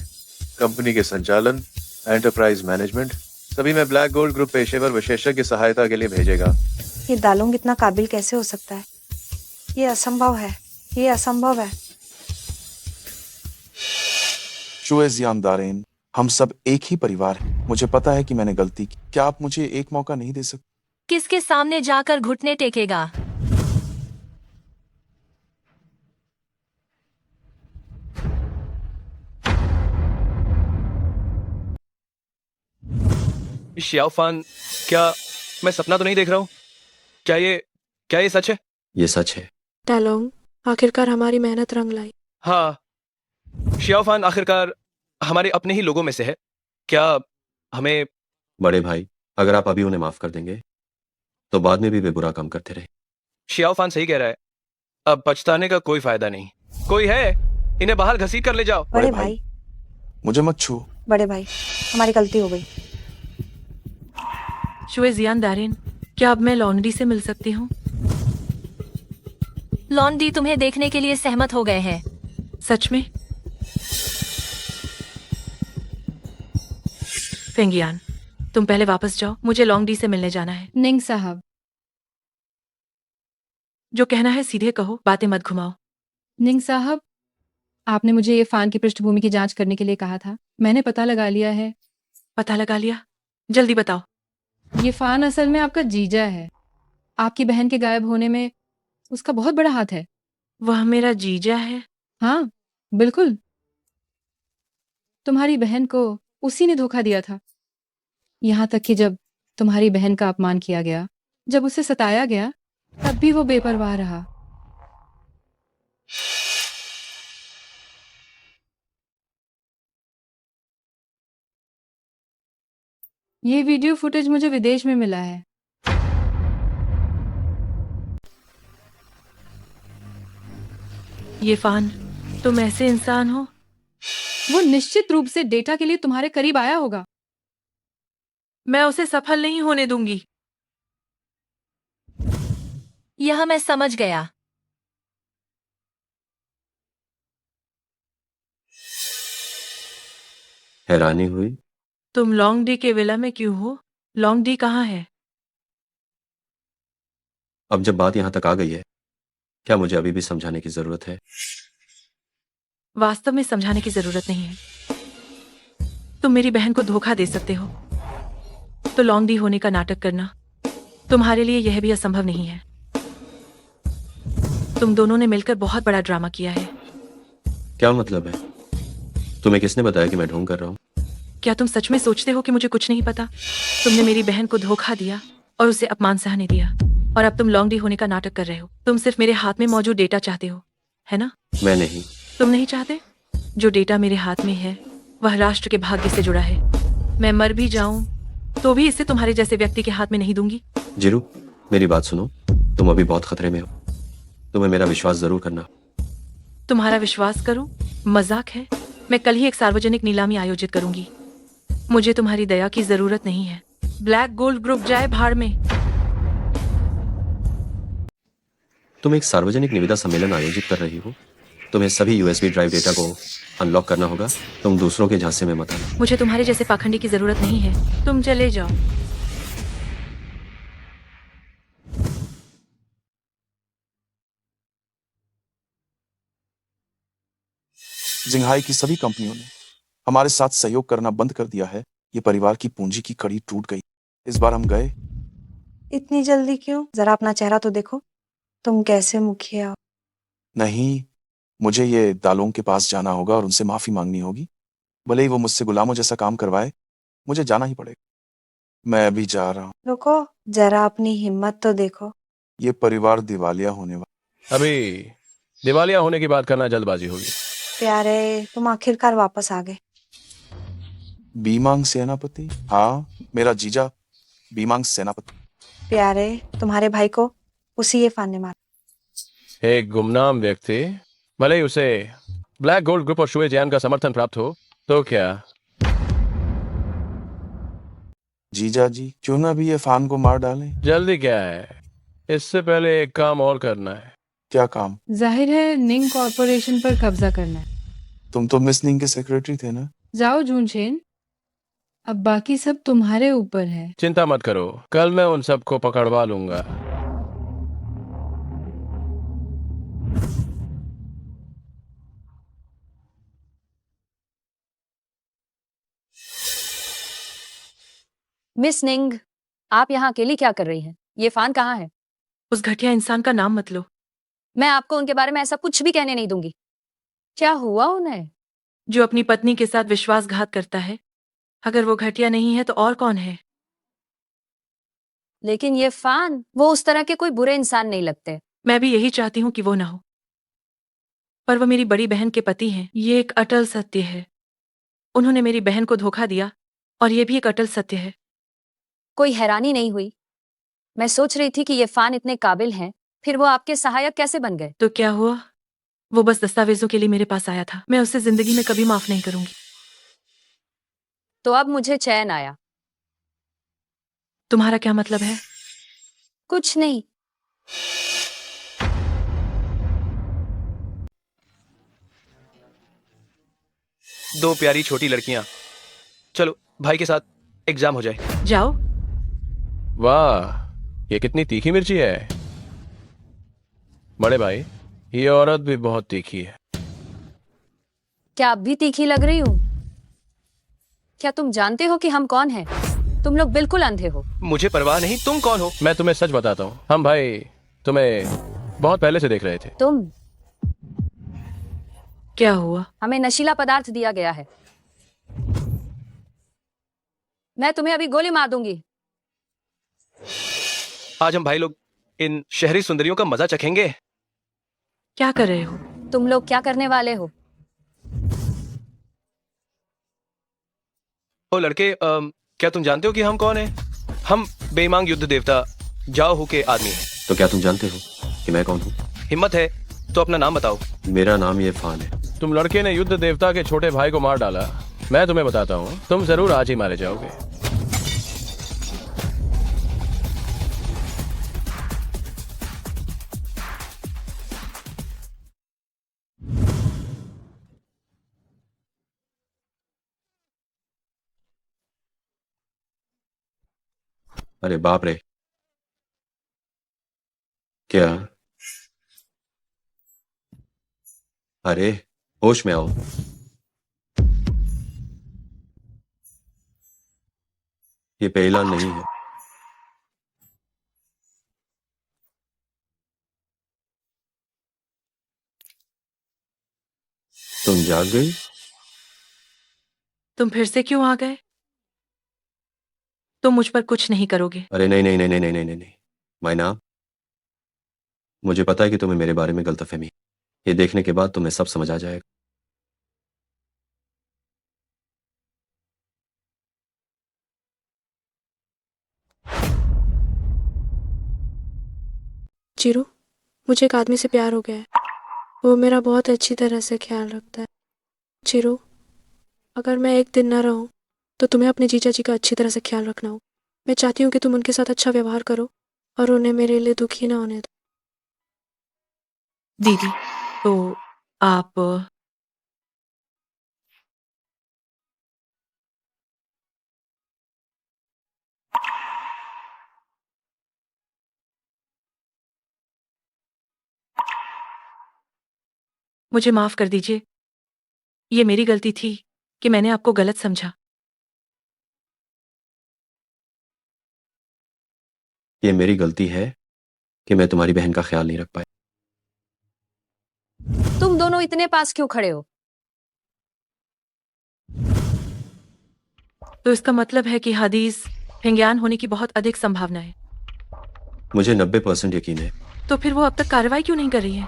कंपनी के संचालन, एंटरप्राइज मैनेजमेंट, सभी में ब्लैक गोल्ड ग्रुप पेशेवर विशेषज्ञ सहायता के लिए भेजेगा। ये दालोंग इतना काबिल कैसे हो सकता है? ये असंभव है, ये असंभव है। शुएजियान दारेन, हम सब एक ही परिवार हैं। मुझे पता है कि मैंने गलती की। क्या आप मुझे एक मौका नहीं दे सकते? किसके सामने जाकर घुटने टेकेगा? श्याओफान, क्या मैं सपना तो नहीं देख रहा हूँ? क्या ये सच है? ये सच है। टैलोंग, आखिरकार हमारी मेहनत रंग लाई। हाँ, श्याओफान आखिरकार हमारे अपने ही लोगों में से है। क्या हमें... बड़े भाई, अगर आप अभी उन्हें माफ कर देंगे तो बाद में भी वे बुरा काम करते रहे। श्याओफान सही कह रहा है। अब पछताने का कोई फायदा नहीं। कोई है? इन्हें बाहर घसीट कर ले जाओ। बड़े भाई, मुझे मत छू। बड़े भाई, हमारी गलती हो गई। शुए जियान दारेन, क्या अब मैं लॉन्ड्री से मिल सकती हूँ? लॉन्डी तुम्हें देखने के लिए सहमत हो गए हैं। सच में? फेंगियान, तुम पहले वापस जाओ, मुझे लॉन्ग डी से मिलने जाना है। निंग साहब, जो कहना है सीधे कहो, बातें मत घुमाओ। निंग साहब, आपने मुझे ये फान की पृष्ठभूमि की जांच करने के लिए कहा था। मैंने पता लगा लिया है। पता लगा लिया? जल्दी बताओ। ये फान असल में आपका जीजा है। आपकी बहन के गायब होने में उसका बहुत बड़ा हाथ है। वह मेरा जीजा है? हाँ, बिल्कुल। तुम्हारी बहन को उसी ने धोखा दिया था। यहाँ तक कि जब तुम्हारी बहन का अपमान किया गया, जब उसे सताया गया, तब भी वो बेपरवाह रहा। ये वीडियो फुटेज मुझे विदेश में मिला है। ये फान, तुम ऐसे इंसान हो? वो निश्चित रूप से डेटा के लिए तुम्हारे करीब आया होगा। मैं उसे सफल नहीं होने दूंगी। यह मैं समझ गया। हैरानी हुई? तुम लॉन्ग डी के विला में क्यों हो? लॉन्ग डी कहाँ है? अब जब बात यहां तक आ गई है, क्या मुझे अभी भी समझाने की जरूरत है? वास्तव में समझाने की जरूरत नहीं है। तुम मेरी बहन को धोखा दे सकते हो, तो लॉन्ग डी होने का नाटक करना तुम्हारे लिए यह भी असंभव नहीं है। तुम दोनों ने मिलकर बहुत बड़ा ड्रामा किया है। क्या मतलब है? तुम्हें किसने बताया कि मैं ढोंग कर रहा हूँ? क्या तुम सच में सोचते हो कि मुझे कुछ नहीं पता? तुमने मेरी बहन को धोखा दिया और उसे अपमान सहने दिया, और अब तुम लॉन्ग डी होने का नाटक कर रहे हो। तुम सिर्फ मेरे हाथ में मौजूद डेटा चाहते हो, है ना? मैं नहीं। तुम नहीं चाहते? जो डेटा मेरे हाथ में है वह राष्ट्र के भाग्य से जुड़ा है। मैं मर भी जाऊं तो भी इसे तुम्हारे जैसे व्यक्ति के हाथ में नहीं दूंगी। जीरू, मेरी बात सुनो। तुम अभी बहुत खतरे में हो। तुम्हें मेरा विश्वास जरूर करना। तुम्हारा विश्वास करूं? मजाक है। मैं कल ही एक सार्वजनिक नीलामी आयोजित करूंगी। मुझे तुम्हारी दया की जरूरत नहीं है। ब्लैक गोल्ड ग्रुप जाए भाड़ में। तुम एक सार्वजनिक निविदा सम्मेलन आयोजित कर रही हो। तुम्हें सभी यूएसबी ड्राइव डेटा को अनलॉक करना होगा। तुम दूसरों के झांसे में मत आना। मुझे तुम्हारे जैसे पाखंडी की जरूरत नहीं है। तुम चले जाओ। जिंगहाई की सभी कंपनियों ने हमारे साथ सहयोग करना बंद कर दिया है। ये परिवार की पूंजी की कड़ी टूट गई। इस बार हम गए। इतनी जल्दी क्यों? जरा अपना चेहरा तो देखो। तुम कैसे मुखिया? नहीं, मुझे ये दालों के पास जाना होगा और उनसे माफी मांगनी होगी। भले ही वो मुझसे गुलामों जैसा काम करवाए, मुझे जाना ही पड़ेगा। मैं अभी जा रहा हूँ। रुको, जरा अपनी हिम्मत तो देखो। ये परिवार दिवालिया होने वाला। अभी दिवालिया होने की बात करना जल्दबाजी होगी। प्यारे, तुम आखिरकार वापस आ गए। बीमांग सेनापति? हाँ, मेरा जीजा बीमांग सेनापति। प्यारे, तुम्हारे भाई को उसी ये फान ने मारा। एक गुमनाम व्यक्ति, भले ही उसे ब्लैक गोल्ड ग्रुप और शुए जियान का समर्थन प्राप्त हो, तो क्या? जीजा जी, क्यों ना भी ये फान को मार डालें? जल्दी क्या है? इससे पहले एक काम और करना है। क्या काम? जाहिर है निंग कॉरपोरेशन पर कब्जा करना है। तुम तो मिस निंग के सेक्रेटरी थे ना? जाओ जूनचेन, अब बाकी सब तुम्हारे ऊपर है। चिंता मत करो, कल मैं उन सबको पकड़वा लूंगा। मिस निंग, आप यहाँ अकेली क्या कर रही हैं? ये फान कहाँ है? उस घटिया इंसान का नाम मत लो। मैं आपको उनके बारे में ऐसा कुछ भी कहने नहीं दूंगी। क्या हुआ उन्हें? जो अपनी पत्नी के साथ विश्वासघात करता है। अगर वो घटिया नहीं है तो और कौन है? लेकिन ये फान, वो उस तरह के कोई बुरे इंसान नहीं लगते। मैं भी यही चाहती हूँ कि वो ना हो, पर वो मेरी बड़ी बहन के पति हैं। ये एक अटल सत्य है। उन्होंने मेरी बहन को धोखा दिया और ये भी एक अटल सत्य है। कोई हैरानी नहीं हुई। मैं सोच रही थी कि ये फान इतने काबिल हैं, फिर वो आपके सहायक कैसे बन गए? तो क्या हुआ? वो बस दस्तावेजों के लिए मेरे पास आया था। मैं उसे जिंदगी में कभी माफ नहीं करूंगी। तो अब मुझे चैन आया। तुम्हारा क्या मतलब है? कुछ नहीं। दो प्यारी छोटी लड़कियां। चलो भाई के साथ एग्जाम हो जाए। जाओ। वाह, ये कितनी तीखी मिर्ची है। बड़े भाई, ये औरत भी बहुत तीखी है। क्या आप भी तीखी लग रही हूँ? क्या तुम जानते हो कि हम कौन हैं? तुम लोग बिल्कुल अंधे हो। मुझे परवाह नहीं, तुम कौन हो? मैं तुम्हें सच बताता हूँ, हम भाई तुम्हें बहुत पहले से देख रहे थे। तुम? क्या हुआ? हमें नशीला पदार्थ दिया गया है। मैं तुम्हें अभी गोली मार दूंगी। आज हम भाई लोग इन शहरी सुंदरियों का मजा चखेंगे। क्या कर रहे हो? तुम लोग क्या करने वाले हो? ओ लड़के, क्या तुम जानते हो कि हम कौन हैं? हम बेईमान युद्ध देवता जाओ हु के आदमी हैं। तो क्या तुम जानते हो कि मैं कौन हूँ? हिम्मत है तो अपना नाम बताओ। मेरा नाम ये फान है। तुम लड़के ने युद्ध देवता के छोटे भाई को मार डाला। मैं तुम्हें बताता हूँ, तुम जरूर आज ही मारे जाओगे। अरे बाप रे, क्या? अरे होश में आओ। ये पेलान नहीं है। तुम जाग गई? तुम फिर से क्यों आ गए? तुम मुझ पर कुछ नहीं करोगे। अरे नहीं नहीं नहीं नहीं नहीं नहीं नहीं नहीं मायना, मुझे पता है कि तुम्हें मेरे बारे में गलतफहमी है। ये देखने के बाद तुम्हें सब समझ आ जाएगा। जीरो, मुझे एक आदमी से प्यार हो गया है। वो मेरा बहुत अच्छी तरह से ख्याल रखता है। जीरो, अगर मैं एक दिन ना रहूं तो तुम्हें अपने जीजा जी का अच्छी तरह से ख्याल रखना हो। मैं चाहती हूँ कि तुम उनके साथ अच्छा व्यवहार करो और उन्हें मेरे लिए दुखी ना होने दो। दीदी, तो आप मुझे माफ कर दीजिए। ये मेरी गलती थी कि मैंने आपको गलत समझा। ये मेरी गलती है कि मैं तुम्हारी बहन का ख्याल नहीं रख पाया। तुम दोनों इतने पास क्यों खड़े हो? तो इसका मतलब है कि हादीस हिंग्यान होने की बहुत अधिक संभावना है। मुझे 90% यकीन है। तो फिर वो अब तक कार्रवाई क्यों नहीं कर रही है?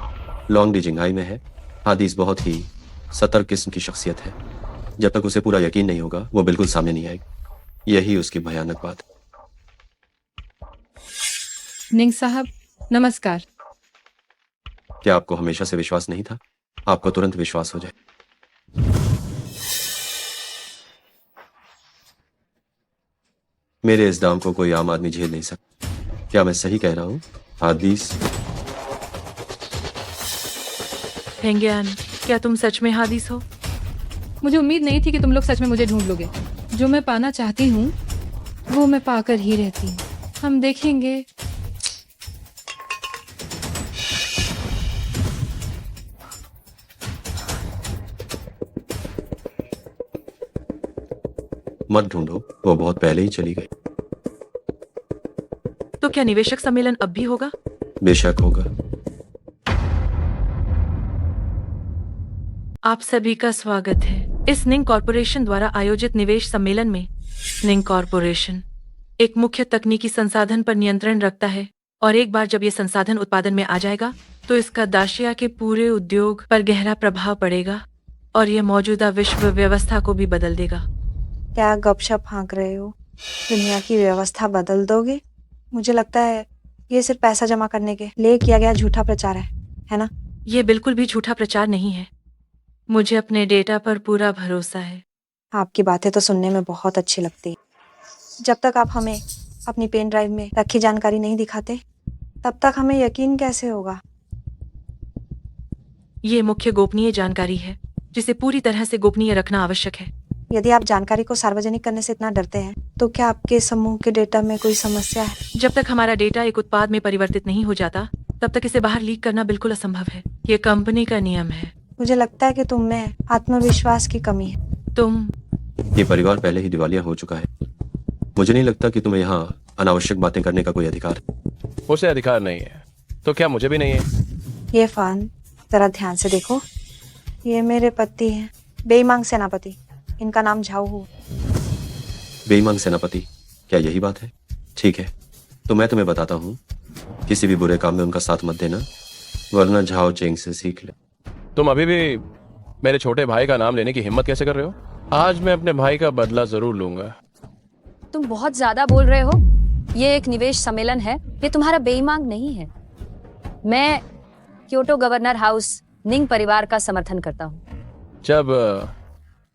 लॉन्ग डी जिंघाई में है। हादीस बहुत ही सतर्क किस्म की शख्सियत है। जब तक उसे पूरा यकीन नहीं होगा वो बिल्कुल सामने नहीं आएगी। यही उसकी भयानक बात है। निंग साहब, नमस्कार। क्या आपको हमेशा से विश्वास नहीं था? आपको तुरंत विश्वास हो जाए। मेरे इस दाम को कोई आम आदमी झेल नहीं सकता। क्या मैं सही कह रहा हूँ? हादीस, हिंग्यान, क्या तुम सच में हादीस हो? मुझे उम्मीद नहीं थी कि तुम लोग सच में मुझे ढूंढ लोगे। जो मैं पाना चाहती हूँ वो मैं पाकर ही रहती हूँ। हम देखेंगे। मत ढूंढो, वो बहुत पहले ही चली गई। तो क्या निवेशक सम्मेलन अब भी होगा? बेशक होगा। आप सभी का स्वागत है इस निंग कॉरपोरेशन द्वारा आयोजित निवेश सम्मेलन में। निंग कॉरपोरेशन एक मुख्य तकनीकी संसाधन पर नियंत्रण रखता है और एक बार जब ये संसाधन उत्पादन में आ जाएगा तो इसका दाशिया के पूरे उद्योग पर गहरा प्रभाव पड़ेगा और ये मौजूदा विश्व व्यवस्था को भी बदल देगा। क्या गपशप हाँक रहे हो? दुनिया की व्यवस्था बदल दोगे? मुझे लगता है ये सिर्फ पैसा जमा करने के लिए किया गया झूठा प्रचार है ना? ये बिल्कुल भी झूठा प्रचार नहीं है। मुझे अपने डेटा पर पूरा भरोसा है। आपकी बातें तो सुनने में बहुत अच्छी लगती है। जब तक आप हमें अपनी पेन ड्राइव में रखी जानकारी नहीं दिखाते तब तक हमें यकीन कैसे होगा? ये मुख्य गोपनीय जानकारी है जिसे पूरी तरह से गोपनीय रखना आवश्यक है। यदि आप जानकारी को सार्वजनिक करने से इतना डरते हैं तो क्या आपके समूह के डेटा में कोई समस्या है? जब तक हमारा डेटा एक उत्पाद में परिवर्तित नहीं हो जाता तब तक इसे बाहर लीक करना बिल्कुल असंभव है। ये कंपनी का नियम है। मुझे लगता है कि तुम में आत्मविश्वास की कमी है। ये परिवार पहले ही दिवालिया हो चुका है। मुझे नहीं लगता कि तुम्हें यहाँ अनावश्यक बातें करने का कोई अधिकार है। उसे अधिकार नहीं है तो क्या मुझे भी नहीं है? ये फान जरा ध्यान से देखो। ये मेरे पति हैं, बेईमान सेनापति। इनका नाम झाओ हु। बेईमान सेनापति, क्या यही बात है? ठीक है, तो मैं तुम्हें बताता हूँ, किसी भी बुरे काम में उनका साथ मत देना, वरना झाओ चेंग से सीख ले। तुम अभी भी मेरे छोटे भाई का नाम लेने की हिम्मत कैसे कर रहे हो? आज मैं अपने भाई का बदला जरूर लूंगा। तुम बहुत ज्यादा बोल रहे हो। ये एक निवेश सम्मेलन है, ये तुम्हारा बेईमान नहीं है। मैं क्योटो गवर्नर हाउस निंग परिवार का समर्थन करता हूँ। जब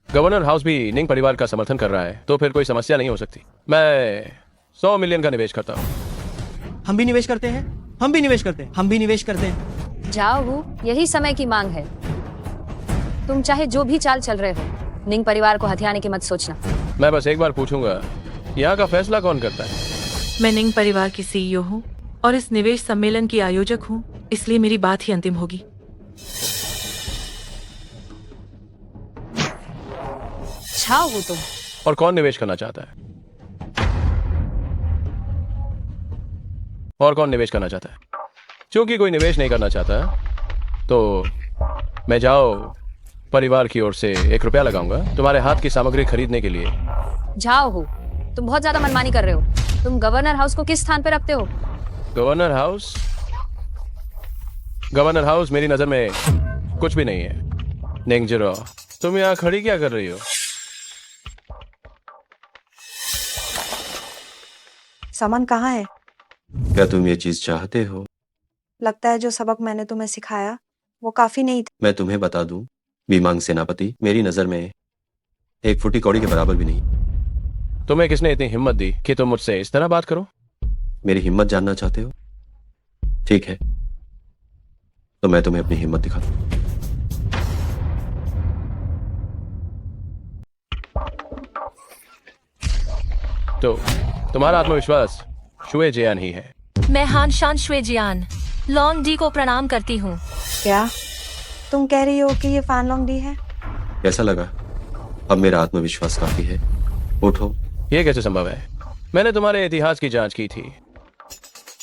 गवर्नर हाउस भी निंग परिवार का समर्थन कर रहा है तो फिर कोई समस्या नहीं हो सकती। मैं 100 मिलियन का निवेश करता हूँ। हम भी निवेश करते हैं, हम भी निवेश करते हैं, हम भी निवेश करते हैं। जाओ हूँ, यही समय की मांग है। तुम चाहे जो भी चाल चल रहे हो, निंग परिवार को हथियाने की मत सोचना। मैं बस एक बार पूछूंगा, यहाँ का फैसला कौन करता है? मैं निंग परिवार की सीईओ हूँ और इस निवेश सम्मेलन की आयोजक हूँ, इसलिए मेरी बात ही अंतिम होगी। छाओ हो तुम। और कौन निवेश करना चाहता है? और कौन निवेश करना चाहता है? क्योंकि कोई निवेश नहीं करना चाहता तो मैं जाओ परिवार की ओर से 1 रुपया लगाऊंगा तुम्हारे हाथ की सामग्री खरीदने के लिए। जाओ हो, तुम बहुत ज्यादा मनमानी कर रहे हो। तुम गवर्नर हाउस को किस स्थान पर रखते हो? Governor house? गवर्नर हाउस मेरी नजर में कुछ भी नहीं है। निंगजिरो, तुम यहाँ खड़ी क्या कर रही हो? सामान कहाँ है? क्या तुम ये चीज चाहते हो? लगता है जो सबक मैंने तुम्हें सिखाया वो काफी नहीं था। मैं तुम्हें बता दूं, बीमांग सेनापति मेरी नजर में 1 फुटी कौड़ी के बराबर भी नहीं। तुम्हें किसने इतनी हिम्मत दी कि तुम मुझसे इस तरह बात करो? मेरी हिम्मत जानना चाहते हो? ठीक है, तो मैं तुम्हें अपनी हिम्मत दिखाता हूं। तो तुम्हारा आत्मविश्वास शुए जियान ही है। मैं हान शान शुए जियान लॉन्ग डी को प्रणाम करती हूँ। क्या तुम कह रही हो कि ये फान लॉन्ग डी है? कैसा लगा? अब मेरा आत्मविश्वास काफी है। उठो। ये कैसे संभव है? मैंने तुम्हारे इतिहास की जांच की थी।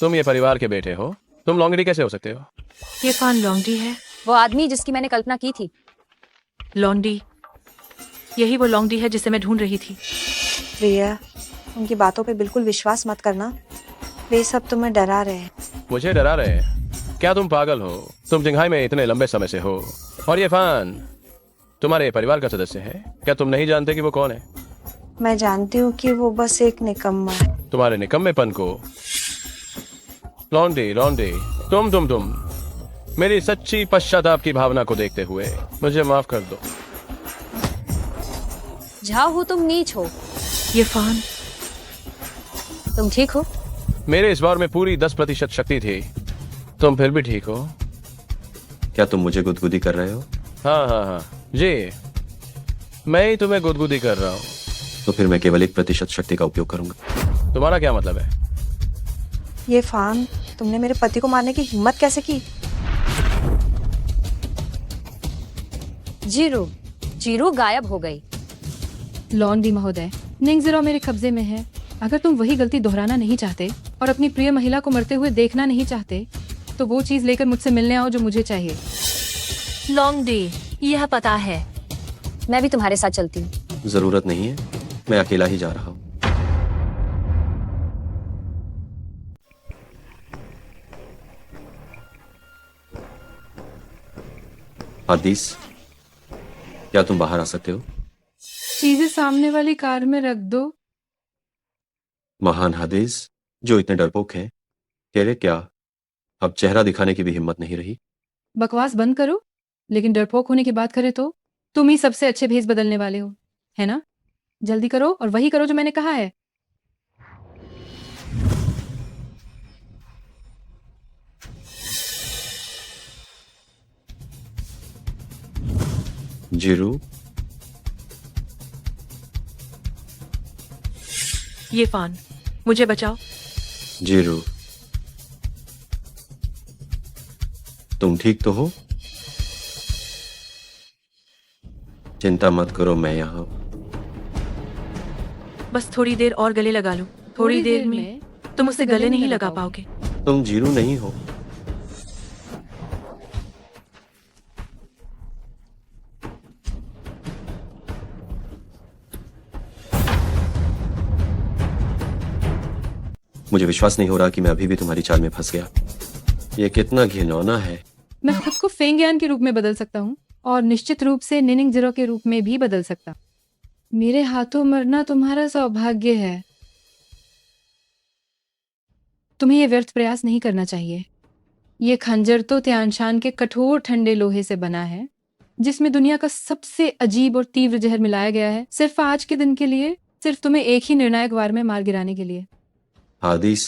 तुम ये परिवार के बेटे हो, तुम लॉन्गडी कैसे हो सकते हो? ये फान लॉन्गडी है। वो आदमी जिसकी मैंने कल्पना की थी। लॉन्गडी, यही वो लॉन्गडी है जिसे मैं ढूंढ रही थी। प्रिया, उनकी बातों पे बिल्कुल विश्वास मत करना। वे सब तुम्हें डरा रहे हैं। मुझे डरा रहे हैं? क्या तुम पागल हो? तुम जिंघाई में इतने लंबे समय से हो और ये फान तुम्हारे परिवार का सदस्य है। क्या तुम नहीं जानते कि वो कौन है? मैं जानती हूँ कि वो बस एक निकम्मा है। तुम्हारे निकम्मेपन को लॉन्डी लॉन्डी तुम मेरी सच्ची पश्चाताप की भावना को देखते हुए मुझे माफ कर दो। जाओ हो, तुम नीच हो। ये फान, तुम ठीक हो? मेरे इस बार में पूरी 10% शक्ति थी। तुम फिर भी ठीक हो? क्या तुम मुझे गुदगुदी कर रहे हो? हाँ जी, मैं ही तुम्हें गुदगुदी कर रहा हूँ। तो फिर मैं केवल 1% शक्ति का उपयोग करूंगा। तुम्हारा क्या मतलब है? ये फान, तुमने मेरे पति को मारने की हिम्मत कैसे की? जीरू गायब हो गई। लॉन्डी महोदय, निंगजिरो मेरे कब्जे में है। अगर तुम वही गलती दोहराना नहीं चाहते और अपनी प्रिय महिला को मरते हुए देखना नहीं चाहते तो वो चीज लेकर मुझसे मिलने आओ जो मुझे चाहिए। लॉन्ग डी, यह पता है। मैं भी तुम्हारे साथ चलती हूँ। जरूरत नहीं है, मैं अकेला ही जा रहा हूं। हादीस, क्या तुम बाहर आ सकते हो? चीजें सामने वाली कार में रख दो। महान हादीस, जो इतने डरपोक हैं, कह रहे क्या अब चेहरा दिखाने की भी हिम्मत नहीं रही? बकवास बंद करो, लेकिन डरपोक होने की बात करें तो तुम ही सबसे अच्छे भेष बदलने वाले हो, है ना? जल्दी करो और वही करो जो मैंने कहा है। जीरू, ये फान, मुझे बचाओ। जीरू, तुम ठीक तो हो? चिंता मत करो, मैं यहां हूं। बस थोड़ी देर और गले लगा लो। थोड़ी देर में तुम उससे गले नहीं लगा पाओगे। तुम जीरू नहीं हो। मुझे विश्वास नहीं हो रहा कि मैं अभी भी तुम्हारी चाल में फंस गया। ये कितना घिनौना है। मैं खुद को फेंगयान के रूप में बदल सकता हूँ और निश्चित रूप से निनिंग जीरो के रूप में भी बदल सकता हूँ। मेरे हाथों मरना तुम्हारा सौभाग्य है। तुम्हें ये व्यर्थ प्रयास नहीं करना चाहिए। ये खंजर तो त्यानशान के कठोर ठंडे लोहे से बना है, जिसमें दुनिया का सबसे अजीब और तीव्र जहर मिलाया गया है, सिर्फ आज के दिन के लिए, सिर्फ तुम्हें एक ही निर्णायक वार में मार गिराने के लिए। हादीस,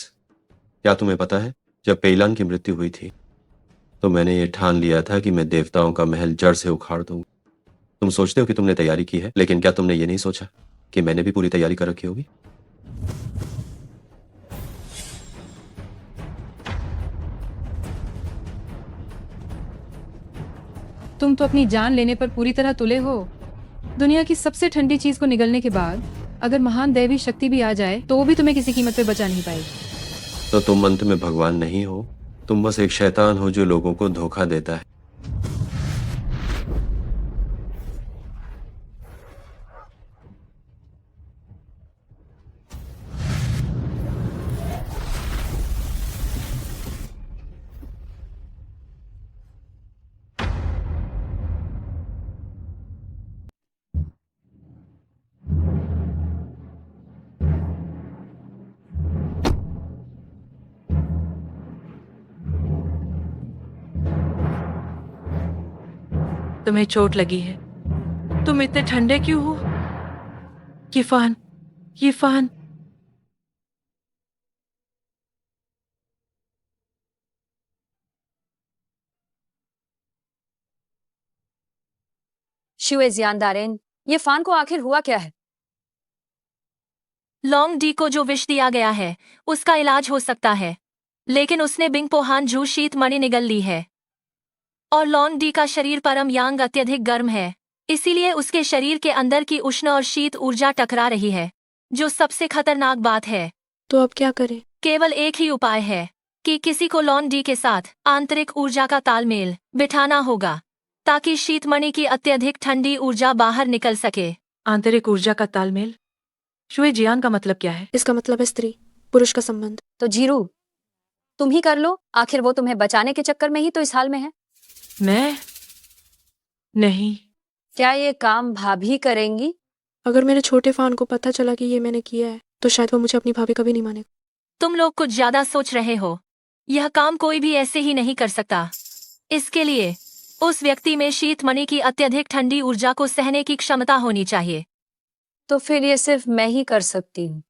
क्या तुम्हें पता है, जब पेइलान की मृत्यु हुई थी तो मैंने ये ठान लिया था कि मैं देवताओं का महल जड़ से उखाड़ दूंगा। तुम सोचते हो कि तुमने तैयारी की है, लेकिन क्या तुमने ये नहीं सोचा कि मैंने भी पूरी तैयारी कर रखी होगी? तुम तो अपनी जान लेने पर पूरी तरह तुले हो। दुनिया की सबसे ठंडी चीज को निगलने के बाद अगर महान दैवी शक्ति भी आ जाए तो भी तुम्हें किसी कीमत पे बचा नहीं पाएगी। तो तुम अंत में भगवान नहीं हो, तुम बस एक शैतान हो जो लोगों को धोखा देता है। तुम्हें चोट लगी है। तुम इतने ठंडे क्यों हो? ये फान, ये फान। शुए जियानदारेन, ये फान को आखिर हुआ क्या है? लॉन्ग डी को जो विष दिया गया है उसका इलाज हो सकता है, लेकिन उसने बिंग पोहान जू शीत मणि निगल ली है और लॉन्ग डी का शरीर परम यांग अत्यधिक गर्म है, इसीलिए उसके शरीर के अंदर की उष्ण और शीत ऊर्जा टकरा रही है, जो सबसे खतरनाक बात है। तो अब क्या करें? केवल एक ही उपाय है कि किसी को लॉन्ग डी के साथ आंतरिक ऊर्जा का तालमेल बिठाना होगा ताकि शीतमणि की अत्यधिक ठंडी ऊर्जा बाहर निकल सके। आंतरिक ऊर्जा का तालमेल? शुए जियान का मतलब क्या है? इसका मतलब है स्त्री पुरुष का संबंध। तो जीरू, तुम ही कर लो, आखिर वो तुम्हें बचाने के चक्कर में ही तो इस हाल में है। मैं नहीं। क्या ये काम भाभी करेंगी? अगर मेरे छोटे फान को पता चला कि ये मैंने किया है तो शायद वो मुझे अपनी भाभी कभी नहीं मानेगा। तुम लोग कुछ ज्यादा सोच रहे हो। यह काम कोई भी ऐसे ही नहीं कर सकता। इसके लिए उस व्यक्ति में शीतमणि की अत्यधिक ठंडी ऊर्जा को सहने की क्षमता होनी चाहिए। तो फिर ये सिर्फ मैं ही कर सकती हूँ।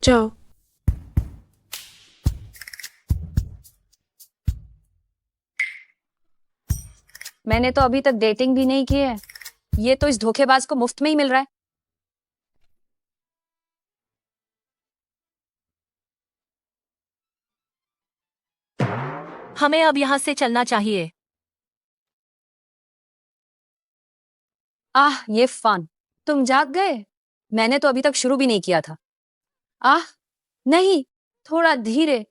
जाओ। मैंने तो अभी तक डेटिंग भी नहीं की है, ये तो इस धोखेबाज को मुफ्त में ही मिल रहा है। हमें अब यहाँ से चलना चाहिए। आह, ये फान, तुम जाग गए? मैंने तो अभी तक शुरू भी नहीं किया था। आह नहीं, थोड़ा धीरे।